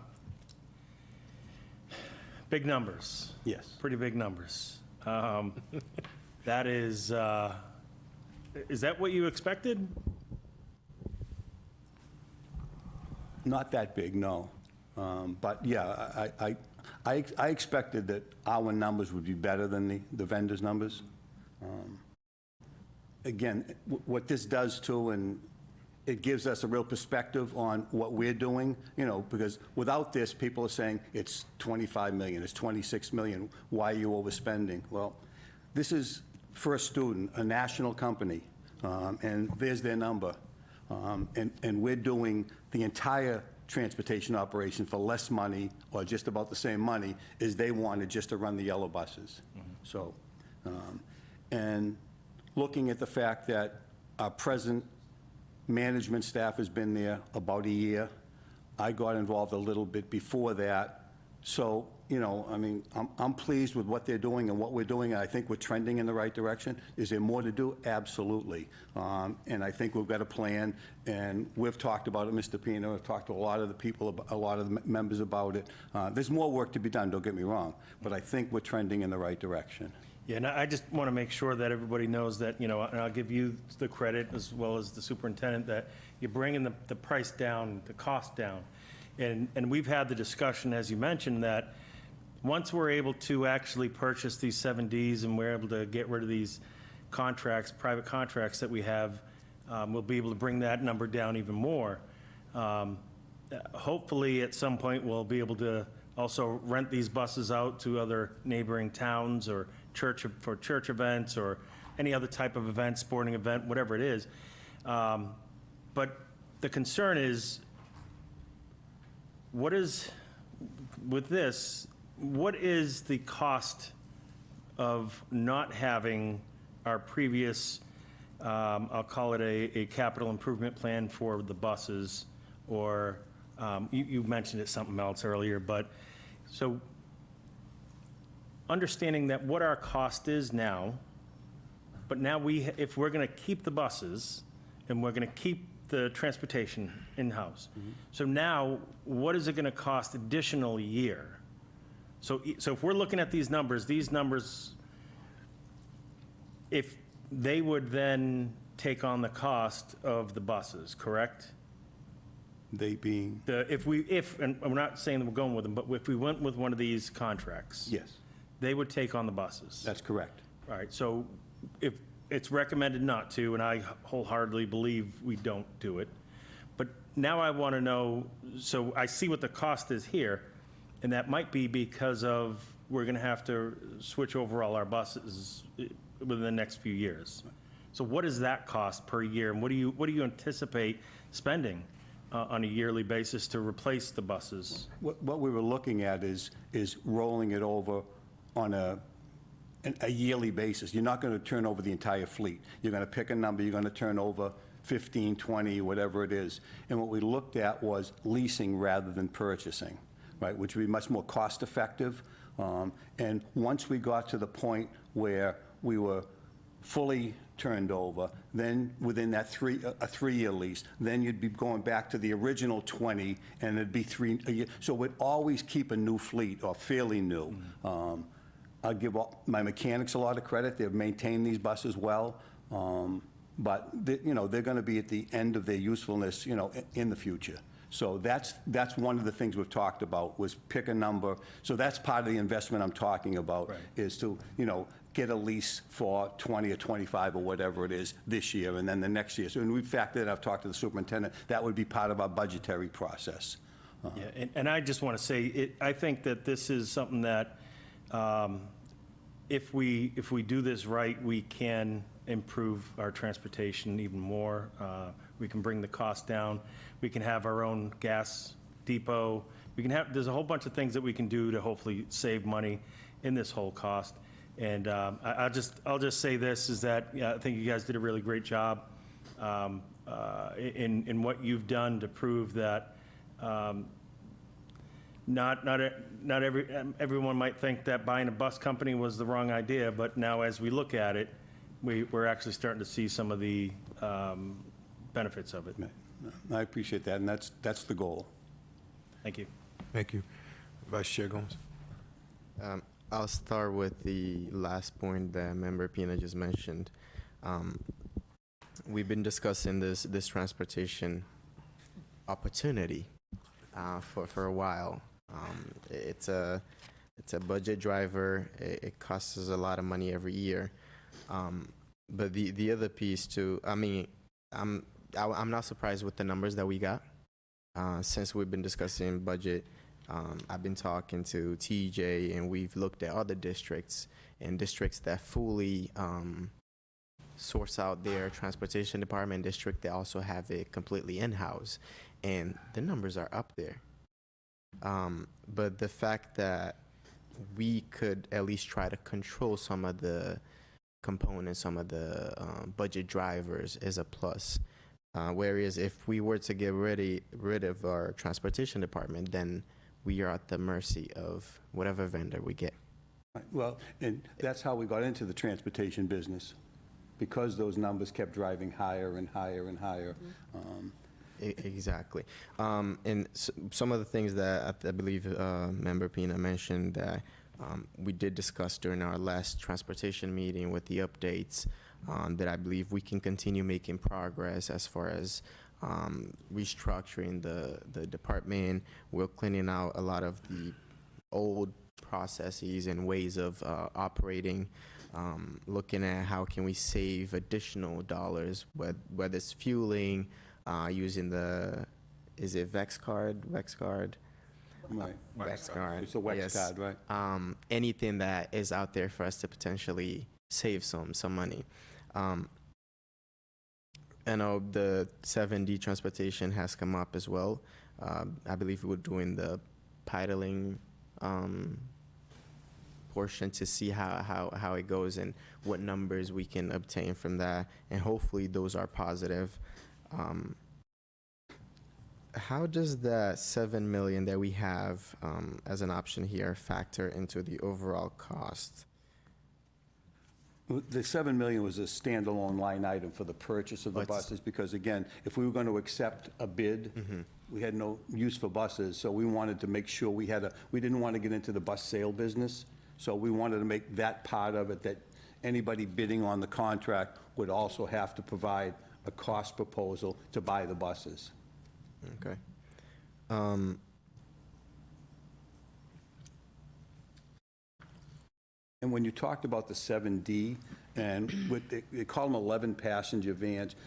big numbers.
Yes.
Pretty big numbers. That is that what you expected?
Not that big, no. But yeah, I expected that our numbers would be better than the vendor's numbers. Again, what this does too, and it gives us a real perspective on what we're doing, you know, because without this, people are saying it's 25 million, it's 26 million, why are you overspending? Well, this is for a student, a national company, and there's their number. And we're doing the entire transportation operation for less money, or just about the same money, as they wanted just to run the yellow buses. So, and looking at the fact that our present management staff has been there about a year, I got involved a little bit before that. So, you know, I mean, I'm pleased with what they're doing and what we're doing, and I think we're trending in the right direction. Is there more to do? Absolutely. And I think we've got a plan, and we've talked about it, Mr. Pino, we've talked to a lot of the people, a lot of the members about it. There's more work to be done, don't get me wrong, but I think we're trending in the right direction.
Yeah, and I just want to make sure that everybody knows that, you know, and I'll give you the credit as well as the superintendent, that you're bringing the price down, the cost down. And we've had the discussion, as you mentioned, that once we're able to actually purchase these 7Ds and we're able to get rid of these contracts, private contracts that we have, we'll be able to bring that number down even more. Hopefully, at some point, we'll be able to also rent these buses out to other neighboring towns or for church events or any other type of event, sporting event, whatever it is. But the concern is, with this, what is the cost of not having our previous, I'll call it a capital improvement plan for the buses, or you mentioned it something else earlier, but so understanding that what our cost is now, but now if we're going to keep the buses and we're going to keep the transportation in-house, so now what is it going to cost additional a year? So if we're looking at these numbers, if they would then take on the cost of the buses, correct?
They being?
And we're not saying that we're going with them, but if we went with one of these contracts.
Yes,
They would take on the buses.
that's correct.
All right, so if it's recommended not to, and I wholeheartedly believe we don't do it, but now I want to know, so I see what the cost is here, and that might be because of we're going to have to switch over all our buses within the next few years. So what is that cost per year, and what do you anticipate spending on a yearly basis to replace the buses?
What we were looking at is rolling it over on a yearly basis. You're not going to turn over the entire fleet. You're going to pick a number, you're going to turn over 15, 20, whatever it is. And what we looked at was leasing rather than purchasing, right, which would be much more cost-effective. And once we got to the point where we were fully turned over, then within that a three-year lease, then you'd be going back to the original 20, and it'd be a year. So we'd always keep a new fleet, or fairly new. I'll give my mechanics a lot of credit. They've maintained these buses well, but you know, they're going to be at the end of their usefulness, you know, in the future. So that's one of the things we've talked about, was pick a number. So that's part of the investment I'm talking about,
Right.
is to, you know, get a lease for 20 or 25 or whatever it is this year, and then the next year. So when we factored, I've talked to the superintendent, that would be part of our budgetary process.
Yeah, and I just want to say, I think that this is something that, if we do this right, we can improve our transportation even more. We can bring the cost down. We can have our own gas depot. There's a whole bunch of things that we can do to hopefully save money in this whole cost. And I'll just say this, is that I think you guys did a really great job in what you've done to prove that everyone might think that buying a bus company was the wrong idea, but now as we look at it, we're actually starting to see some of the benefits of it.
I appreciate that, and that's the goal.
Thank you.
Thank you. Vice Chair Gomes.
I'll start with the last point that Member Pina just mentioned. We've been discussing this transportation opportunity for a while. It's a budget driver. It costs us a lot of money every year. But the other piece too, I mean, I'm not surprised with the numbers that we got. Since we've been discussing budget, I've been talking to TJ, and we've looked at other districts and districts that fully source out their transportation department, district that also have it completely in-house, and the numbers are up there. But the fact that we could at least try to control some of the components, some of the budget drivers is a plus. Whereas if we were to get rid of our transportation department, then we are at the mercy of whatever vendor we get.
Well, and that's how we got into the transportation business, because those numbers kept driving higher and higher and higher.
Exactly. And some of the things that I believe Member Pina mentioned that we did discuss during our last transportation meeting with the updates, that I believe we can continue making progress as far as restructuring the department. We're cleaning out a lot of the old processes and ways of operating, looking at how can we save additional dollars, whether it's fueling, using is it Vex card?
Right.
Vex card.
It's a WEX
yes.
card, right?
Anything that is out there for us to potentially save some money. I know the 7D transportation has come up as well. I believe we're doing the piloting portion to see how it goes and what numbers we can obtain from that, and hopefully those are positive. How does the $7 million that we have as an option here factor into the overall cost?
The $7 million was a standalone line item for the purchase of the buses, because again, if we were going to accept a bid, we had no use for buses, so we wanted to make sure we didn't want to get into the bus sale business, so we wanted to make that part of it, that anybody bidding on the contract would also have to provide a cost proposal to buy the buses.
Okay.
And when you talked about the 7D, and they call them 11-passenger vans,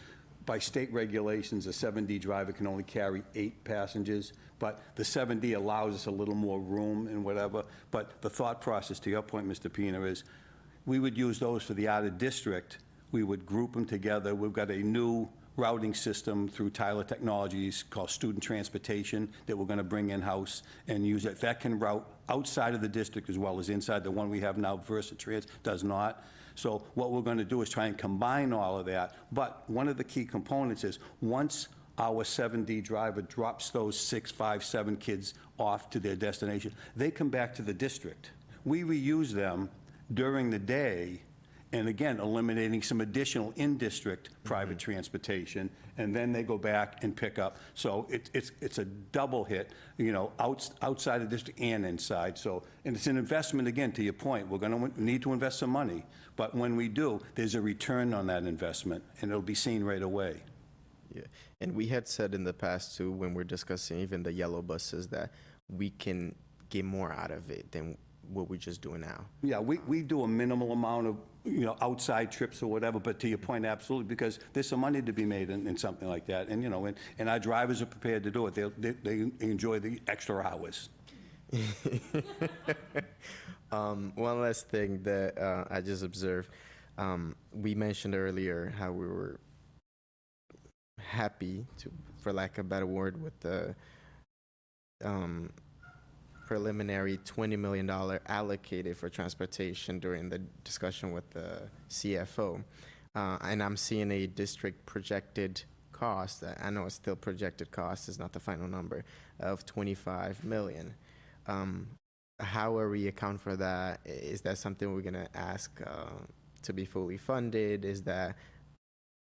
by state regulations, a 7D driver can only carry 8 passengers, but the 7D allows us a little more room and whatever. But the thought process, to your point, Mr. Pina, is we would use those for the out-of-district. We would group them together. We've got a new routing system through Tyler Technologies called Student Transportation that we're going to bring in-house and use it. That can route outside of the district as well as inside. The one we have now, VersaTrans, does not. So what we're going to do is try and combine all of that. But one of the key components is once our 7D driver drops those 6, 5, 7 kids off to their destination, they come back to the district. We reuse them during the day, and again, eliminating some additional in-district private transportation, and then they go back and pick up. So it's a double hit, you know, outside of district and inside. So, and it's an investment, again, to your point, we're gonna need to invest some money, but when we do, there's a return on that investment, and it'll be seen right away.
Yeah, and we had said in the past too, when we're discussing even the yellow buses, that we can get more out of it than what we're just doing now.
Yeah, we do a minimal amount of, you know, outside trips or whatever, but to your point, absolutely, because there's some money to be made in something like that, and, you know, and our drivers are prepared to do it. They enjoy the extra hours.
One last thing that I just observed, we mentioned earlier how we were happy, for lack of a better word, with the preliminary $20 million allocated for transportation during the discussion with the CFO. And I'm seeing a district projected cost, I know it's still projected cost, it's not the final number, of $25 million. How are we account for that? Is that something we're gonna ask to be fully funded? Is that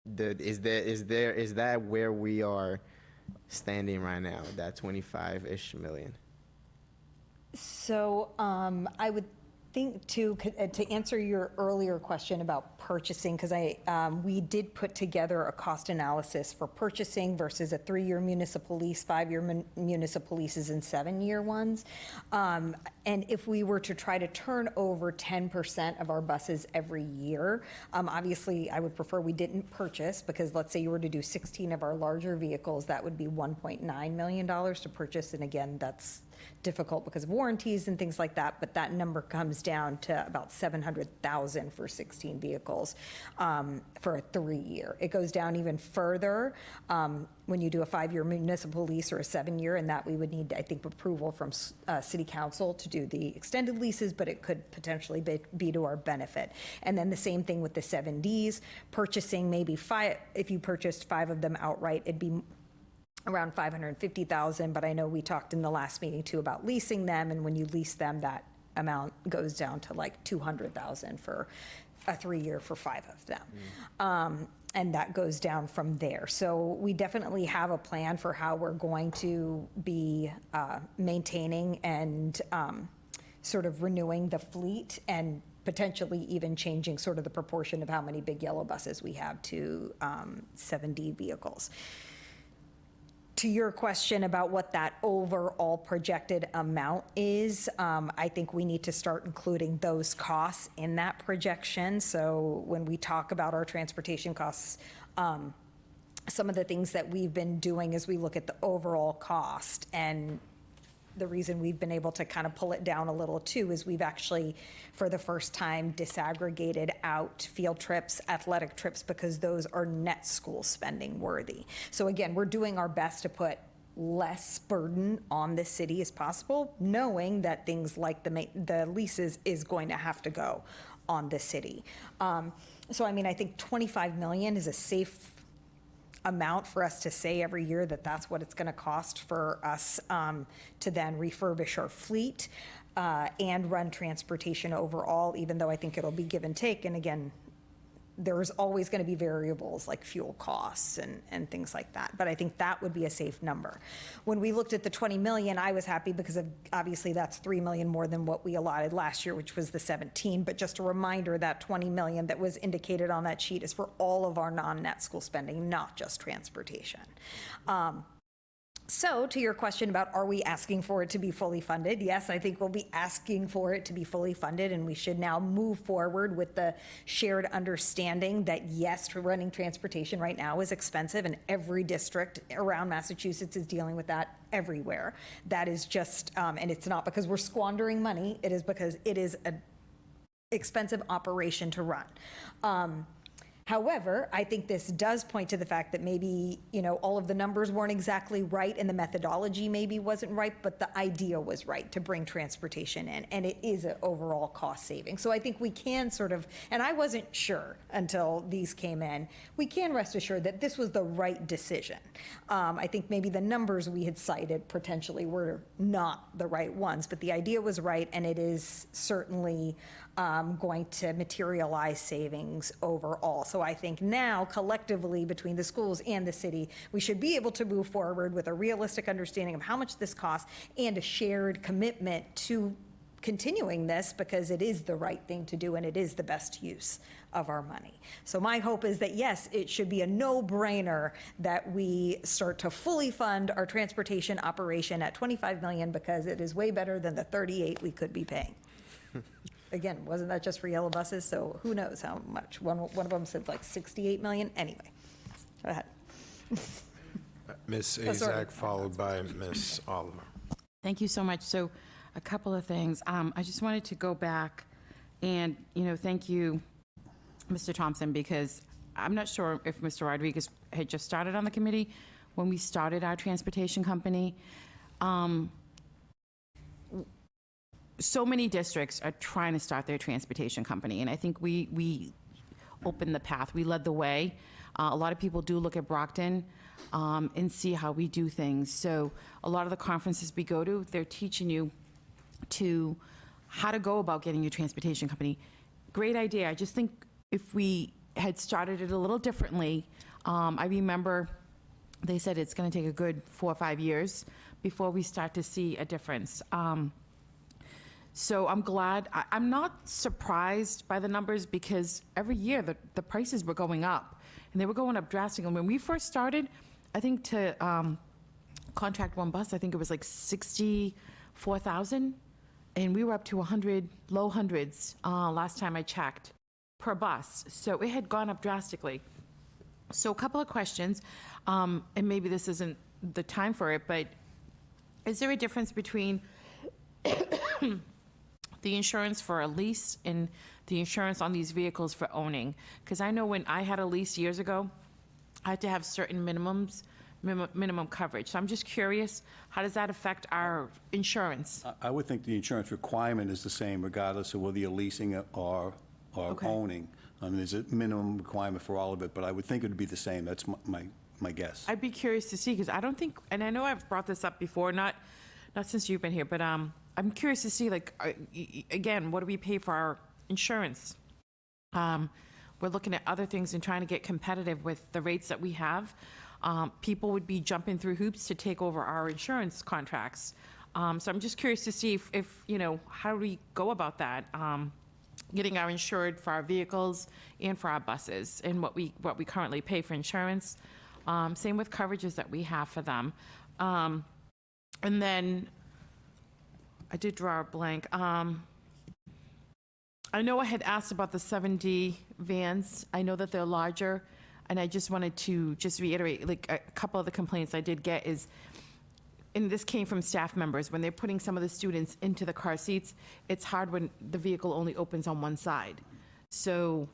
where we are standing right now? That 25-ish million.
So I would think to answer your earlier question about purchasing, because we did put together a cost analysis for purchasing versus a 3-year municipal lease, 5-year municipal leases, and 7-year ones. And if we were to try to turn over 10% of our buses every year, obviously I would prefer we didn't purchase, because let's say you were to do 16 of our larger vehicles, that would be $1.9 million to purchase. And again, that's difficult because of warranties and things like that, but that number comes down to about 700,000 for 16 vehicles for a 3-year. It goes down even further when you do a 5-year municipal lease or a 7-year, and that we would need, I think, approval from City Council to do the extended leases, but it could potentially be to our benefit. And then the same thing with the 7Ds, purchasing maybe 5, if you purchased 5 of them outright, it'd be around 550,000, but I know we talked in the last meeting too about leasing them, and when you lease them, that amount goes down to like 200,000 for a 3-year for 5 of them. And that goes down from there. So we definitely have a plan for how we're going to be maintaining and sort of renewing the fleet, and potentially even changing sort of the proportion of how many big yellow buses we have to 7D vehicles. To your question about what that overall projected amount is, I think we need to start including those costs in that projection. So when we talk about our transportation costs, some of the things that we've been doing is we look at the overall cost, and the reason we've been able to kind of pull it down a little too is we've actually, for the first time, disaggregated out field trips, athletic trips, because those are net school spending worthy. So again, we're doing our best to put less burden on the city as possible, knowing that things like the leases is going to have to go on the city. So I mean, I think 25 million is a safe amount for us to say every year that that's what it's going to cost for us to then refurbish our fleet and run transportation overall, even though I think it'll be give and take. And again, there's always going to be variables like fuel costs and things like that. But I think that would be a safe number. When we looked at the 20 million, I was happy because of, obviously that's 3 million more than what we allotted last year, which was the 17. But just a reminder, that 20 million that was indicated on that sheet is for all of our non-net school spending, not just transportation. So to your question about are we asking for it to be fully funded? Yes, I think we'll be asking for it to be fully funded, and we should now move forward with the shared understanding that yes, running transportation right now is expensive, and every district around Massachusetts is dealing with that everywhere. That is just, and it's not because we're squandering money, it is because it is an expensive operation to run. However, I think this does point to the fact that maybe, you know, all of the numbers weren't exactly right and the methodology maybe wasn't right, but the idea was right to bring transportation in, and it is an overall cost saving. So I think we can sort of, and I wasn't sure until these came in, we can rest assured that this was the right decision. I think maybe the numbers we had cited potentially were not the right ones, but the idea was right, and it is certainly going to materialize savings overall. So I think now collectively between the schools and the city, we should be able to move forward with a realistic understanding of how much this costs and a shared commitment to continuing this, because it is the right thing to do and it is the best use of our money. So my hope is that yes, it should be a no-brainer that we start to fully fund our transportation operation at 25 million, because it is way better than the 38 we could be paying. Again, wasn't that just for yellow buses? So who knows how much? One of them said like 68 million. Anyway, go ahead.
Ms. Azak, followed by Ms. Oliver.
Thank you so much. So a couple of things. I just wanted to go back and, you know, thank you, Mr. Thompson, because I'm not sure if Mr. Rodriguez had just started on the committee when we started our transportation company. So many districts are trying to start their transportation company, and I think we opened the path. We led the way. A lot of people do look at Brockton and see how we do things. So a lot of the conferences we go to, they're teaching you to how to go about getting your transportation company. Great idea. I just think if we had started it a little differently, I remember they said it's going to take a good 4 or 5 years before we start to see a difference. So I'm glad. I'm not surprised by the numbers because every year the prices were going up, and they were going up drastically. When we first started, I think to contract one bus, I think it was like $64,000, and we were up to 100, low hundreds last time I checked per bus. So it had gone up drastically. So a couple of questions, and maybe this isn't the time for it, but is there a difference between the insurance for a lease and the insurance on these vehicles for owning? Because I know when I had a lease years ago, I had to have certain minimum coverage. So I'm just curious, how does that affect our insurance?
I would think the insurance requirement is the same regardless of whether you're leasing it or
Okay.
owning. I mean, there's a minimum requirement for all of it, but I would think it would be the same. That's my guess.
I'd be curious to see, because I don't think, and I know I've brought this up before, not since you've been here, but I'm curious to see, like, again, what do we pay for our insurance? We're looking at other things and trying to get competitive with the rates that we have. People would be jumping through hoops to take over our insurance contracts. So I'm just curious to see if how do we go about that? Getting our insured for our vehicles and for our buses, and what we currently pay for insurance. Same with coverages that we have for them. And then I did draw a blank. I know I had asked about the 7D vans. I know that they're larger, and I just wanted to reiterate, like, a couple of the complaints I did get is, and this came from staff members, when they're putting some of the students into the car seats, it's hard when the vehicle only opens on one side. So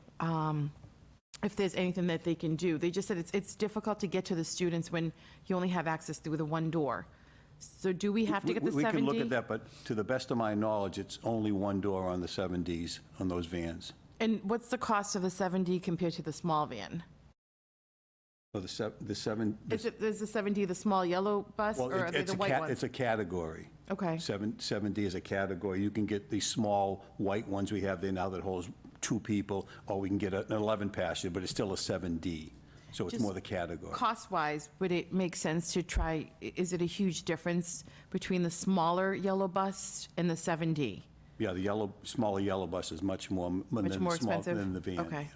if there's anything that they can do, they just said it's difficult to get to the students when you only have access through the one door. So do we have to get the 7D?
We can look at that, but to the best of my knowledge, it's only one door on the 7Ds, on those vans.
And what's the cost of the 7D compared to the small van?
So the 7...
Is the 7D the small yellow bus,
Well,
or are they the white ones?
it's a category.
Okay.
7D is a category. You can get these small white ones we have there now that holds 2 people, or we can get an 11-passenger, but it's still a 7D. So it's
Just
more the category.
Cost-wise, would it make sense to try, is it a huge difference between the smaller yellow bus and the 7D?
Yeah, the smaller yellow bus is much more
Expensive?
than the van.
Okay.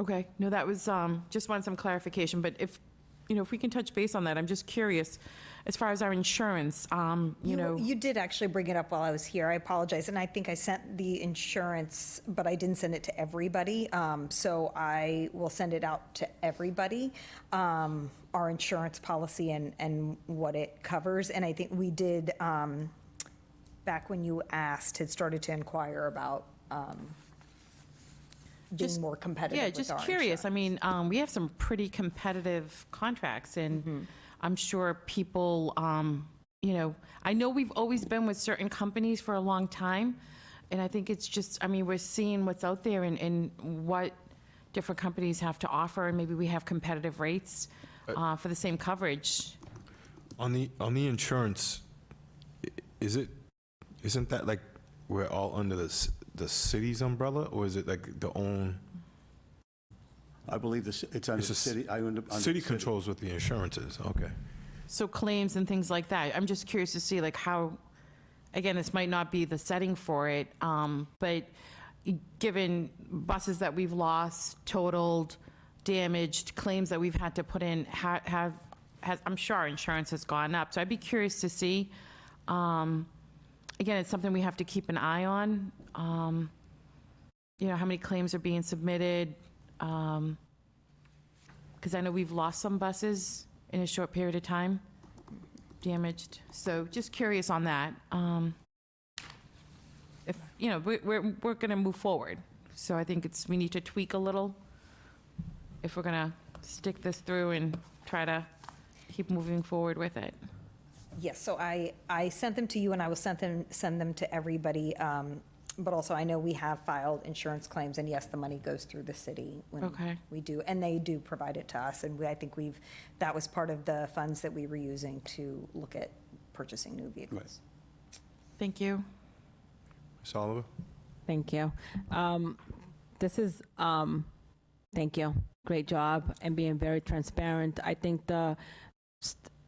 Okay, no, that was, just wanted some clarification, but if we can touch base on that, I'm just curious, as far as our insurance,
You did actually bring it up while I was here. I apologize. And I think I sent the insurance, but I didn't send it to everybody. So I will send it out to everybody, our insurance policy and what it covers. And I think we did, back when you asked, had started to inquire about being more competitive with our
just curious. I
insurance.
mean, we have some pretty competitive contracts, and I'm sure people, I know we've always been with certain companies for a long time, and I think it's just, we're seeing what's out there and what different companies have to offer, and maybe we have competitive rates for the same coverage.
On the insurance, isn't that like we're all under the city's umbrella, or is it like the own?
I believe it's under the city.
City controls what the insurance is, okay.
So claims and things like that. I'm just curious to see, like, how, again, this might not be the setting for it, but given buses that we've lost, totaled, damaged, claims that we've had to put in, I'm sure our insurance has gone up. So I'd be curious to see. Again, it's something we have to keep an eye on. How many claims are being submitted? Because I know we've lost some buses in a short period of time, damaged. So just curious on that. If, we're going to move forward. So I think we need to tweak a little if we're going to stick this through and try to keep moving forward with it.
Yes, so I sent them to you, and I will send them to everybody. But also, I know we have filed insurance claims, and yes, the money goes through the city when
Okay.
we do, and they do provide it to us. And I think that was part of the funds that we were using to look at purchasing new vehicles.
Thank you.
Ms. Oliver?
Thank you. This is, thank you. Great job and being very transparent. I think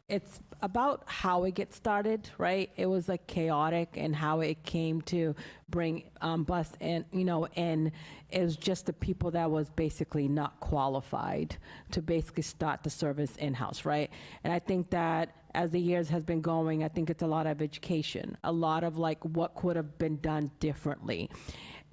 it's about how it gets started, right? It was like chaotic and how it came to bring bus in, and it was just the people that was basically not qualified to basically start the service in-house, right? And I think that as the years has been going, I think it's a lot of education, a lot of like what could have been done differently.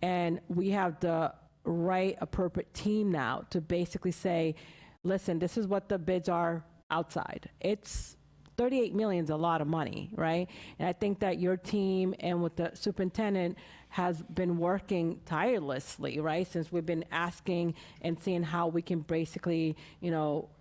And we have the right appropriate team now to basically say, listen, this is what the bids are outside. It's 38 million is a lot of money, right? And I think that your team and with the superintendent has been working tirelessly, right? Since we've been asking and seeing how we can basically,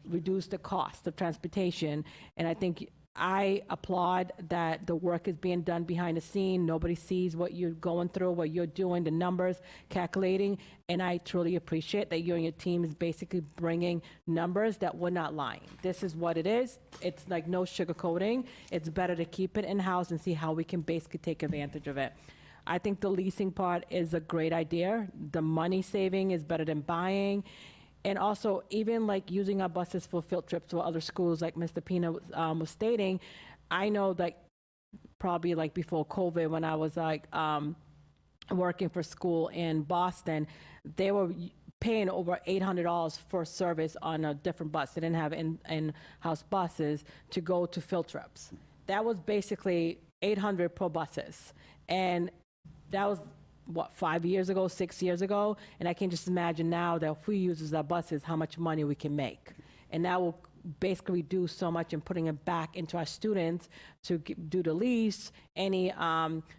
reduce the cost of transportation. And I think I applaud that the work is being done behind the scene. Nobody sees what you're going through, what you're doing, the numbers, calculating. And I truly appreciate that you and your team is basically bringing numbers that we're not lying. This is what it is. It's like no sugarcoating. It's better to keep it in-house and see how we can basically take advantage of it. I think the leasing part is a great idea. The money saving is better than buying. And also, even like using our buses for field trips to other schools, like Mr. Pina was stating, I know that probably like before COVID, when I was like working for school in Boston, they were paying over $800 for service on a different bus. They didn't have in-house buses to go to field trips. That was basically $800 per buses. And that was, 5 years ago, 6 years ago, and I can just imagine now that if we use our buses, how much money we can make. And that will basically do so much in putting it back into our students to do the lease, any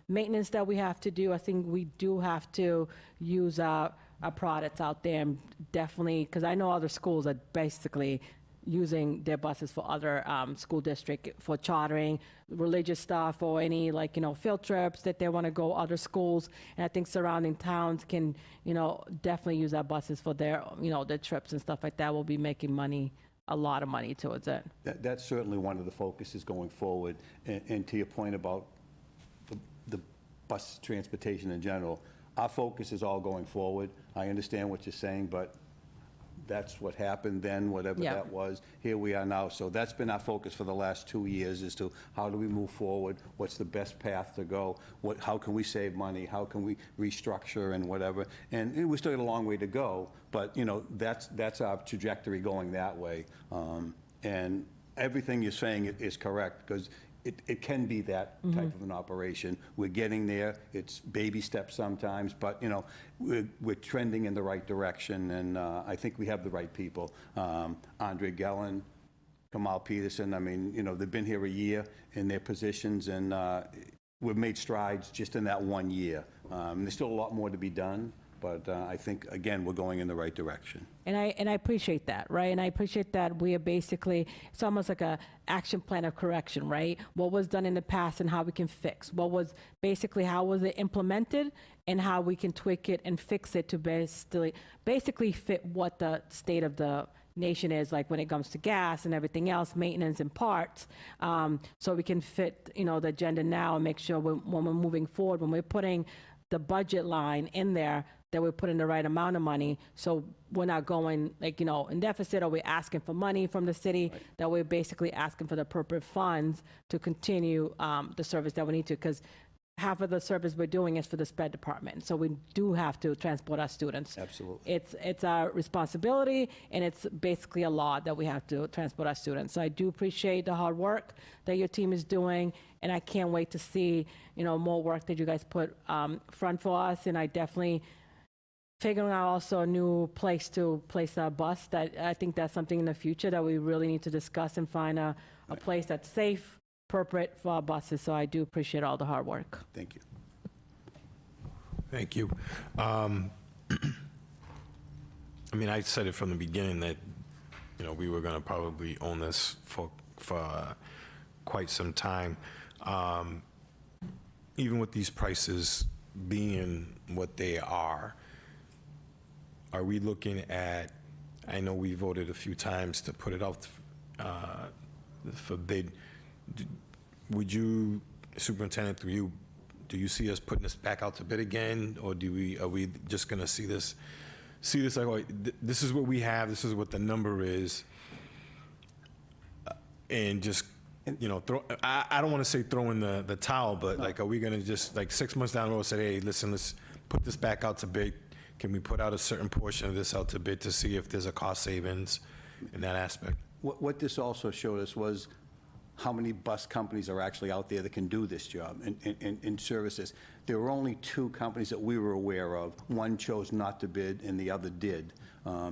maintenance that we have to do. I think we do have to use our products out there, and definitely, because I know other schools are basically using their buses for other school district for chartering, religious stuff, or any field trips that they want to go other schools. And I think surrounding towns can, definitely use our buses for their, their trips and stuff like that. We'll be making money, a lot of money towards it.
That's certainly one of the focuses going forward. And to your point about the bus transportation in general, our focus is all going forward. I understand what you're saying, but that's what happened then, whatever that was. Here we are now. So that's been our focus for the last 2 years, as to how do we move forward? What's the best path to go? How can we save money? How can we restructure and whatever? And we still got a long way to go, but that's our trajectory going that way. And everything you're saying is correct, because it can be that type of an operation. We're getting there. It's baby steps sometimes, but we're trending in the right direction, and I think we have the right people. Andre Gellin, Kamal Peterson, I mean, they've been here a year in their positions, and we've made strides just in that 1 year. There's still a lot more to be done, but I think, again, we're going in the right direction.
And I appreciate that, right? And I appreciate that we are basically, it's almost like a action plan of correction, right? What was done in the past and how we can fix. What was basically, how was it implemented and how we can tweak it and fix it to basically fit what the state of the nation is, like when it comes to gas and everything else, maintenance and parts, so we can fit, the agenda now and make sure when we're moving forward, when we're putting the budget line in there, that we're putting the right amount of money, so we're not going in deficit, or we're asking for money from the city, that we're basically asking for the appropriate funds to continue the service that we need to, because half of the service we're doing is for the sped department, so we do have to transport our students.
Absolutely.
It's our responsibility, and it's basically a law that we have to transport our students. So I do appreciate the hard work that your team is doing, and I can't wait to see more work that you guys put front for us, and I definitely figuring out also a new place to place our bus. That I think that's something in the future that we really need to discuss and find a place that's safe, appropriate for our buses. So I do appreciate all the hard work.
Thank you.
Thank you. I mean, I said it from the beginning that, we were going to probably own this for quite some time. Even with these prices being what they are we looking at, I know we voted a few times to put it out for bid. Would you, Superintendent, through you, do you see us putting this back out to bid again, or are we just gonna see this like, oh, this is what we have, this is what the number is, and just, you know, I don't wanna say throw in the towel, but like, are we gonna just, like, 6 months down the road, say, hey, listen, let's put this back out to bid? Can we put out a certain portion of this out to bid to see if there's a cost savings in that aspect?
What this also showed us was how many bus companies are actually out there that can do this job and services. There were only 2 companies that we were aware of. One chose not to bid and the other did.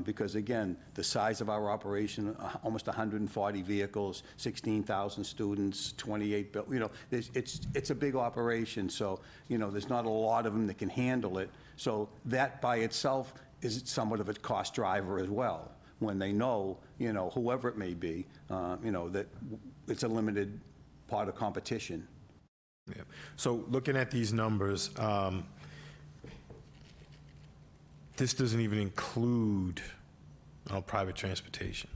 Because again, the size of our operation, almost 140 vehicles, 16,000 students, 28, you know, it's a big operation. So, you know, there's not a lot of them that can handle it. So that by itself is somewhat of a cost driver as well, when they know, you know, whoever it may be, you know, that it's a limited part of competition.
Yeah. So looking at these numbers, this doesn't even include private transportation,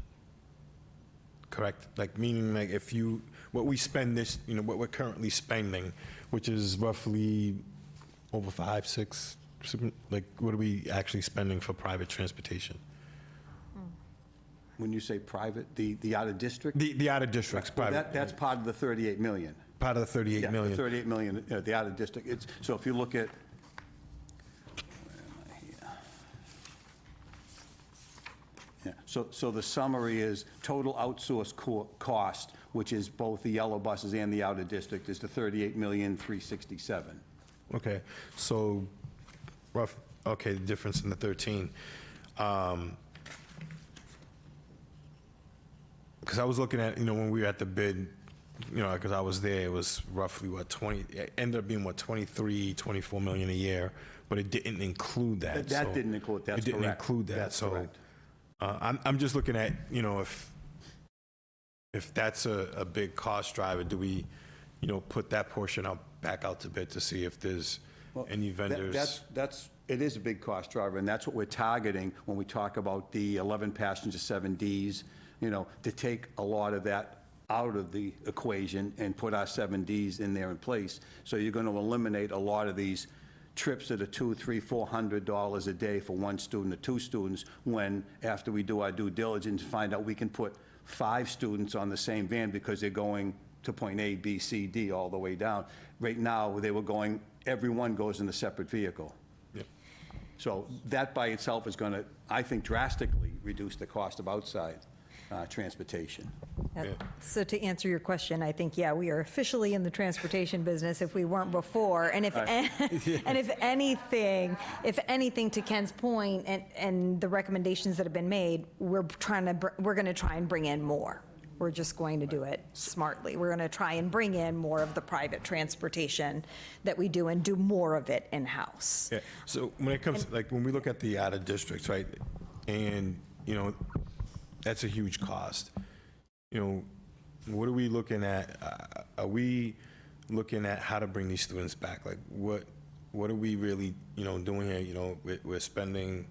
correct? Like, meaning, like, if you, what we spend this, you know, what we're currently spending, which is roughly over 5, 6, like, what are we actually spending for private transportation?
When you say private, the out-of-district?
The out-of-districts,
Well,
private.
that's part of the 38 million.
Part of the 38
Yeah,
million.
the 38 million, the out-of-district. So if you look at, where am I here? Yeah, so the summary is total outsourced cost, which is both the yellow buses and the out-of-district, is the 38,367,000.
Okay, so rough, okay, the difference in the 13. Because I was looking at, you know, when we were at the bid, you know, because I was there, it was roughly, what, 20, it ended up being, what, 23, 24 million a year, but it didn't include that.
That
so-
didn't include, that's
It didn't
correct.
include that,
That's
so.
correct.
I'm just looking at, you know, if that's a big cost driver, do we, you know, put that portion back out to bid to see if there's
Well,
any vendors?
It is a big cost driver, and that's what we're targeting when we talk about the 11 passenger 7Ds, you know, to take a lot of that out of the equation and put our 7Ds in there in place. So you're going to eliminate a lot of these trips that are $200, $300, $400 a day for one student or 2 students, when after we do our due diligence, find out we can put 5 students on the same van because they're going to point A, B, C, D, all the way down. Right now, they were going, everyone goes in a separate vehicle.
Yep.
So that by itself is going to, I think, drastically reduce the cost of outside transportation.
Yeah.
So to answer your question, I think, yeah, we are officially in the transportation business if we weren't before. And if, and if anything, to Ken's point and the recommendations that have been made, we're going to try and bring in more. We're just going to do it smartly. We're going to try and bring in more of the private transportation that we do and do more of it in-house.
Yeah, so when it comes, like, when we look at the out-of-districts, right, and, you know, that's a huge cost. You know, what are we looking at? Are we looking at how to bring these students back? Like, what are we really, you know, doing here? You know, we're spending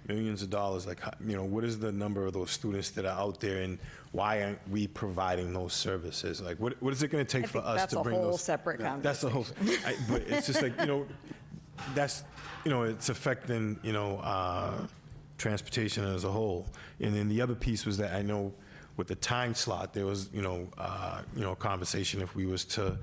millions of dollars. Like, you know, what is the number of those students that are out there, and why aren't we providing those services? Like, what is it going to take for us to bring those?
That's a whole separate conversation.
That's the whole, but it's just like, you know, that's, you know, it's affecting, you know, transportation as a whole. And then the other piece was that I know with the time slot, there was, you know, conversation if we was to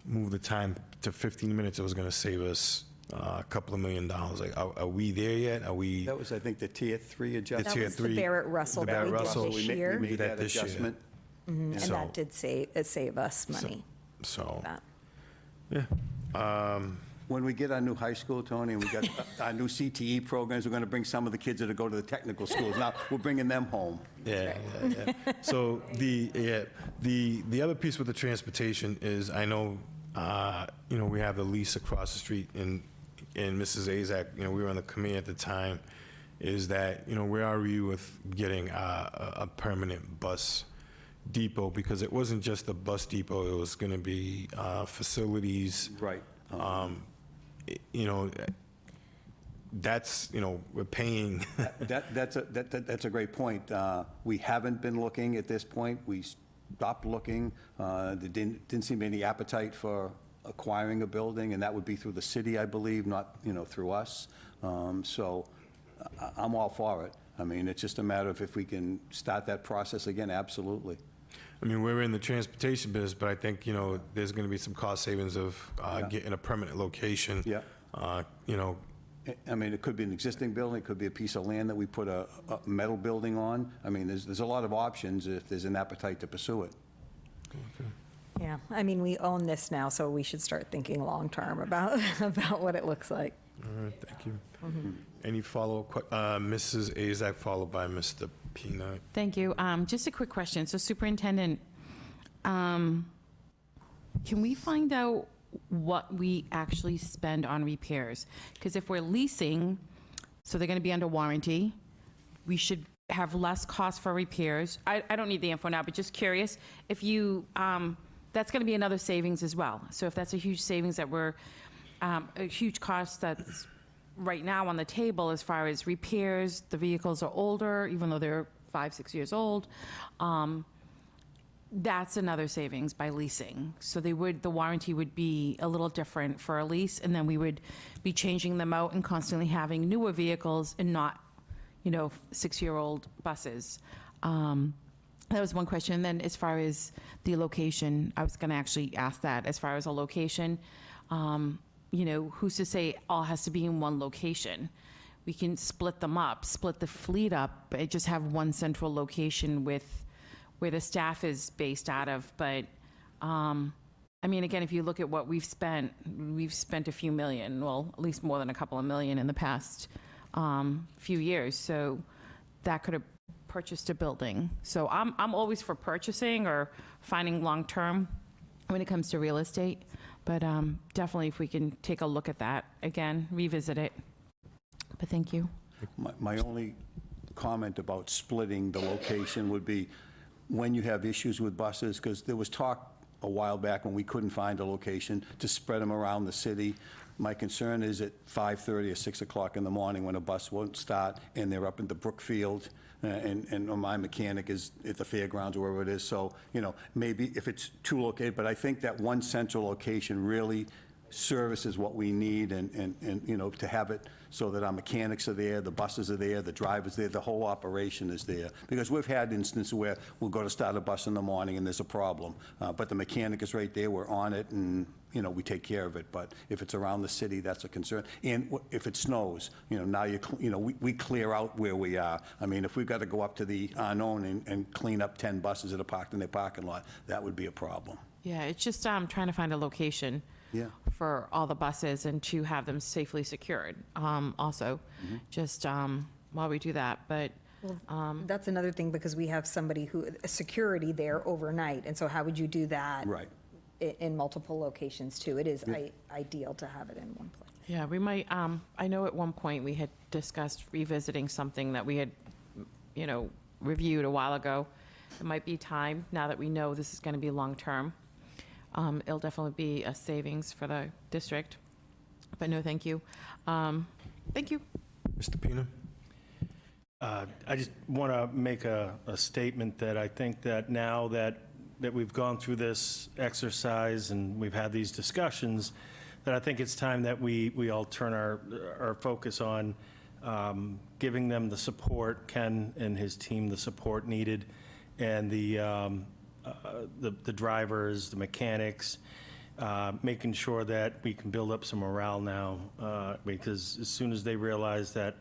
move the time to 15 minutes, it was going to save us a couple of $1 million. Like, are we there yet? Are we?
That was, I think, the Tier 3 adjustment.
Tier
That was the
3,
Barrett Russell
the
that
Barrett
we did
Russell,
this
We
year.
made that
this year.
adjustment.
And
So-
that did save us money.
So,
That.
yeah.
When we get our new high school, Tony, and we got our new CTE programs, we're going to bring some of the kids that go to the technical schools. Now, we're bringing them home.
Yeah. So the other piece with the transportation is, I know, you know, we have the lease across the street, and Mrs. Azak, you know, we were on the committee at the time, is that, you know, where are we with getting a permanent bus depot? Because it wasn't just a bus depot, it was going to be facilities.
Right.
You know, that's, you know, we're paying.
That's a great point. We haven't been looking at this point. We stopped looking. There didn't seem any appetite for acquiring a building, and that would be through the city, I believe, not, through us. So I'm all for it. I mean, it's just a matter of if we can start that process again, absolutely.
I mean, we're in the transportation business, but I think, there's going to be some cost savings of getting a permanent location.
Yeah.
You know,
I mean, it could be an existing building, it could be a piece of land that we put a metal building on. I mean, there's a lot of options if there's an appetite to pursue it.
Yeah, I mean, we own this now, so we should start thinking long-term about what it looks like.
all right, thank you. Any follow-up, Mrs. Azak, followed by Mr. Peanut?
Thank you. Just a quick question. So Superintendent, can we find out what we actually spend on repairs? Because if we're leasing, so they're going to be under warranty, we should have less cost for repairs. I don't need the info now, but just curious, if you, that's going to be another savings as well. So if that's a huge savings that we're, a huge cost that's right now on the table as far as repairs, the vehicles are older, even though they're 5-6 years old, that's another savings by leasing. So the warranty would be a little different for a lease, and then we would be changing them out and constantly having newer vehicles and not, 6-year-old buses. That was one question. And then as far as the location, I was going to actually ask that. As far as a location, who's to say it all has to be in one location? We can split them up, split the fleet up, but just have one central location with where the staff is based out of. But, again, if you look at what we've spent a few million, well, at least more than a couple of million in the past few years. So that could have purchased a building. So I'm always for purchasing or finding long-term when it comes to real estate. But definitely if we can take a look at that again, revisit it. But thank you.
My only comment about splitting the location would be when you have issues with buses, because there was talk a while back when we couldn't find a location to spread them around the city. My concern is at 5:30 or 6 o'clock in the morning when a bus won't start and they're up in the Brookfield and my mechanic is at the fairgrounds or wherever it is. So, maybe if it's too located, but I think that one central location really services what we need and to have it so that our mechanics are there, the buses are there, the drivers there, the whole operation is there. Because we've had instances where we'll go to start a bus in the morning and there's a problem, but the mechanic is right there, we're on it, and we take care of it. But if it's around the city, that's a concern. And if it snows, now we clear out where we are. I mean, if we've got to go up to the unknown and clean up 10 buses that are parked in their parking lot, that would be a problem.
Yeah, it's just trying to find a location.
Yeah.
For all the buses and to have them safely secured also, just while we do that. But
That's another thing, because we have somebody security there overnight, and so how would you do that?
Right.
In multiple locations too? It is ideal to have it in one place.
yeah, we might, I know at one point we had discussed revisiting something that we had, reviewed a while ago. It might be time, now that we know this is going to be long-term. It'll definitely be a savings for the district, but no, thank you. Thank you.
Mr. Pina?
I just want to make a statement that I think that now that we've gone through this exercise and we've had these discussions, that I think it's time that we all turn our focus on giving them the support, Ken and his team, the support needed, and the drivers, the mechanics, making sure that we can build up some morale now, because as soon as they realize that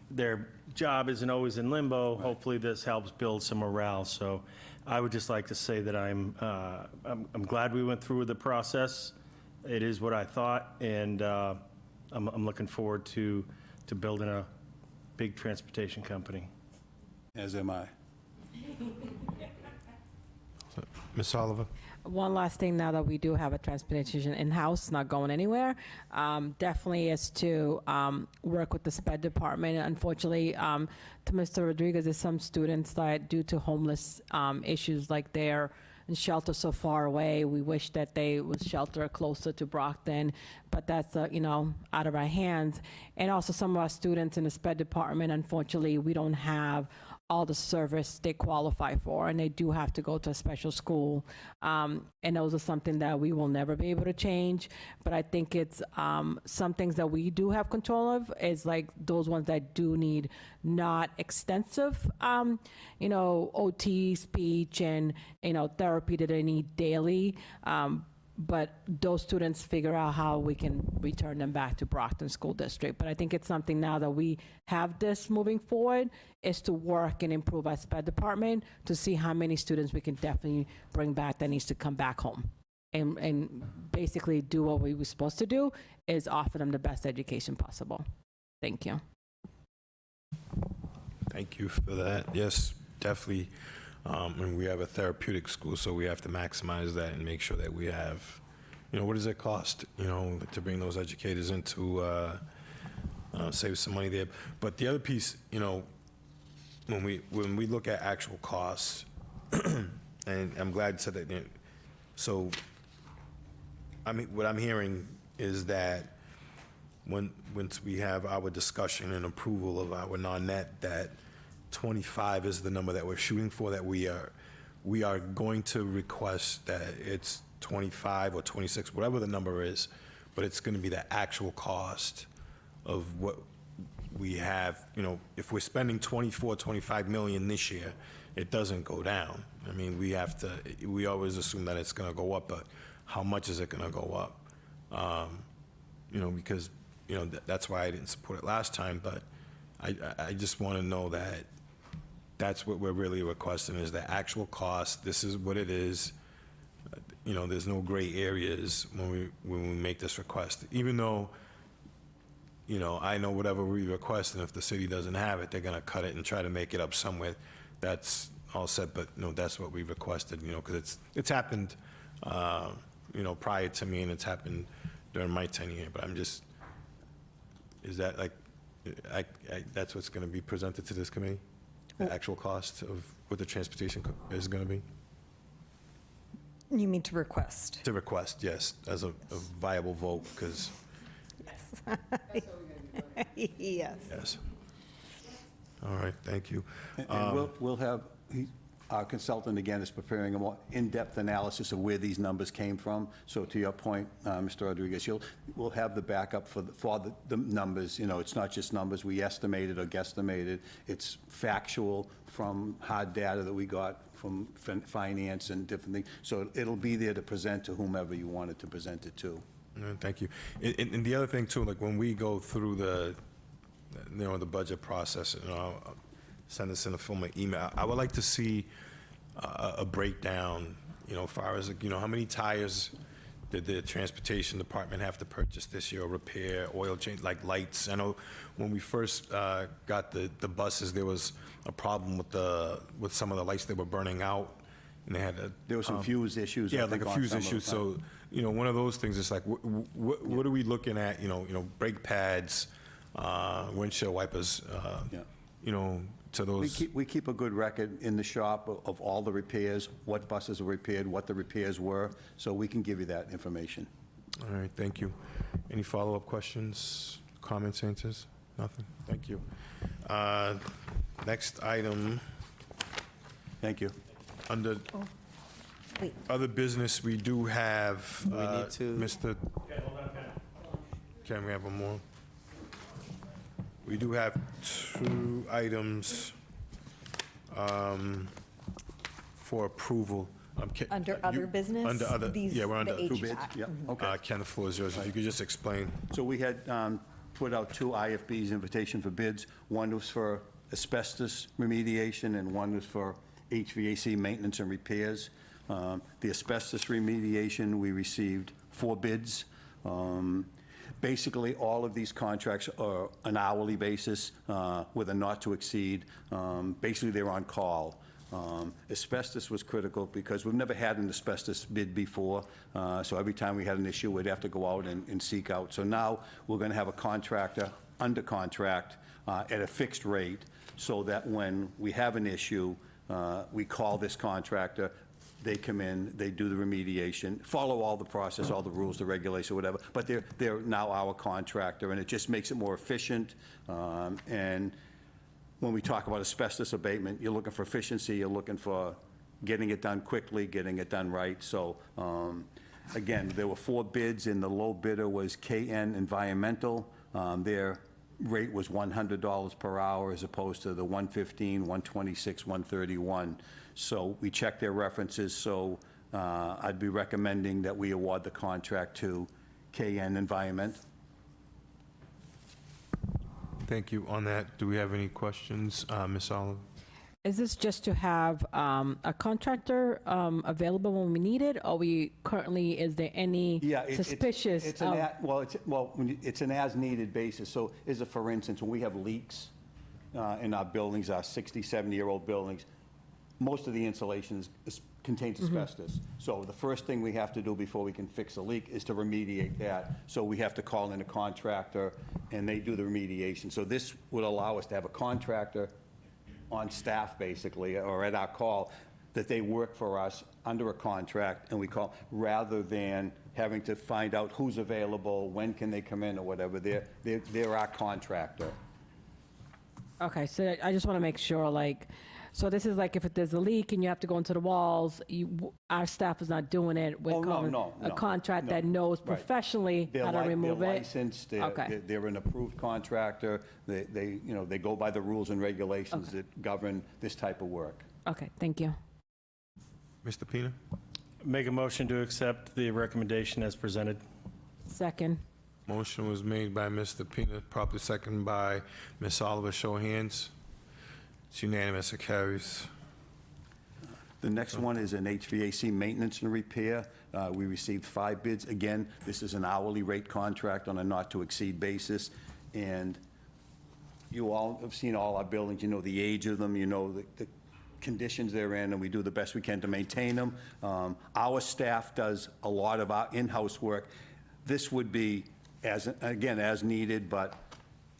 their job isn't always in limbo, hopefully this helps build some morale. So I would just like to say that I'm glad we went through the process. It is what I thought, and I'm looking forward to building a big transportation company.
As am I.
Ms. Oliver?
One last thing, now that we do have a transportation in-house, not going anywhere, definitely is to work with the SPED department. Unfortunately, to Mr. Rodriguez, there's some students that, due to homeless issues, like they're in shelter so far away, we wish that they would shelter closer to Brockton, but that's, out of our hands. And also some of our students in the SPED department, unfortunately, we don't have all the service they qualify for, and they do have to go to a special school. And those are something that we will never be able to change. But I think it's some things that we do have control of is like those ones that do need not extensive, OT, speech, and, therapy that they need daily. But those students figure out how we can return them back to Brockton School District. But I think it's something now that we have this moving forward is to work and improve our SPED department to see how many students we can definitely bring back that needs to come back home. And basically do what we were supposed to do is offer them the best education possible. Thank you.
Thank you for that. Yes, definitely. And we have a therapeutic school, so we have to maximize that and make sure that we have, what does it cost, to bring those educators in to save some money there. But the other piece, when we look at actual costs, and I'm glad you said that. So, what I'm hearing is that once we have our discussion and approval of our non-net, that 25 is the number that we're shooting for, that we are going to request that it's 25 or 26, whatever the number is, but it's going to be the actual cost of what we have. If we're spending 25 million this year, it doesn't go down. We always assume that it's going to go up, but how much is it going to go up? Because, that's why I didn't support it last time, but I just want to know that that's what we're really requesting is the actual cost. This is what it is. There's no gray areas when we make this request. Even though, I know whatever we request, and if the city doesn't have it, they're gonna cut it and try to make it up somewhere. That's all said, but that's what we requested, because it's happened, prior to me, and it's happened during my tenure. But is that like, that's what's gonna be presented to this committee? The actual cost of what the transportation is going to be?
You mean to request?
To request, yes, as a viable vote, because...
Yes.
Yes. All right, thank you.
And we'll have, our consultant, again, is preparing a more in-depth analysis of where these numbers came from. So to your point, Mr. Rodriguez, we'll have the backup for the numbers. It's not just numbers we estimated or guesstimated. It's factual from hard data that we got from finance and different things. So it'll be there to present to whomever you wanted to present it to.
Thank you. And the other thing, too, like when we go through the budget process, I'll send this in a form of email. I would like to see a breakdown, as far as, how many tires did the transportation department have to purchase this year, or repair, oil change, like lights? I know when we first got the buses, there was a problem with some of the lights that were burning out, and they had
There were some fuse issues.
Yeah,
I think,
like a
on
fuse
some of
issue.
them.
So, one of those things is like, what are we looking at? Brake pads, windshield wipers. To those.
We keep a good record in the shop of all the repairs, what buses are repaired, what the repairs were, so we can give you that information.
All right, thank you. Any follow-up questions, comments, answers? Nothing? Thank you. Next item,
Thank you.
under
Wait.
other business, we do have,
We need to-
Mr. Can we have one more? We do have 2 items for approval.
Under other business?
Under other,
These-
yeah, we're under.
the
Two bids?
HVAC.
Yeah, okay.
Ken, the floor is yours. If you could just explain.
So we had put out 2 IFBs, invitation for bids. One was for asbestos remediation, and one was for HVAC maintenance and repairs. The asbestos remediation, we received 4 bids. Basically, all of these contracts are an hourly basis with a not to exceed. Basically, they're on call. Asbestos was critical because we've never had an asbestos bid before. So every time we had an issue, we'd have to go out and seek out. So now we're going to have a contractor under contract at a fixed rate, so that when we have an issue, we call this contractor. They come in, they do the remediation, follow all the process, all the rules, the regulations, whatever, but they're now our contractor, and it just makes it more efficient. And when we talk about asbestos abatement, you're looking for efficiency, you're looking for getting it done quickly, getting it done right. So, again, there were 4 bids, and the low bidder was KN Environmental. Their rate was $100 per hour as opposed to the $115, $126, $131. So we checked their references, so I'd be recommending that we award the contract to KN Environment.
Thank you. On that, do we have any questions? Ms. Olive?
Is this just to have a contractor available when we need it, or we currently, is there any suspicious?
It's an as-needed basis. So is it, for instance, when we have leaks in our buildings, our 60, 70-year-old buildings, most of the insulation contains asbestos. So the first thing we have to do before we can fix a leak is to remediate that. So we have to call in a contractor, and they do the remediation. So this would allow us to have a contractor on staff, basically, or at our call, that they work for us under a contract, and we call, rather than having to find out who's available, when can they come in, or whatever. They're our contractor.
Okay, so I just want to make sure, like, so this is like if there's a leak and you have to go into the walls, our staff is not doing it. We're calling a contract that knows professionally how to remove
They're
it.
licensed,
Okay.
they're an approved contractor, they go by the rules and regulations that govern this type of work.
Okay, thank you.
Mr. Pina?
Make a motion to accept the recommendation as presented.
Second.
Motion was made by Mr. Pina, properly seconded by Ms. Oliver. Show of hands. It's unanimous, it carries.
The next one is an HVAC maintenance and repair. We received 5 bids. Again, this is an hourly rate contract on a not-to-exceed basis, and you all have seen all our buildings, you know the age of them, you know the conditions they're in, and we do the best we can to maintain them. Our staff does a lot of our in-house work. This would be, as needed, but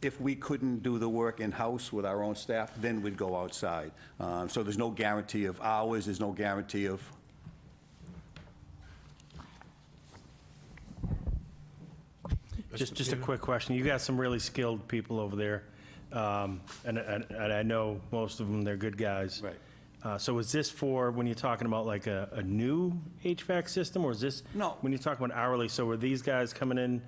if we couldn't do the work in-house with our own staff, then we'd go outside. So there's no guarantee of hours, there's no guarantee of...
Just a quick question. You got some really skilled people over there, and I know most of them, they're good guys.
Right.
So is this for, when you're talking about like a new HVAC system, or is this?
No.
When you're talking about hourly, so are these guys coming in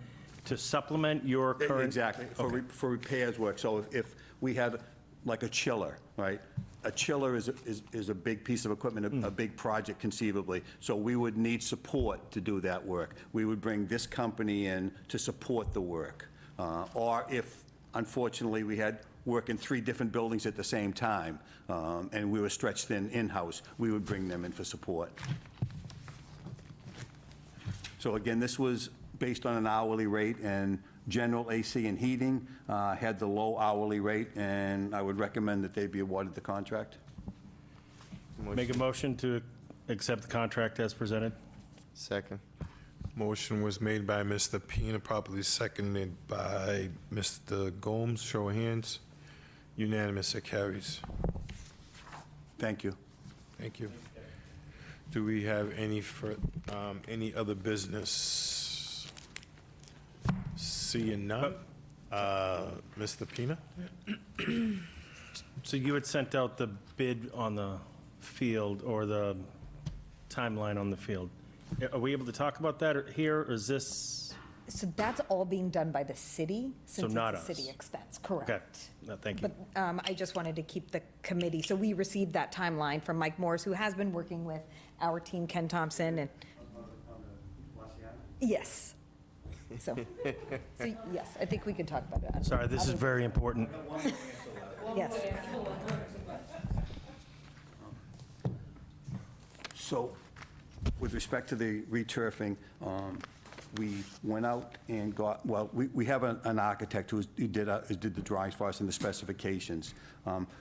to supplement your current?
Exactly, for repairs work. So if we had like a chiller, right? A chiller is a big piece of equipment, a big project conceivably. So we would need support to do that work. We would bring this company in to support the work. Or if, unfortunately, we had work in 3 different buildings at the same time, and we were stretched thin in-house, we would bring them in for support. So again, this was based on an hourly rate, and General AC and Heating had the low hourly rate, and I would recommend that they be awarded the contract.
Make a motion to accept the contract as presented.
Second.
Motion was made by Mr. Pina, properly seconded by Mr. Gomes. Show of hands. Unanimous, it carries.
Thank you.
Thank you. Do we have any other business? Seeing none. Mr. Pina?
So you had sent out the bid on the field, or the timeline on the field. Are we able to talk about that here, or is this?
So that's all being done by the city, since
not
it's a
us.
city expense, correct?
Okay, no, thank you.
But I just wanted to keep the committee, so we received that timeline from Mike Morris, who has been working with our team, Ken Thompson, and... Yes. So yes, I think we could talk about it.
Sorry, this is very important.
Yes.
So with respect to the returfing, we went out and got, well, we have an architect who did the drawings for us and the specifications.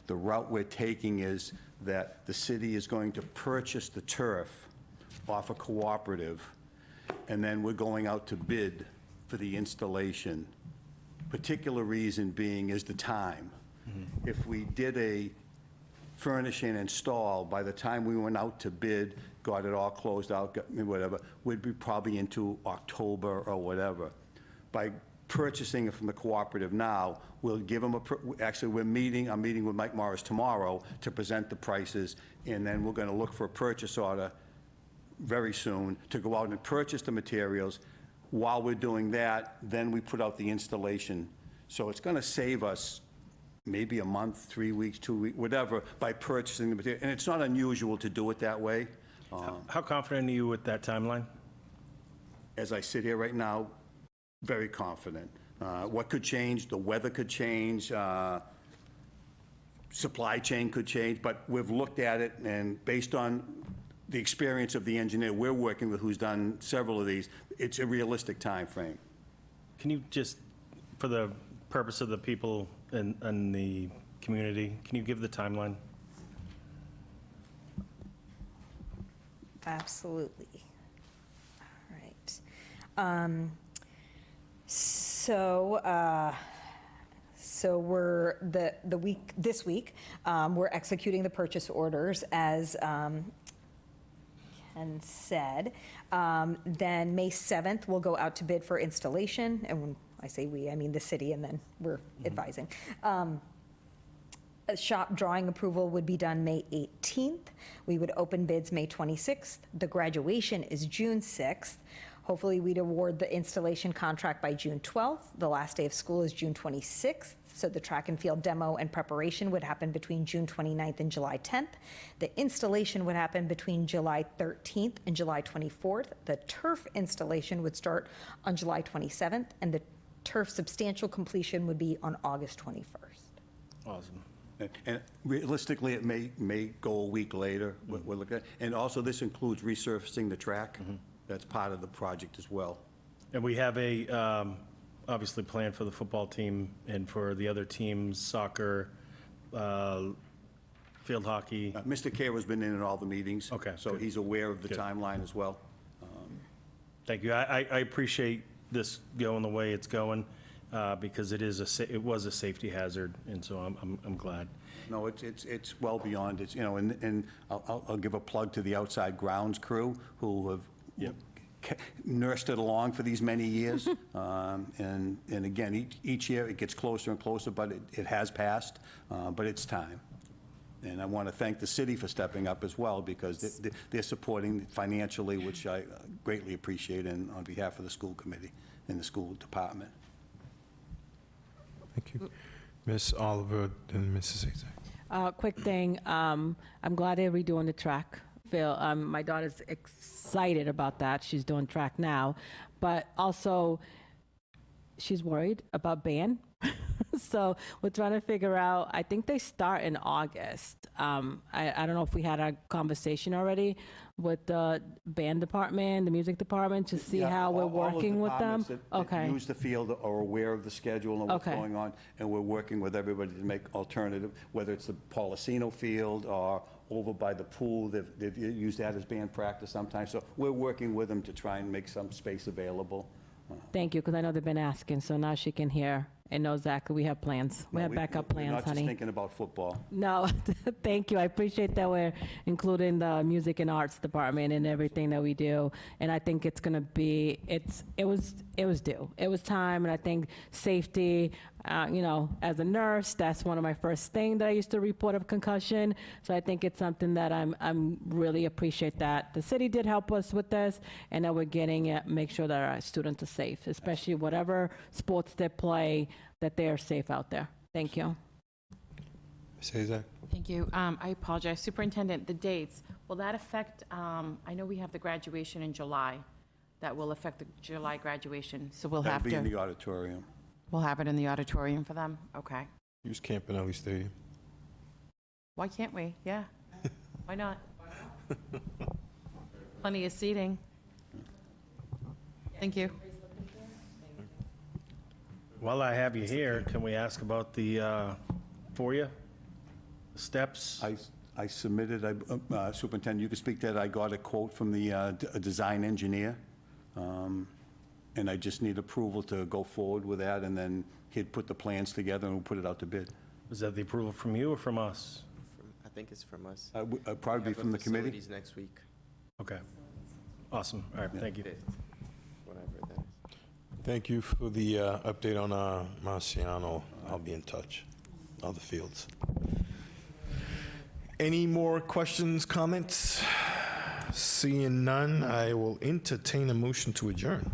The route we're taking is that the city is going to purchase the turf off a cooperative, and then we're going out to bid for the installation. Particular reason being is the time. If we did a furnish and install, by the time we went out to bid, got it all closed out, whatever, we'd be probably into October or whatever. By purchasing it from the cooperative now. We'll give them actually, I'm meeting with Mike Morris tomorrow to present the prices, and then we're gonna look for a purchase order very soon to go out and purchase the materials. While we're doing that, then we put out the installation. So it's gonna save us maybe a month, 3 weeks, 2 weeks, whatever, by purchasing the material. And it's not unusual to do it that way.
How confident are you with that timeline?
As I sit here right now, very confident. What could change? The weather could change, supply chain could change, but we've looked at it, and based on the experience of the engineer we're working with, who's done several of these, it's a realistic time frame.
Can you just, for the purpose of the people in the community, can you give the timeline?
Absolutely. All right. So we're, this week, we're executing the purchase orders as Ken said. Then May 7th, we'll go out to bid for installation. And when I say we, I mean the city, and then we're advising. A shop drawing approval would be done May 18th. We would open bids May 26th. The graduation is June 6th. Hopefully, we'd award the installation contract by June 12th. The last day of school is June 26th. So the track and field demo and preparation would happen between June 29th and July 10th. The installation would happen between July 13th and July 24th. The turf installation would start on July 27th, and the turf substantial completion would be on August 21st.
Awesome.
And realistically, it may go a week later. We're looking at, and also this includes resurfacing the track. That's part of the project as well.
And we have obviously plan for the football team and for the other teams, soccer, field hockey.
Mr. Carroll's been in all the meetings.
Okay,
So
good.
he's aware of the
Good.
timeline as well.
Thank you. I appreciate this going the way it's going, because it was a safety hazard, and so I'm glad.
No, it's well beyond, it's, and I'll give a plug to the outside grounds crew who have nursed it along for these many years. And again, each year it gets closer and closer, but it has passed, but it's time. And I want to thank the city for stepping up as well, because they're supporting financially, which I greatly appreciate, and on behalf of the school committee and the school department.
Thank you. Ms. Oliver and Mrs. Azak.
Quick thing, I'm glad they're redoing the track. Phil, my daughter's excited about that. She's doing track now, but also she's worried about band. So we're trying to figure out, I think they start in August. I don't know if we had a conversation already with the band department, the music department, to see
Yeah,
how we're
all the
working with them.
departments that
Okay.
use the field are aware of the schedule and what's
Okay.
going on, and we're working with everybody to make alternative, whether it's the Policino field or over by the pool. They've used that as band practice sometimes. So we're working with them to try and make some space available.
Thank you, because I know they've been asking, so now she can hear and know exactly we have plans. We have backup
We're
plans,
not just
honey.
thinking about football.
No, thank you. I appreciate that we're including the music and arts department in everything that we do. And I think it's going to be, it was due. It was time, and I think safety, as a nurse, that's one of my first things that I used to report of concussion. So I think it's something that I'm really appreciate that the city did help us with this, and that we're getting it, make sure that our students are safe, especially whatever sports they play, that they are safe out there. Thank you.
Ms. Azak.
Thank you. I apologize. Superintendent, the dates, will that affect, I know we have the graduation in July. That will affect the July graduation, so we'll have
That'll be in
to,
the auditorium.
we'll have it in the auditorium for them? Okay.
Use Campanelli Stadium.
Why can't we? Yeah. Why not? Plenty of seating. Thank you.
While I have you here, can we ask about the FOIA steps?
I submitted, Superintendent, you can speak to that. I got a quote from the design engineer, and I just need approval to go forward with that, and then he'd put the plans together and we'll put it out to bid.
Is that the approval from you or from us?
I think it's from us.
Probably
Have
from the committee.
facilities next week.
Okay. Awesome. All right, thank you.
5th, whatever that is.
Thank you for the update on Marciano. I'll be in touch. Other fields. Any more questions, comments? Seeing none, I will entertain a motion to adjourn.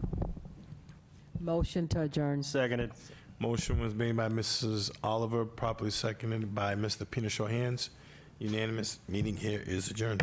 Motion to adjourn.
Seconded.
Motion was made by Mrs. Oliver, properly seconded by Mr. Pina. Show hands. Unanimous. Meeting here is adjourned.